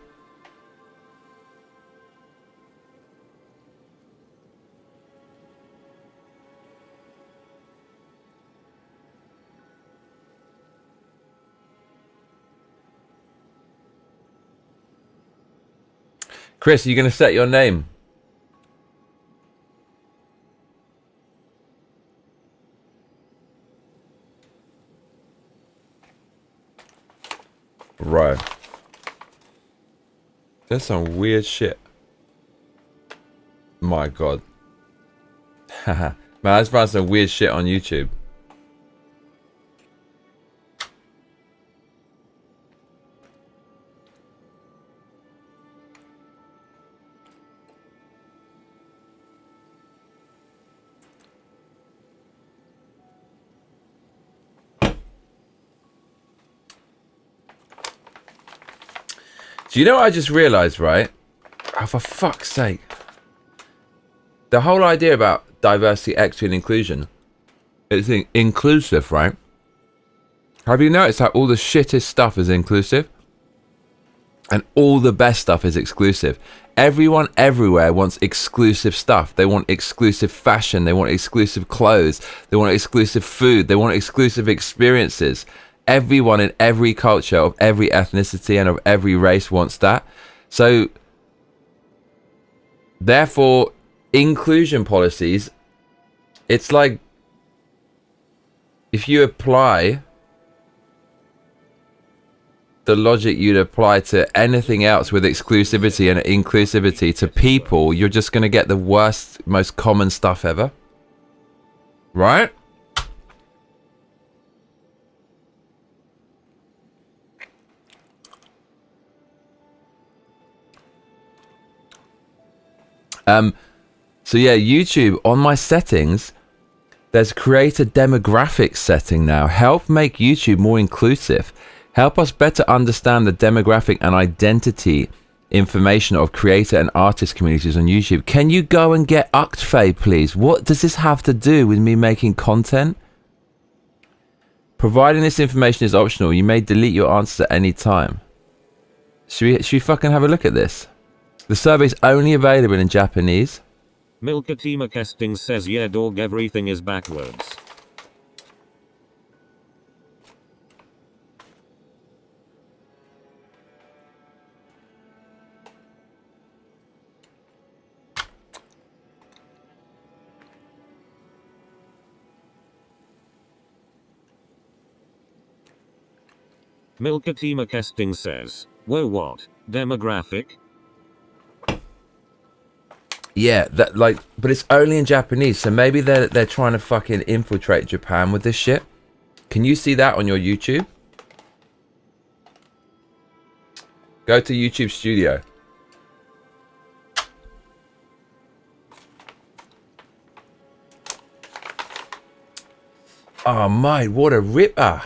Chris, are you going to set your name? Right. There's some weird shit. My god. Haha. Man, I just found some weird shit on YouTube. Do you know what I just realized, right? Oh, for fuck's sake. The whole idea about diversity, equity, and inclusion is inclusive, right? Have you noticed how all the shittest stuff is inclusive? And all the best stuff is exclusive. Everyone everywhere wants exclusive stuff. They want exclusive fashion. They want exclusive clothes. They want exclusive food. They want exclusive experiences. Everyone in every culture, of every ethnicity and of every race wants that. So, therefore, inclusion policies, it's like if you apply the logic you'd apply to anything else with exclusivity and inclusivity to people, you're just going to get the worst, most common stuff ever. Right? So yeah, YouTube, on my settings, there's creator demographics setting now. Help make YouTube more inclusive. Help us better understand the demographic and identity information of creator and artist communities on YouTube. Can you go and get Uktfay, please? What does this have to do with me making content? Providing this information is optional. You may delete your answers at any time. Should we fucking have a look at this? The survey is only available in Japanese. Milkatima Kesting says yeah dog everything is backwards. Milkatima Kesting says, whoa what? Demographic? Yeah, that like, but it's only in Japanese, so maybe they're trying to fucking infiltrate Japan with this shit. Can you see that on your YouTube? Go to YouTube Studio. Oh my, what a ripper.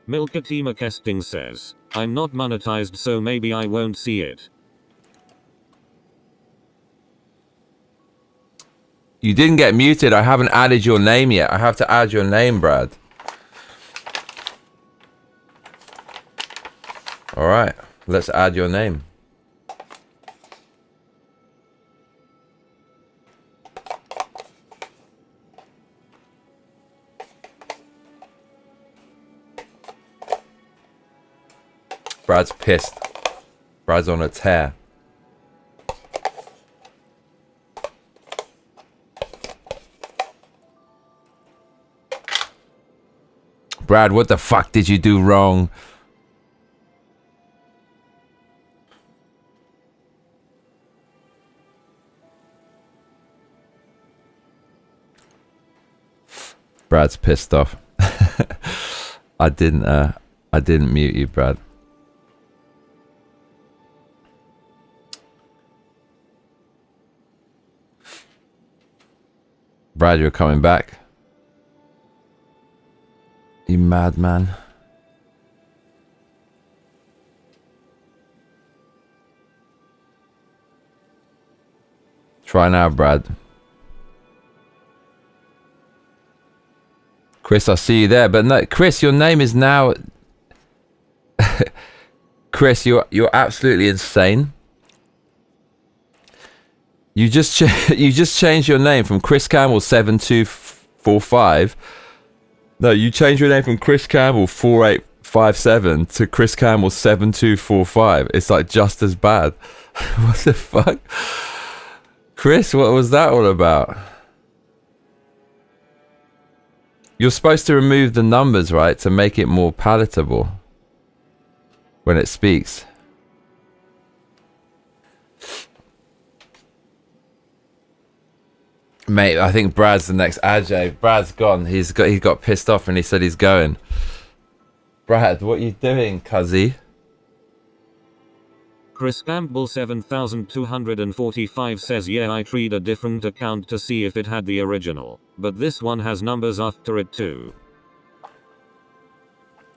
Milkatima Kesting says, I'm not monetized so maybe I won't see it. You didn't get muted. I haven't added your name yet. I have to add your name, Brad. All right, let's add your name. Brad's pissed. Brad's on a tear. Brad, what the fuck did you do wrong? Brad's pissed off. I didn't mute you, Brad. Brad, you're coming back. You madman. Try now, Brad. Chris, I see you there, but no, Chris, your name is now. Chris, you're absolutely insane. You just changed your name from Chris Campbell 7245. No, you changed your name from Chris Campbell 4857 to Chris Campbell 7245. It's like just as bad. What the fuck? Chris, what was that all about? You're supposed to remove the numbers, right, to make it more palatable when it speaks. Mate, I think Brad's the next Ajay. Brad's gone. He got pissed off and he said he's going. Brad, what are you doing, cuzzy? Chris Campbell 7245 says yeah I tried a different account to see if it had the original, but this one has numbers after it too.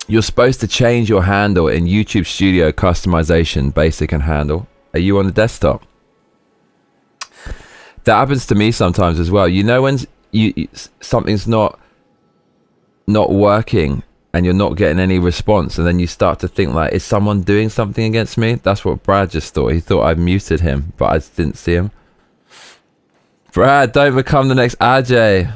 You're supposed to change your handle in YouTube Studio customization, basic and handle. Are you on the desktop? That happens to me sometimes as well. You know when something's not working and you're not getting any response, and then you start to think like, is someone doing something against me? That's what Brad just thought. He thought I muted him, but I didn't see him. Brad, don't become the next Ajay.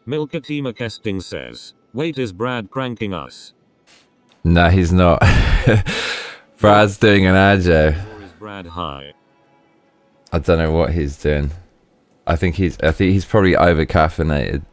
Milkatima Kesting says, wait, is Brad pranking us? No, he's not. Brad's doing an ajo. Or is Brad high? I don't know what he's doing. I think he's probably over caffeinated.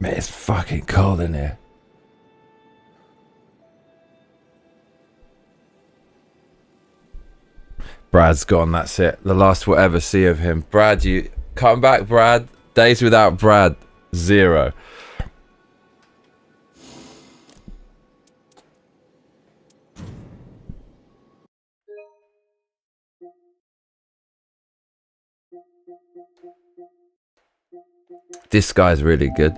Man, it's fucking cold in here. Brad's gone, that's it. The last we'll ever see of him. Brad, you come back, Brad. Days without Brad, 0. This guy's really good.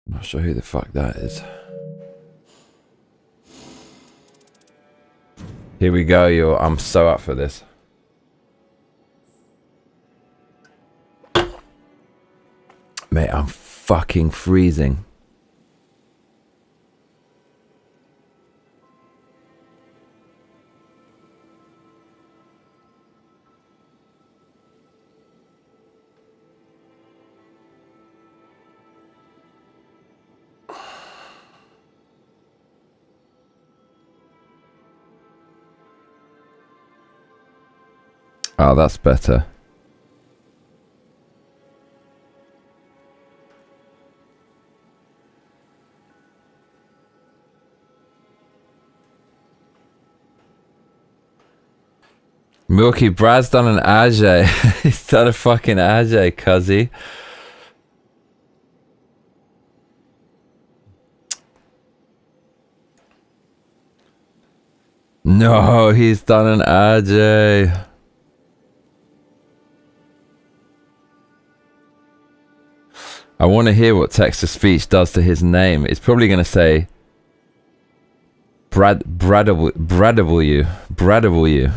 I'm not sure who the fuck that is. Here we go, yo. I'm so up for this. Mate, I'm fucking freezing. Oh, that's better. Milky, Brad's done an AJ. He's done a fucking AJ, cuzzy. No, he's done an AJ. I want to hear what text-to-speech does to his name. It's probably going to say Bradable you.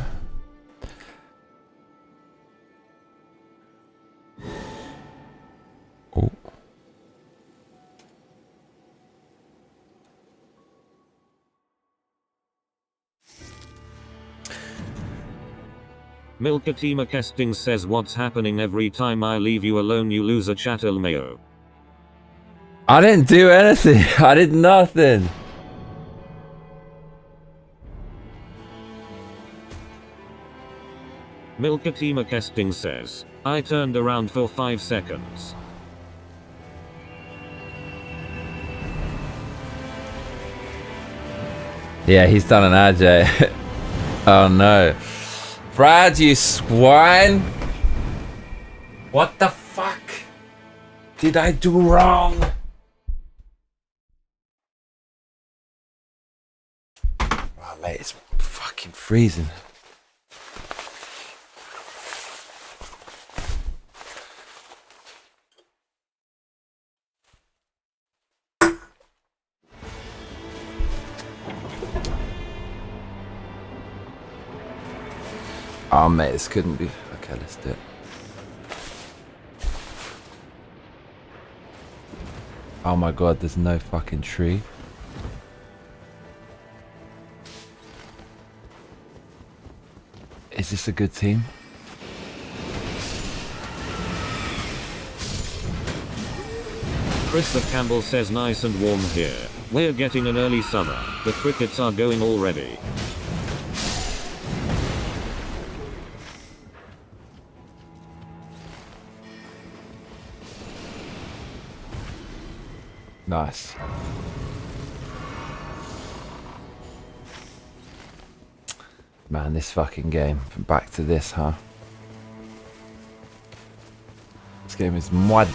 Oh. Milkatima Kesting says, what's happening? Every time I leave you alone you lose a chattel mayo. I didn't do anything. I did nothing. Milkatima Kesting says, I turned around for 5 seconds. Yeah, he's done an AJ. Oh no. Brad, you swine! What the fuck did I do wrong? Oh, mate, it's fucking freezing. Oh mate, this couldn't be. Okay, let's do it. Oh my god, there's no fucking tree. Is this a good team? Chris the Campbell says, nice and warm here. We're getting an early summer. The crickets are going already. Nice. Man, this fucking game. Back to this, huh? This game is mud.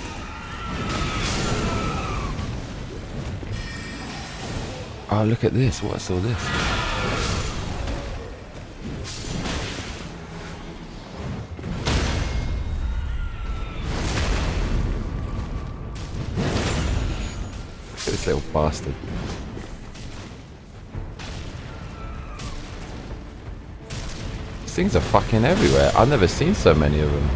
Oh, look at this. What's all this? Look at this little bastard. These things are fucking everywhere. I've never seen so many of them.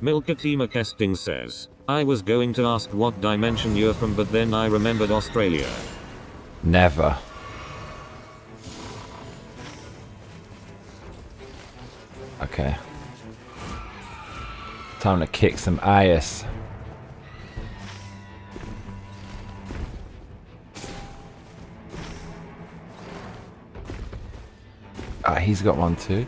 Milkatima Kesting says, I was going to ask what dimension you're from, but then I remembered Australia. Never. Okay. Time to kick some ass. Ah, he's got one too.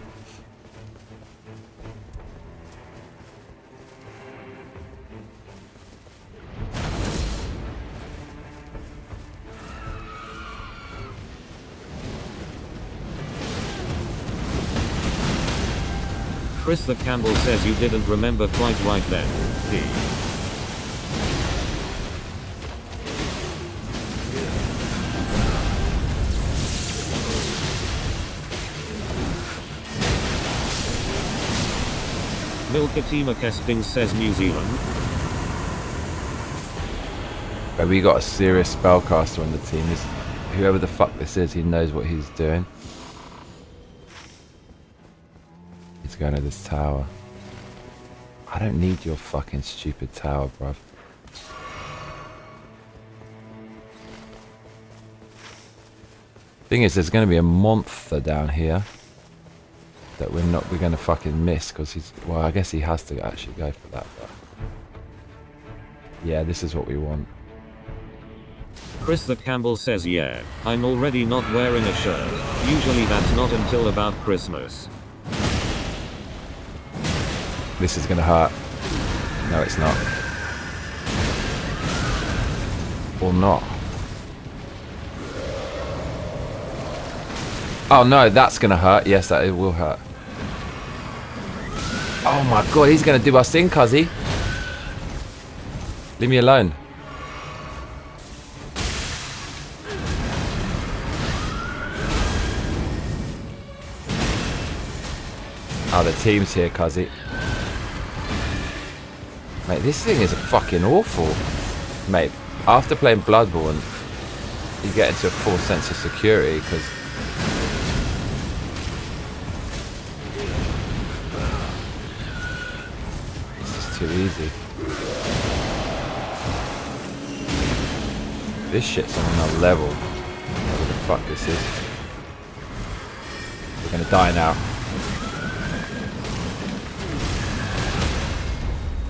Chris the Campbell says you didn't remember quite right then. D. Milkatima Kesting says New Zealand. But we got a serious spellcaster on the team. Whoever the fuck this is, he knows what he's doing. He's going to this tower. I don't need your fucking stupid tower, bruv. Thing is, there's going to be a monster down here that we're going to fucking miss because he's. Well, I guess he has to actually go for that. But yeah, this is what we want. Chris the Campbell says yeah, I'm already not wearing a shirt. Usually that's not until about Christmas. This is gonna hurt. No, it's not. Or not. Oh no, that's gonna hurt. Yes, that it will hurt. Oh my god, he's gonna do us in, cuzzy. Leave me alone. Oh, the team's here, cuzzy. Mate, this thing is fucking awful. Mate, after playing Bloodborne, you get into a full sense of security because this is too easy. This shit's on another level. Whatever the fuck this is. We're gonna die now.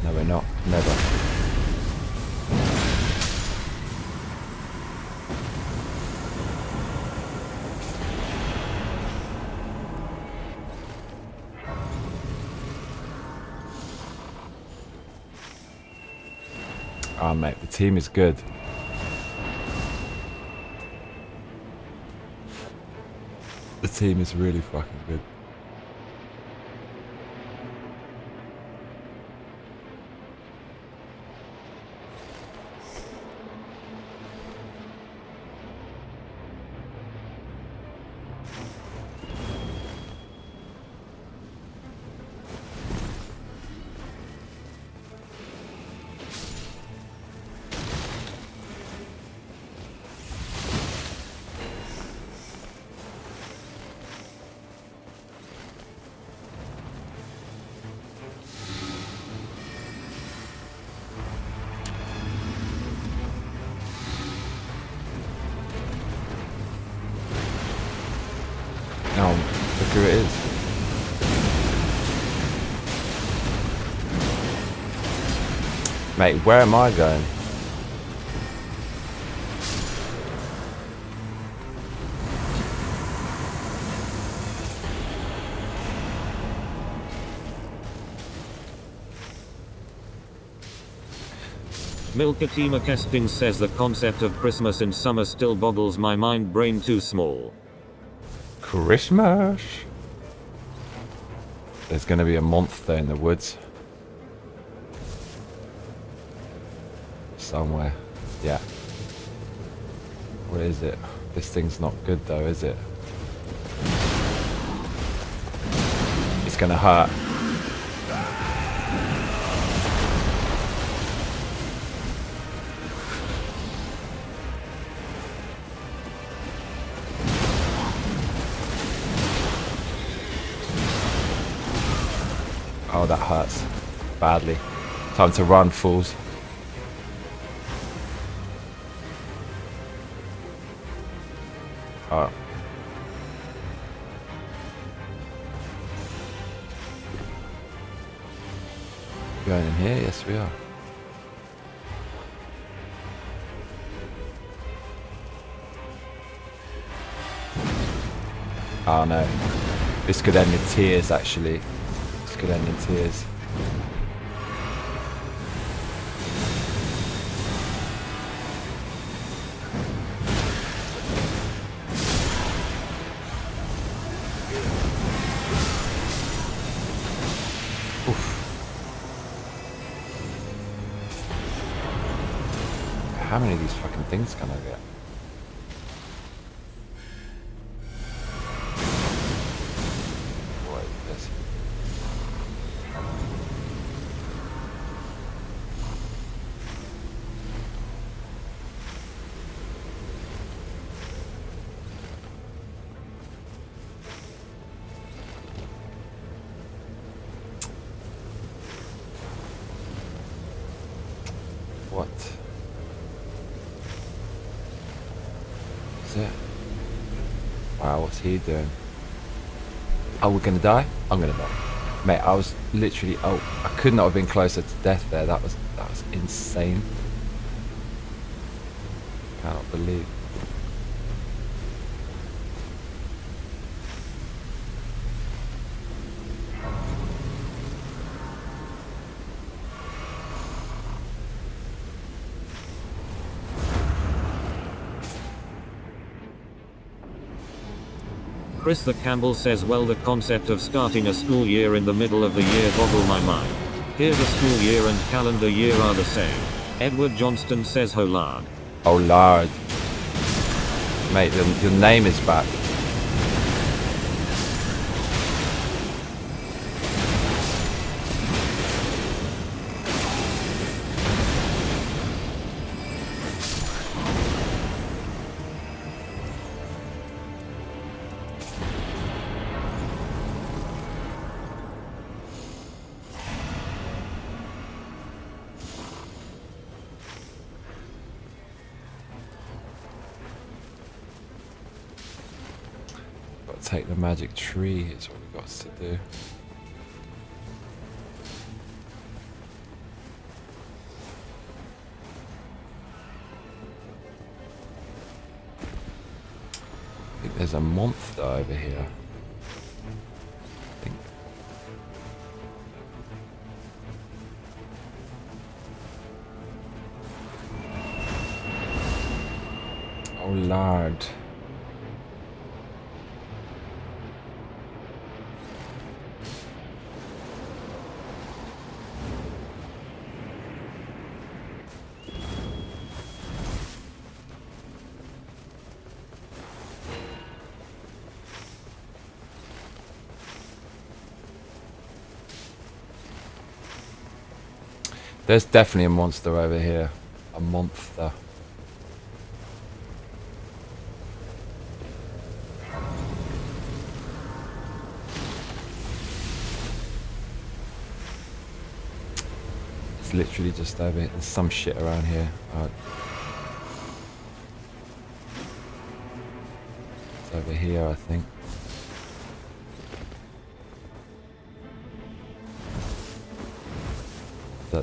No, we're not. Never. Oh, mate, the team is good. The team is really fucking good. Oh, look who it is. Mate, where am I going? Milkatima Kesting says the concept of Christmas in summer still boggles my mind, brain too small. Christmas. There's going to be a monster in the woods. Somewhere. Yeah. Where is it? This thing's not good though, is it? It's going to hurt. Oh, that hurts badly. Time to run, fools. Oh. Going in here? Yes, we are. Oh no. This could end in tears, actually. This could end in tears. How many of these fucking things can I get? What is this? What? It? Wow, what's he doing? Oh, we're gonna die? I'm gonna die. Mate, I was literally, oh, I could not have been closer to death there. That was insane. Cannot believe. Chris the Campbell says, well, the concept of starting a school year in the middle of the year boggle my mind. Here the school year and calendar year are the same. Edward Johnston says, ho lard. Oh lard. Mate, your name is back. Take the magic tree is what we've got to do. I think there's a monster over here. I think. Oh lord. There's definitely a monster over here. A monster. It's literally just over here. There's some shit around here. It's over here, I think.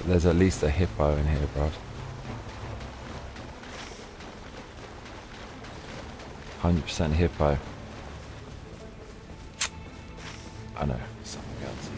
There's at least a hippo in here, bro. 100% hippo. I know, something else.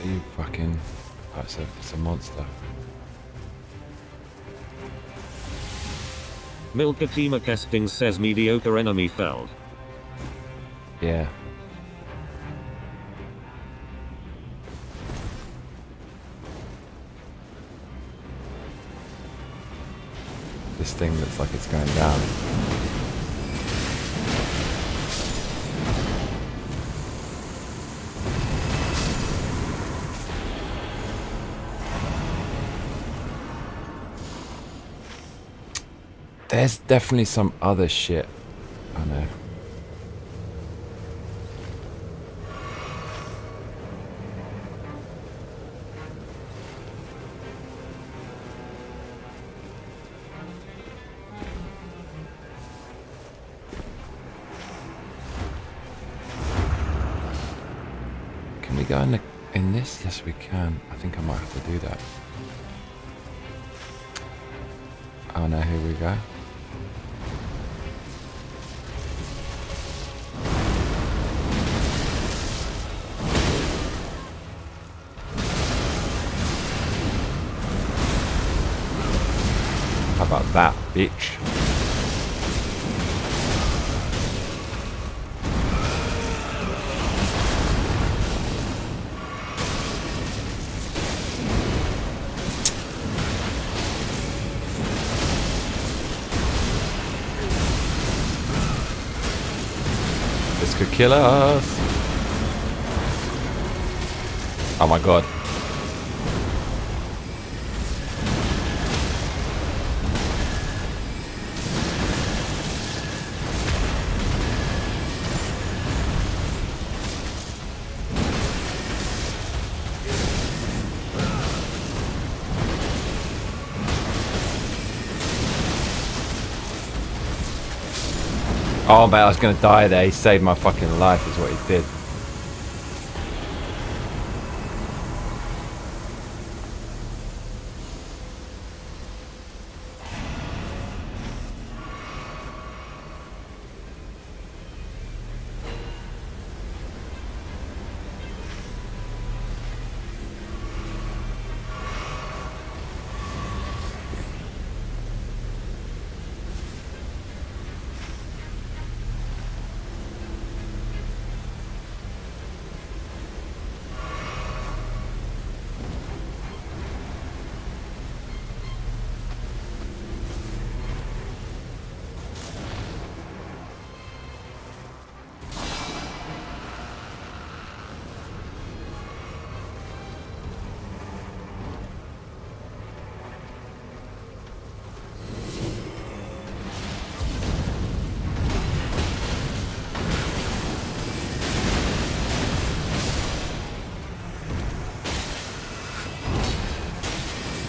You fucking... Oh, it's a monster. Milkatima Kesting says mediocre enemy felled. Yeah. This thing looks like it's going down. There's definitely some other shit. I know. Can we go in this? Yes, we can. I think I might have to do that. Oh no, here we go. How about that, bitch? This could kill us. Oh my god. Oh man, I was gonna die there. He saved my fucking life is what he did.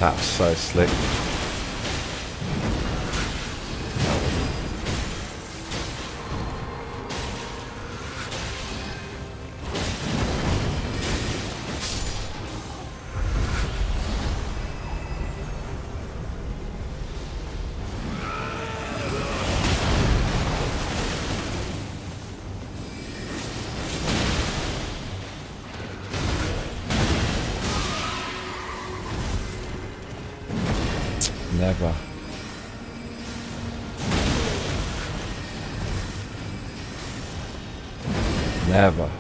That was so slick. Never. Never.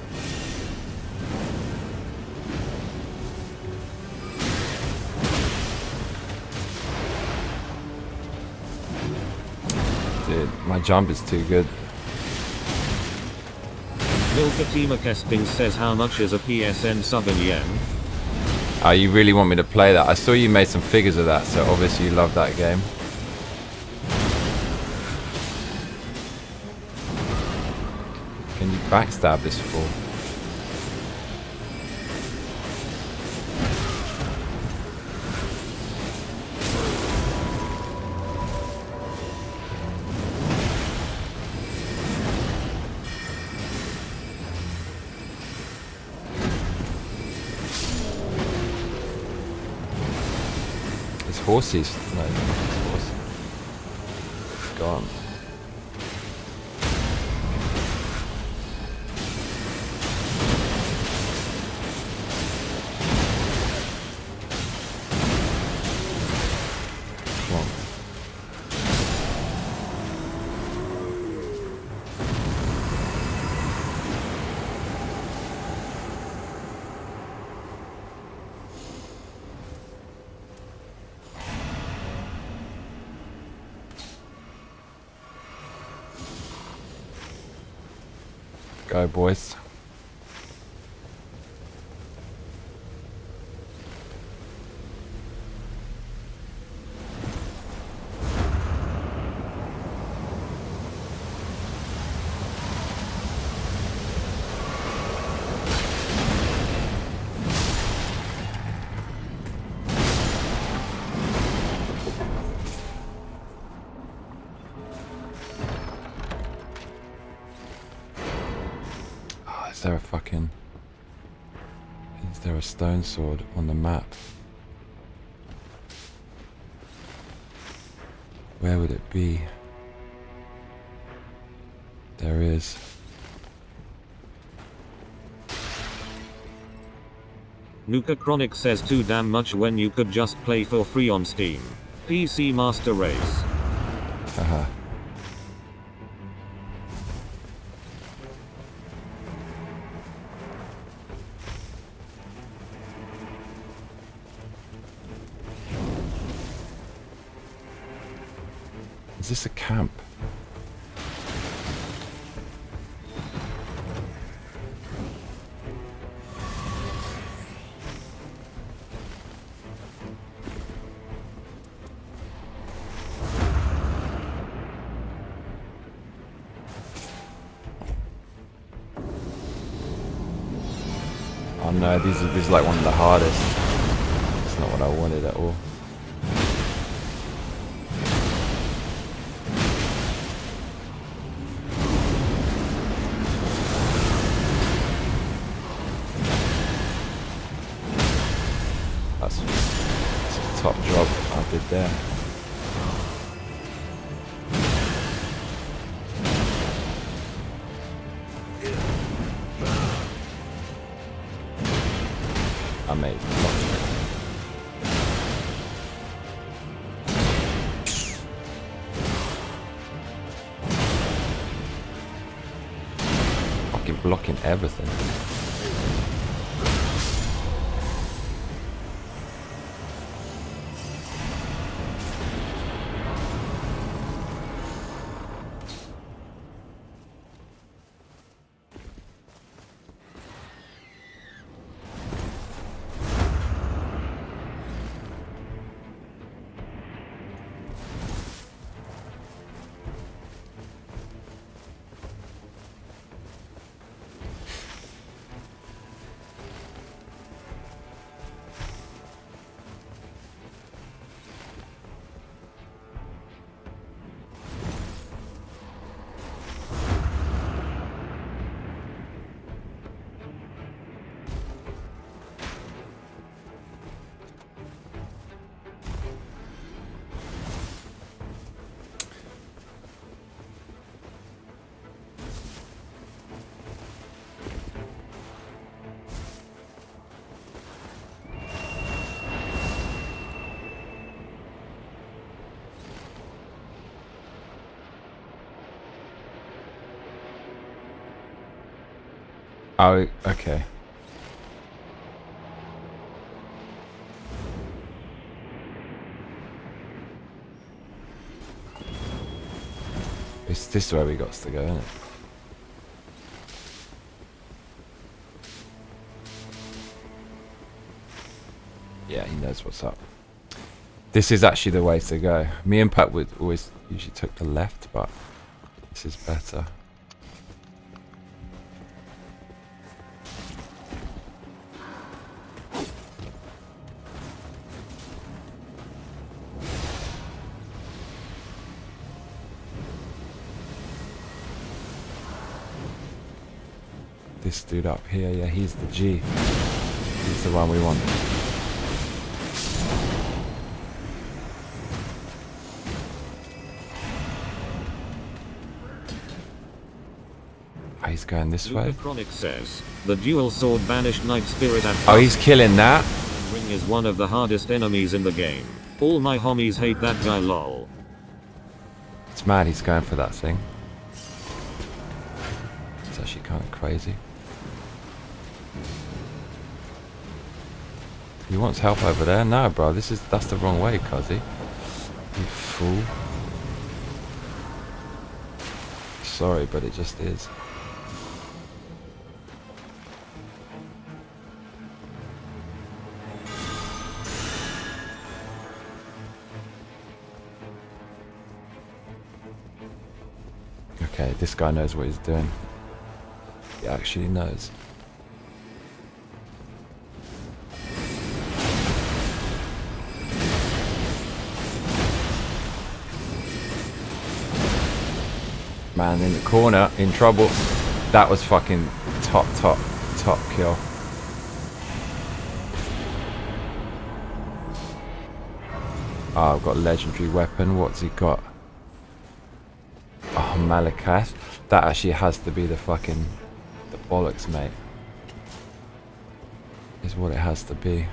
Dude, my jump is too good. Milkatima Kesting says how much is a PSN sub in yen? Oh, you really want me to play that? I saw you made some figures of that, so obviously you love that game. Can you backstab this fool? Horses. No, it's horse. It's gone. go, boys. Is there a stone sword on the map? Where would it be? There is. Nuka Chronic says too damn much when you could just play for free on Steam. PC Master Race. Haha. Is this a camp? Oh no, these are like one of the hardest. It's not what I wanted at all. That's a top job I did there. I made it. Fucking blocking everything. Oh, okay. This is where we got to go, isn't it? Yeah, he knows what's up. This is actually the way to go. Me and Pat would always usually took the left, but this is better. This dude up here, yeah, he's the G. He's the one we want. Oh, he's going this way. Chronic says, the dual sword banished night spirit at Oh, he's killing that. Ring is one of the hardest enemies in the game. All my homies hate that guy, lol. It's mad he's going for that thing. It's actually kind of crazy. He wants help over there? No, bro, that's the wrong way, cuzzy. You fool. Sorry, but it just is. Okay, this guy knows what he's doing. He actually knows. Man in the corner, in trouble. That was fucking top kill. Oh, I've got a legendary weapon. What's he got? Oh, Malakath. That actually has to be the bollocks, mate. Is what it has to be.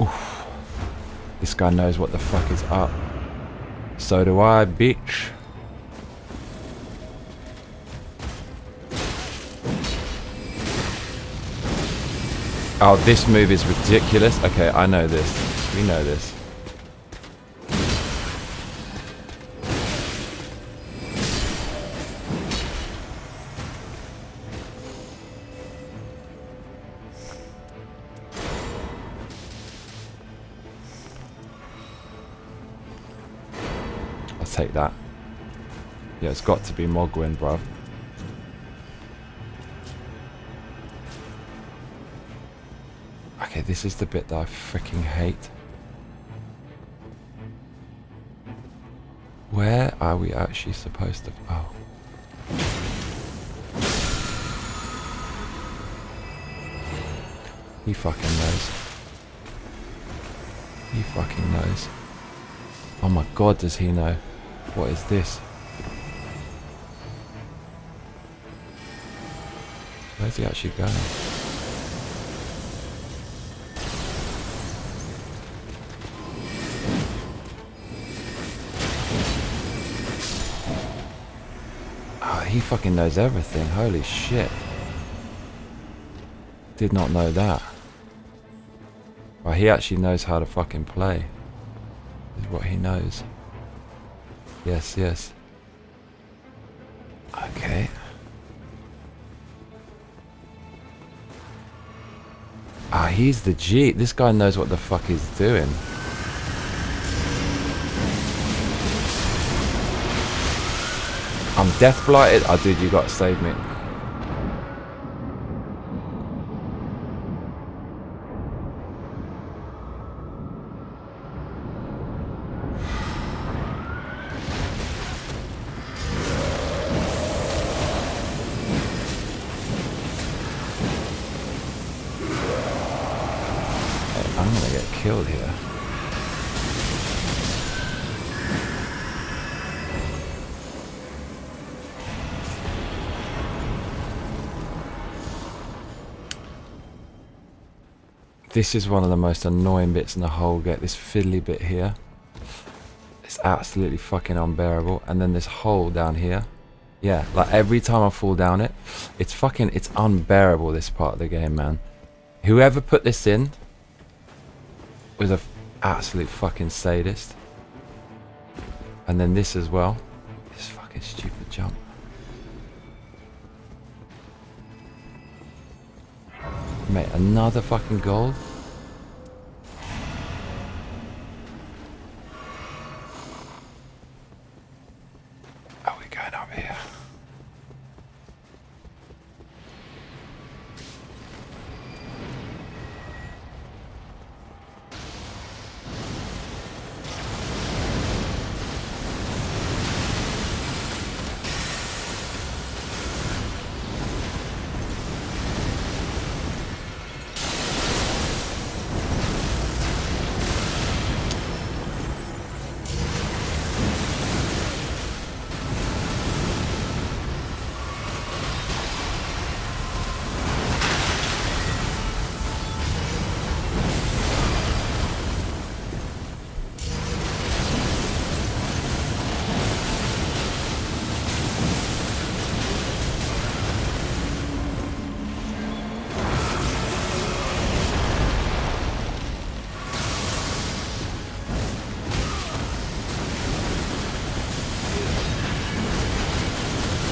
Oof. This guy knows what the fuck is up. So do I, bitch. Oh, this move is ridiculous. Okay, I know this. We know this. I'll take that. Yeah, it's got to be Mogwin, bruv. Okay, this is the bit that I freaking hate. Where are we actually supposed to... Oh. He fucking knows. He fucking knows. Oh my god, does he know? What is this? Where's he actually going? He fucking knows everything. Holy shit. Did not know that. Well, he actually knows how to fucking play. Is what he knows. Yes, yes. Okay. Ah, he's the G. This guy knows what the fuck he's doing. I'm death blighted. Oh, dude, you gotta save me. Hey, I'm gonna get killed here. This is one of the most annoying bits in the whole game. This fiddly bit here. It's absolutely fucking unbearable. And then this hole down here. Yeah, like every time I fall down it, it's unbearable, this part of the game, man. Whoever put this in was a absolute fucking sadist. And then this as well. This fucking stupid jump. Mate, another fucking gold? Are we going up here?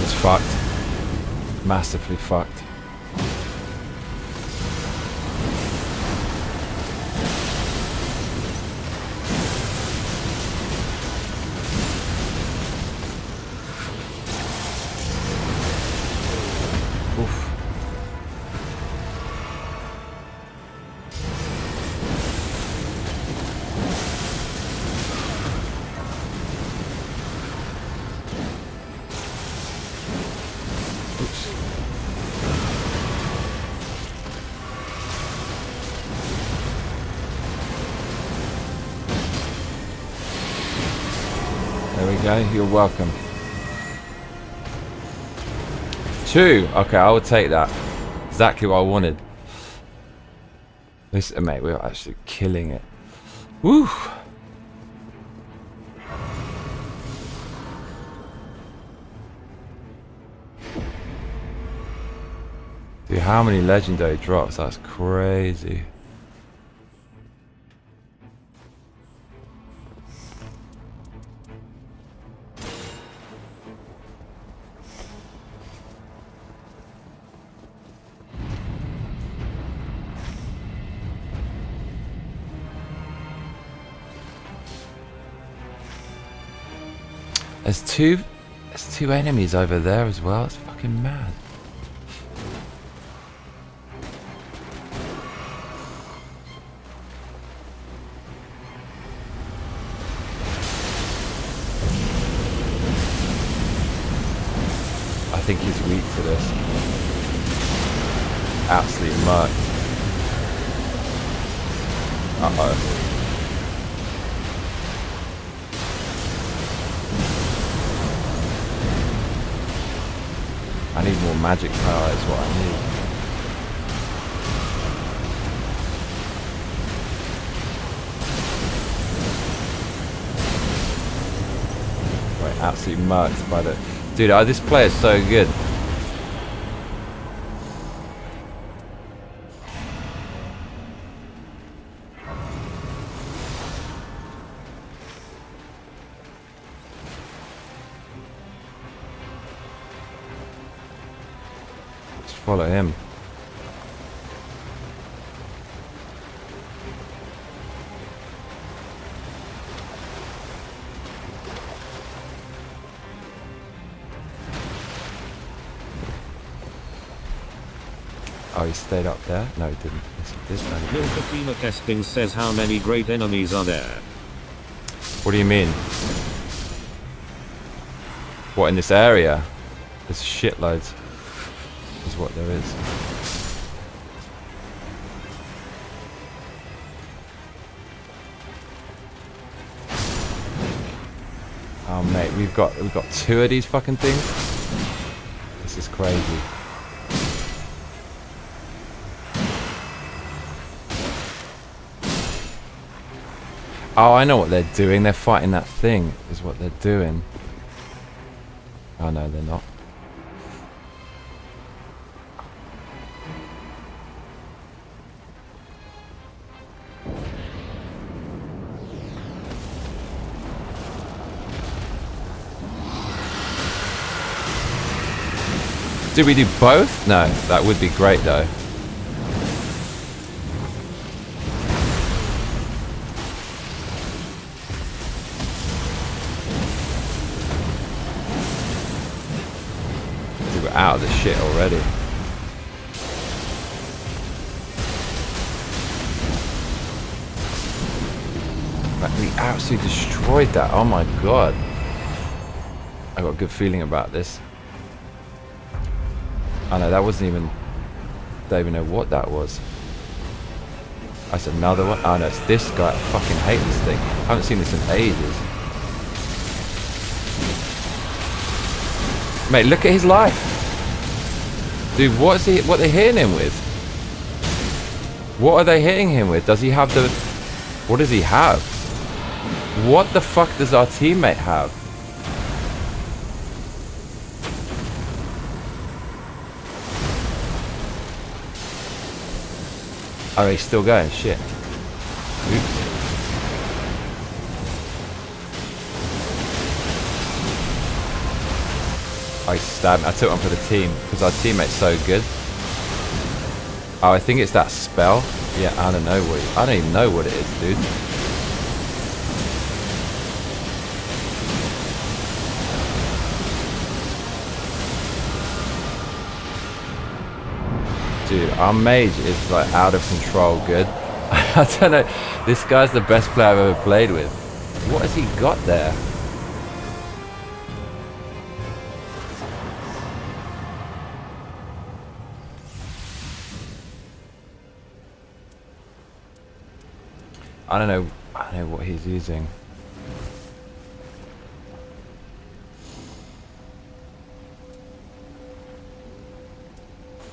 It's fucked. Massively fucked. There we go. You're welcome. 2. Okay, I will take that. Exactly what I wanted. Listen, mate, we're actually killing it. Woo! Dude, how many legendary drops? That's crazy. There's two enemies over there as well. It's fucking mad. I think he's weak to this. Absolute muck. Uh-oh. I need more magic power is what I need. Right, absolutely mucked by the... Dude, this player is so good. Follow him. Oh, he stayed up there? No, he didn't. Yes, he did. No, he didn't. Milkatina Kesting says how many great enemies are there? What do you mean? What, in this area? There's shitloads. Is what there is. Oh mate, we've got 2 of these fucking things. This is crazy. Oh, I know what they're doing. They're fighting that thing. Is what they're doing. Oh no, they're not. Do we do both? No, that would be great though. Dude, we're out of the shit already. Like, we absolutely destroyed that. Oh my god. I got a good feeling about this. I know, that wasn't even... Don't even know what that was. That's another one. Oh no, it's this guy. I fucking hate this thing. I haven't seen this in ages. Mate, look at his life. Dude, what are they hitting him with? What are they hitting him with? Does he have the... What does he have? What the fuck does our teammate have? Oh, he's still going. Shit. Oops. I stabbed. I took one for the team because our teammate's so good. Oh, I think it's that spell. Yeah, I don't know what. I don't even know what it is, dude. Dude, our mage is like out of control good. I don't know. This guy's the best player I've ever played with. What has he got there? I don't know what he's using.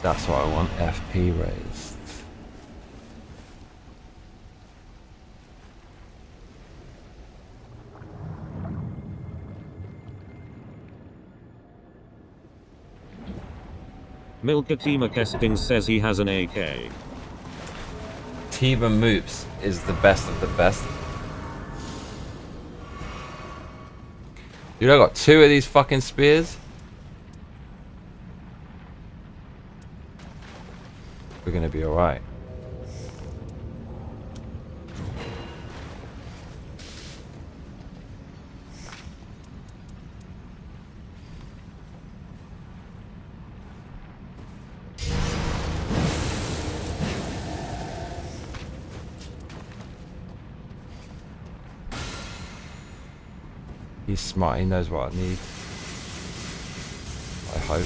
That's what I want. FP raised. Milkatima Kesting says he has an AK. Tiba Moops is the best of the best. Dude, I got 2 of these fucking spears. We're gonna be alright. He's smart, he knows what I need. I hope.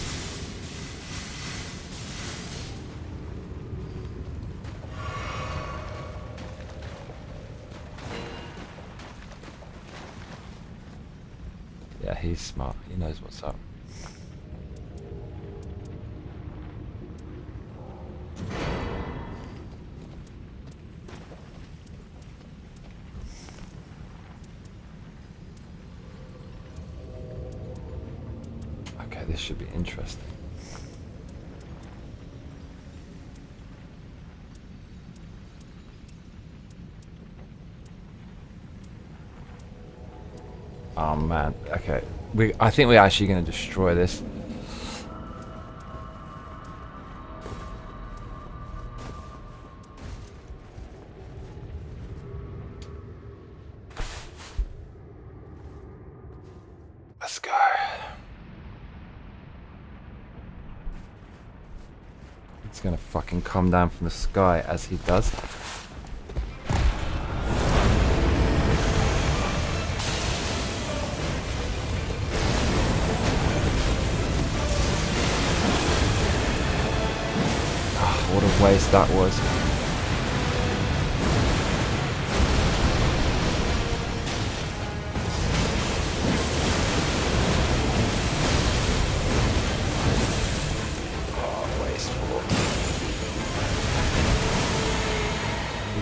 Yeah, he's smart, he knows what's up. This should be interesting. Oh man, okay. I think we're actually going to destroy this. Let's go. It's gonna fucking come down from the sky as he does. Oh, what a waste that was.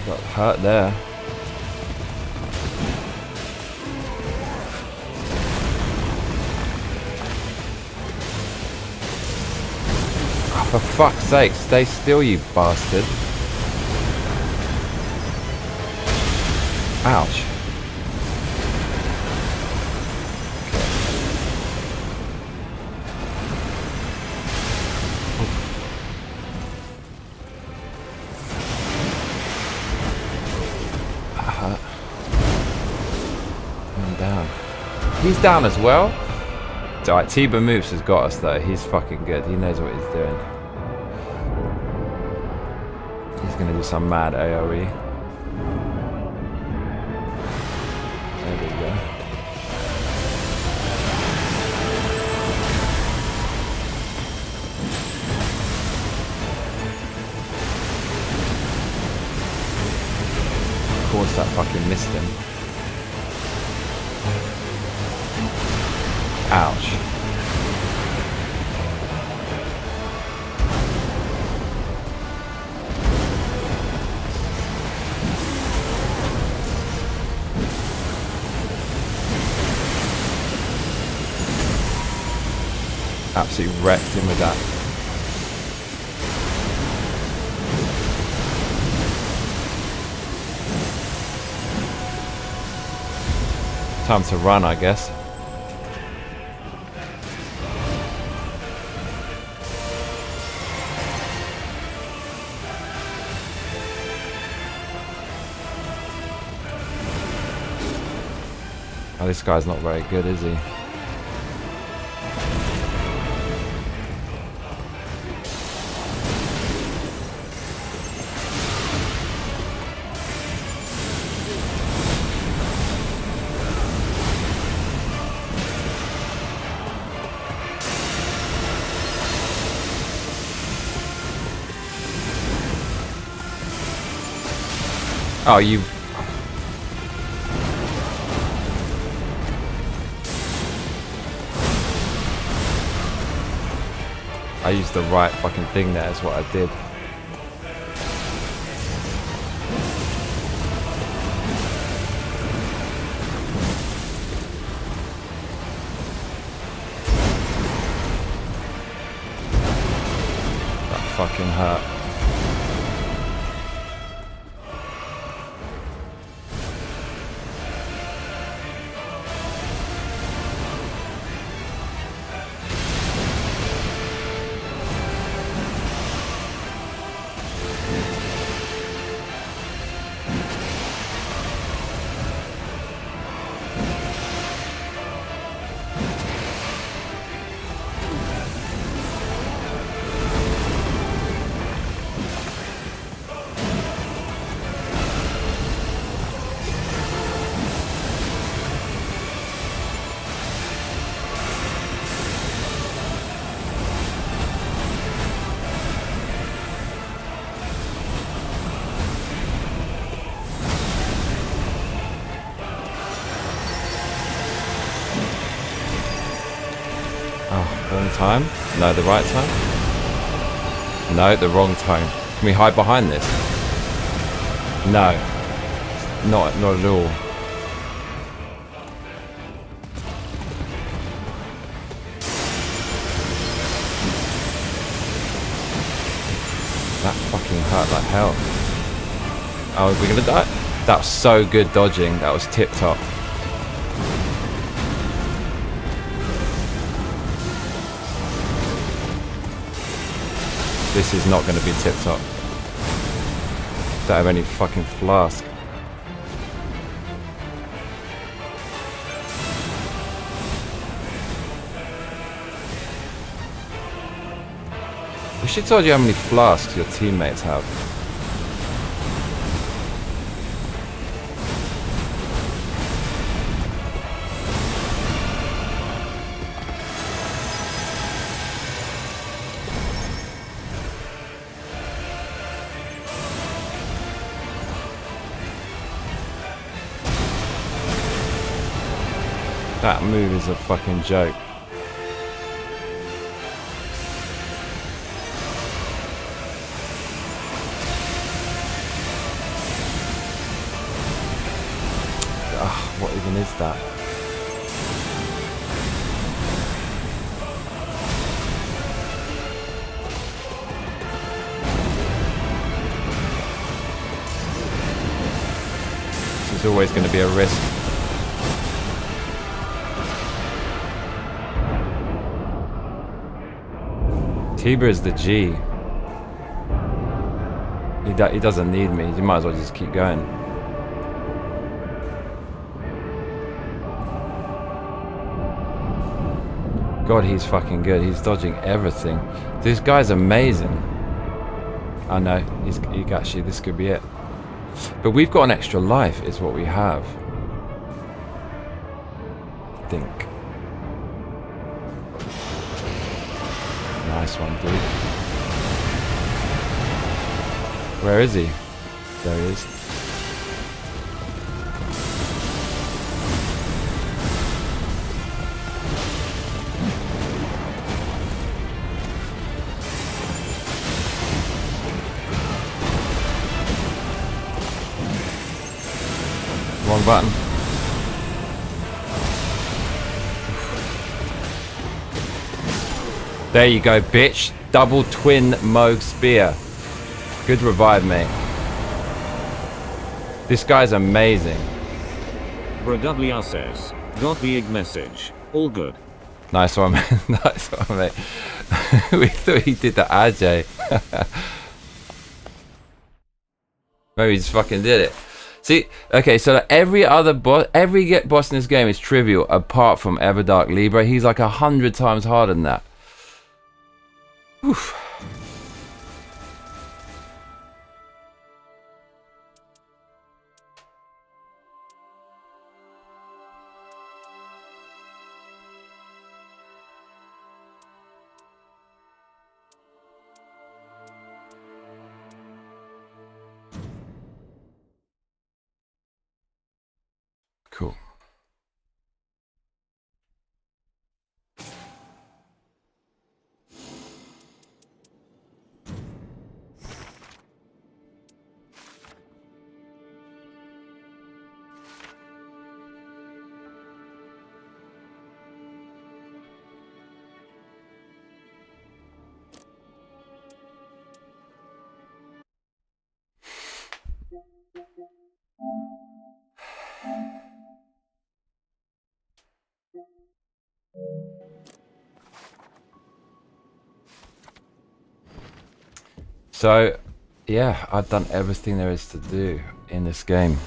Got hurt there. Oh, for fuck's sake, stay still, you bastard. Ouch. He's down as well. It's alright, Tiba Moves has got us though. He's fucking good. He knows what he's doing. He's gonna do some mad AoE. There we go. Of course that fucking missed him. Ouch. Absolutely wrecked him with that. Time to run, I guess. Oh, this guy's not very good, is he? Oh, you... I used the right fucking thing there, is what I did. That fucking hurt. Wrong time? No, the right time? No, the wrong time. Can we hide behind this? No. Not at all. That fucking hurt like hell. Oh, are we gonna die? That was so good dodging. That was tip top. This is not going to be tip top. Don't have any fucking flask. We should tell you how many flasks your teammates have. That move is a fucking joke. Ugh, what even is that? This is always going to be a risk. Tiba is the G. He doesn't need me. You might as well just keep going. God, he's fucking good. He's dodging everything. This guy's amazing. I know. Actually, this could be it. But we've got an extra life, is what we have. I think. Nice one, dude. Where is he? There he is. Wrong button. There you go, bitch. Double twin Moog spear. Good revive, mate. This guy's amazing. BroWR says, got the egg message. All good. Nice one, man. Nice one, mate. We thought he did the AJ. Maybe he just fucking did it. See, okay, so every boss in this game is trivial apart from Everdark Libra. He's like 100 times harder than that. Oof. Cool. So, yeah, I've done everything there is to do in this game.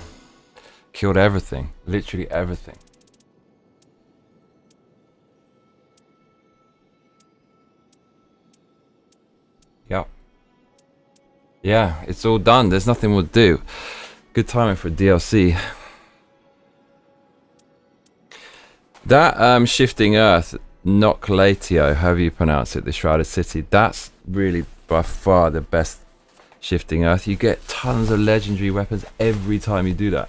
Killed everything. Literally everything. Yep. Yeah, it's all done. There's nothing more to do. Good timing for DLC. That Shifting Earth, Noclatio, however you pronounce it, the Shrouded City, that's really by far the best Shifting Earth. You get tons of legendary weapons every time you do that.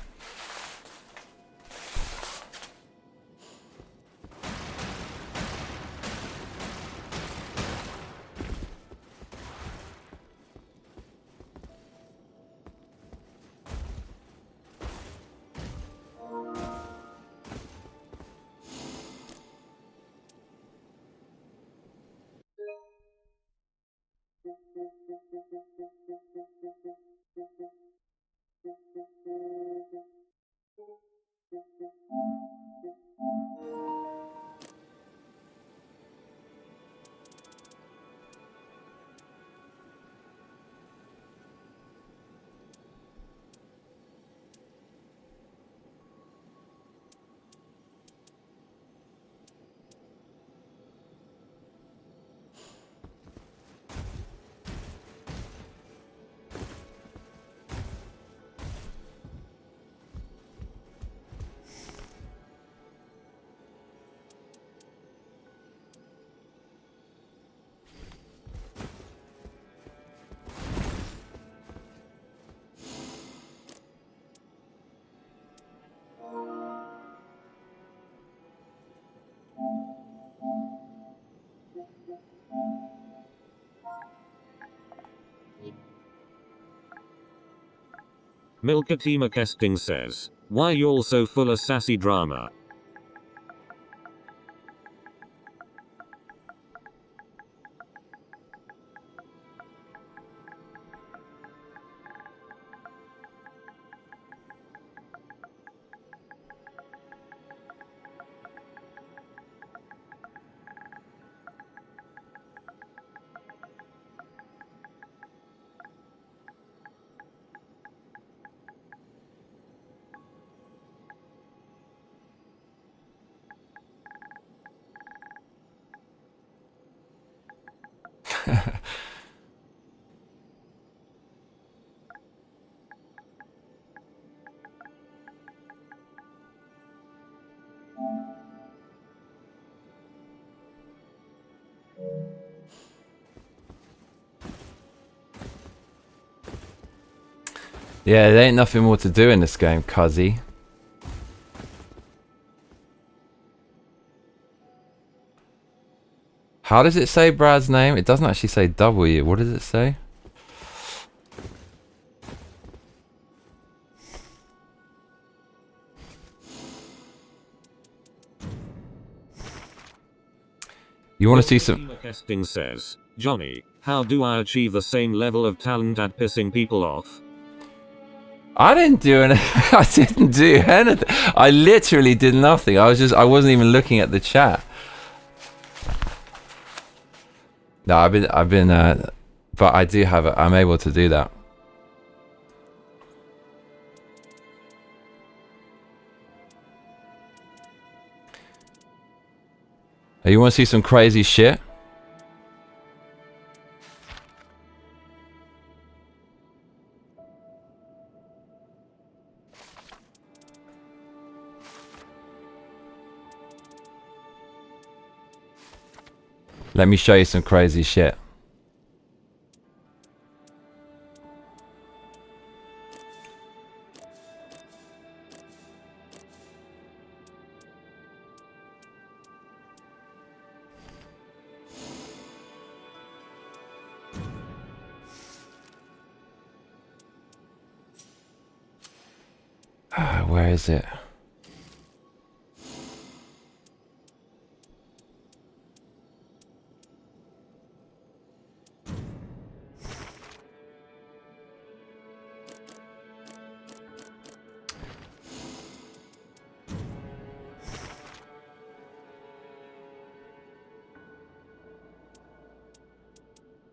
Milkatima Kesting says, why y'all so full of sassy drama? Yeah, there ain't nothing more to do in this game, cuzzy. How does it say Brad's name? It doesn't actually say W. What does it say? You want to see some... Kesting says, Johnny, how do I achieve the same level of talent at pissing people off? I didn't do anything. I didn't do anything. I literally did nothing. I wasn't even looking at the chat. No, I've been, but I do have it. I'm able to do that. Hey, you want to see some crazy shit? Let me show you some crazy shit. Where is it?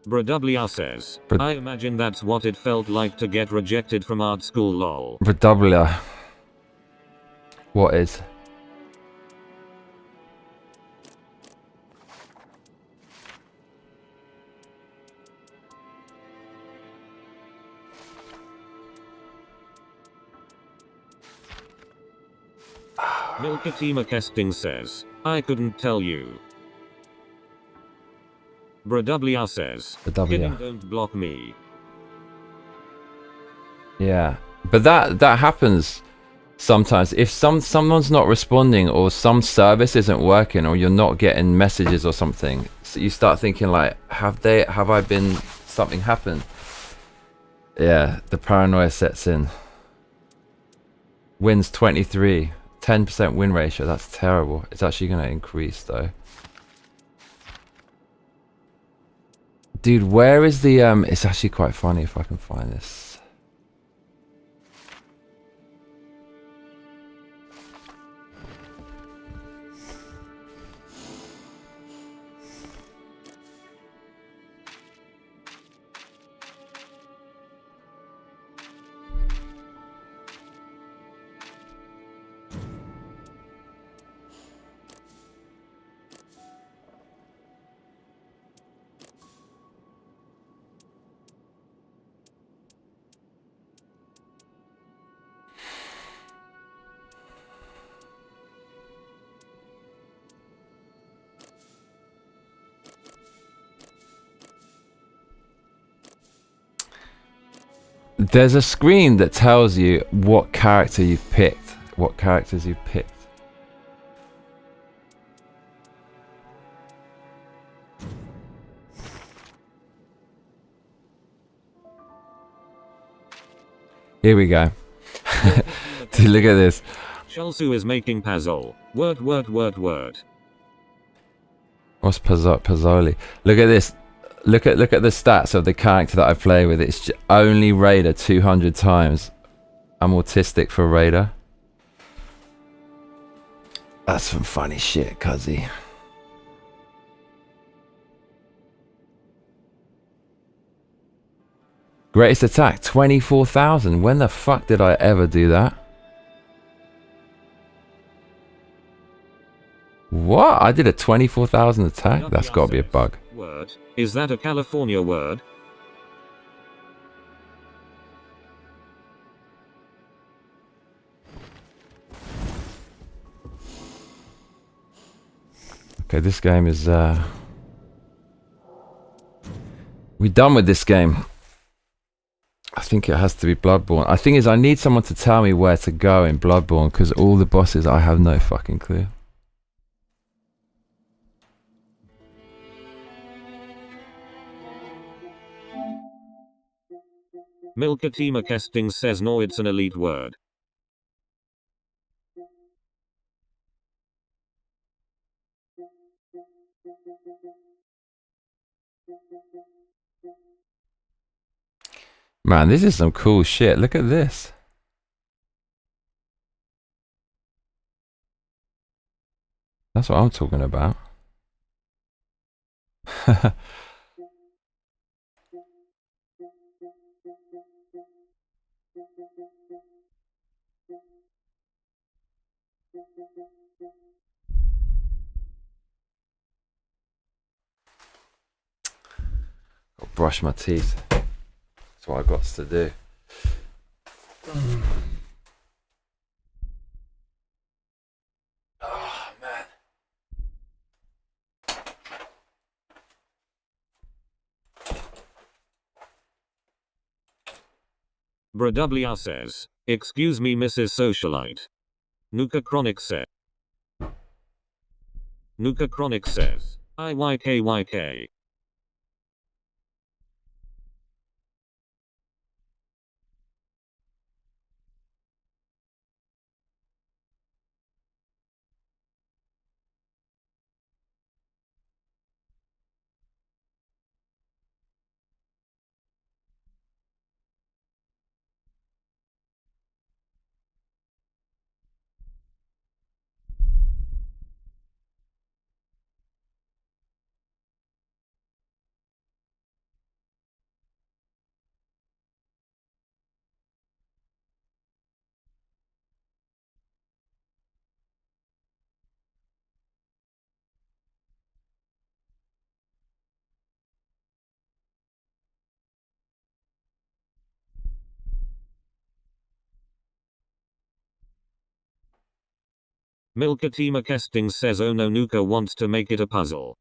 WR says, I imagine that's what it felt like to get rejected from art school lol. WR. What is? Milkatima Kesting says, I couldn't tell you. WR says, kidding, don't block me. Yeah, but that happens sometimes. If someone's not responding, or some service isn't working, or you're not getting messages or something, so you start thinking like, have I been, something happened? Yeah, the paranoia sets in. Wins 23, 10% win ratio. That's terrible. It's actually going to increase though. Dude, where is the it's actually quite funny if I can find this. There's a screen that tells you what character you've picked, what characters you've picked. Here we go. Dude, look at this. Shalsu is making puzzle. Word. What's Pazzoli? Look at this. Look at the stats of the character that I play with. It's only Raider 200 times. I'm autistic for Raider. That's some funny shit, cuzzy. Greatest attack, 24,000. When the fuck did I ever do that? What? I did a 24,000 attack? That's got to be a bug. Word. Is that a California word? Okay, this game is we done with this game. I think it has to be Bloodborne. I think is I need someone to tell me where to go in Bloodborne, because all the bosses I have no fucking clue. Milkatima Kesting says no, it's an elite word. Man, this is some cool shit. Look at this. That's what I'm talking about. I'll brush my teeth. That's what I got to do. Oh, man. WR says, excuse me, Mrs. Socialite. Nuka Chronic says, IYKYK. Milkatima Kestings says oh no, Nuka wants to make it a puzzle.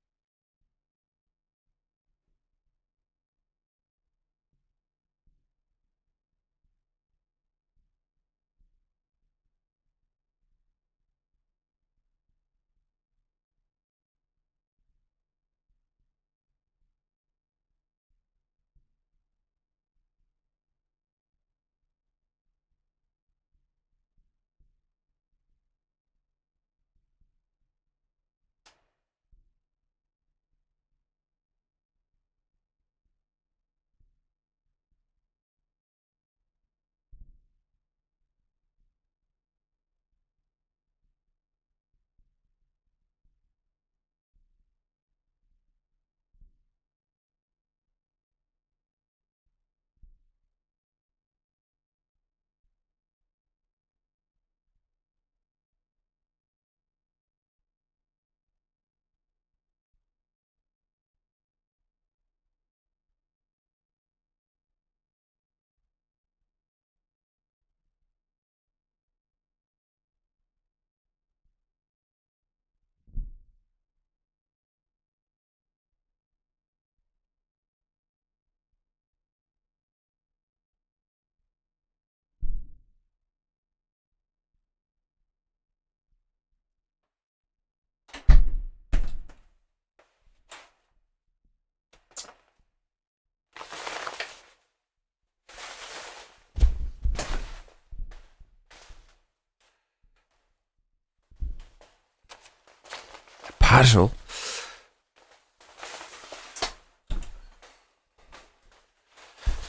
Puzzle?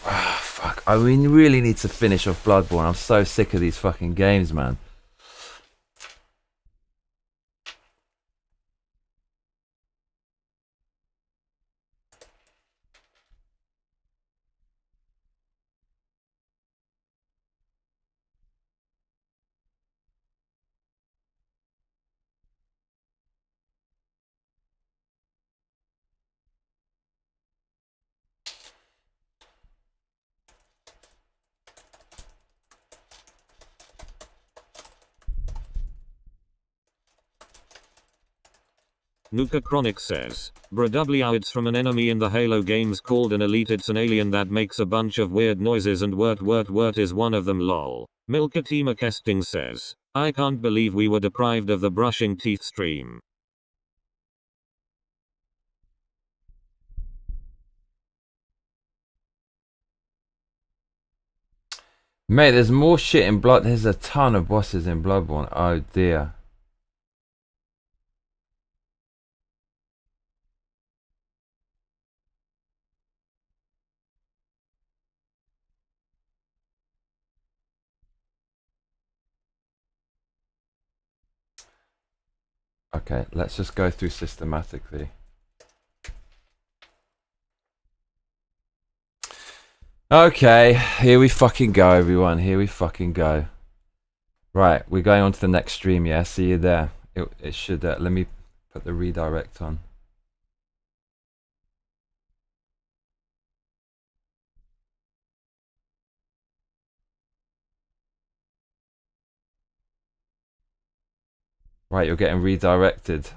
Ah, fuck. I mean, really need to finish off Bloodborne. I'm so sick of these fucking games, man. Nuka Chronic says, Bruh it's from an enemy in the Halo games called an elite. It's an alien that makes a bunch of weird noises and wort is one of them lol. Milkatima Kesting says, I can't believe we were deprived of the brushing teeth stream. Mate, there's more shit in Blood. There's a ton of bosses in Bloodborne. Oh dear. Okay, let's just go through systematically. Okay, here we fucking go, everyone. Here we fucking go. Right, we're going on to the next stream, yeah? See you there. It should, let me put the redirect on. Right, you're getting redirected.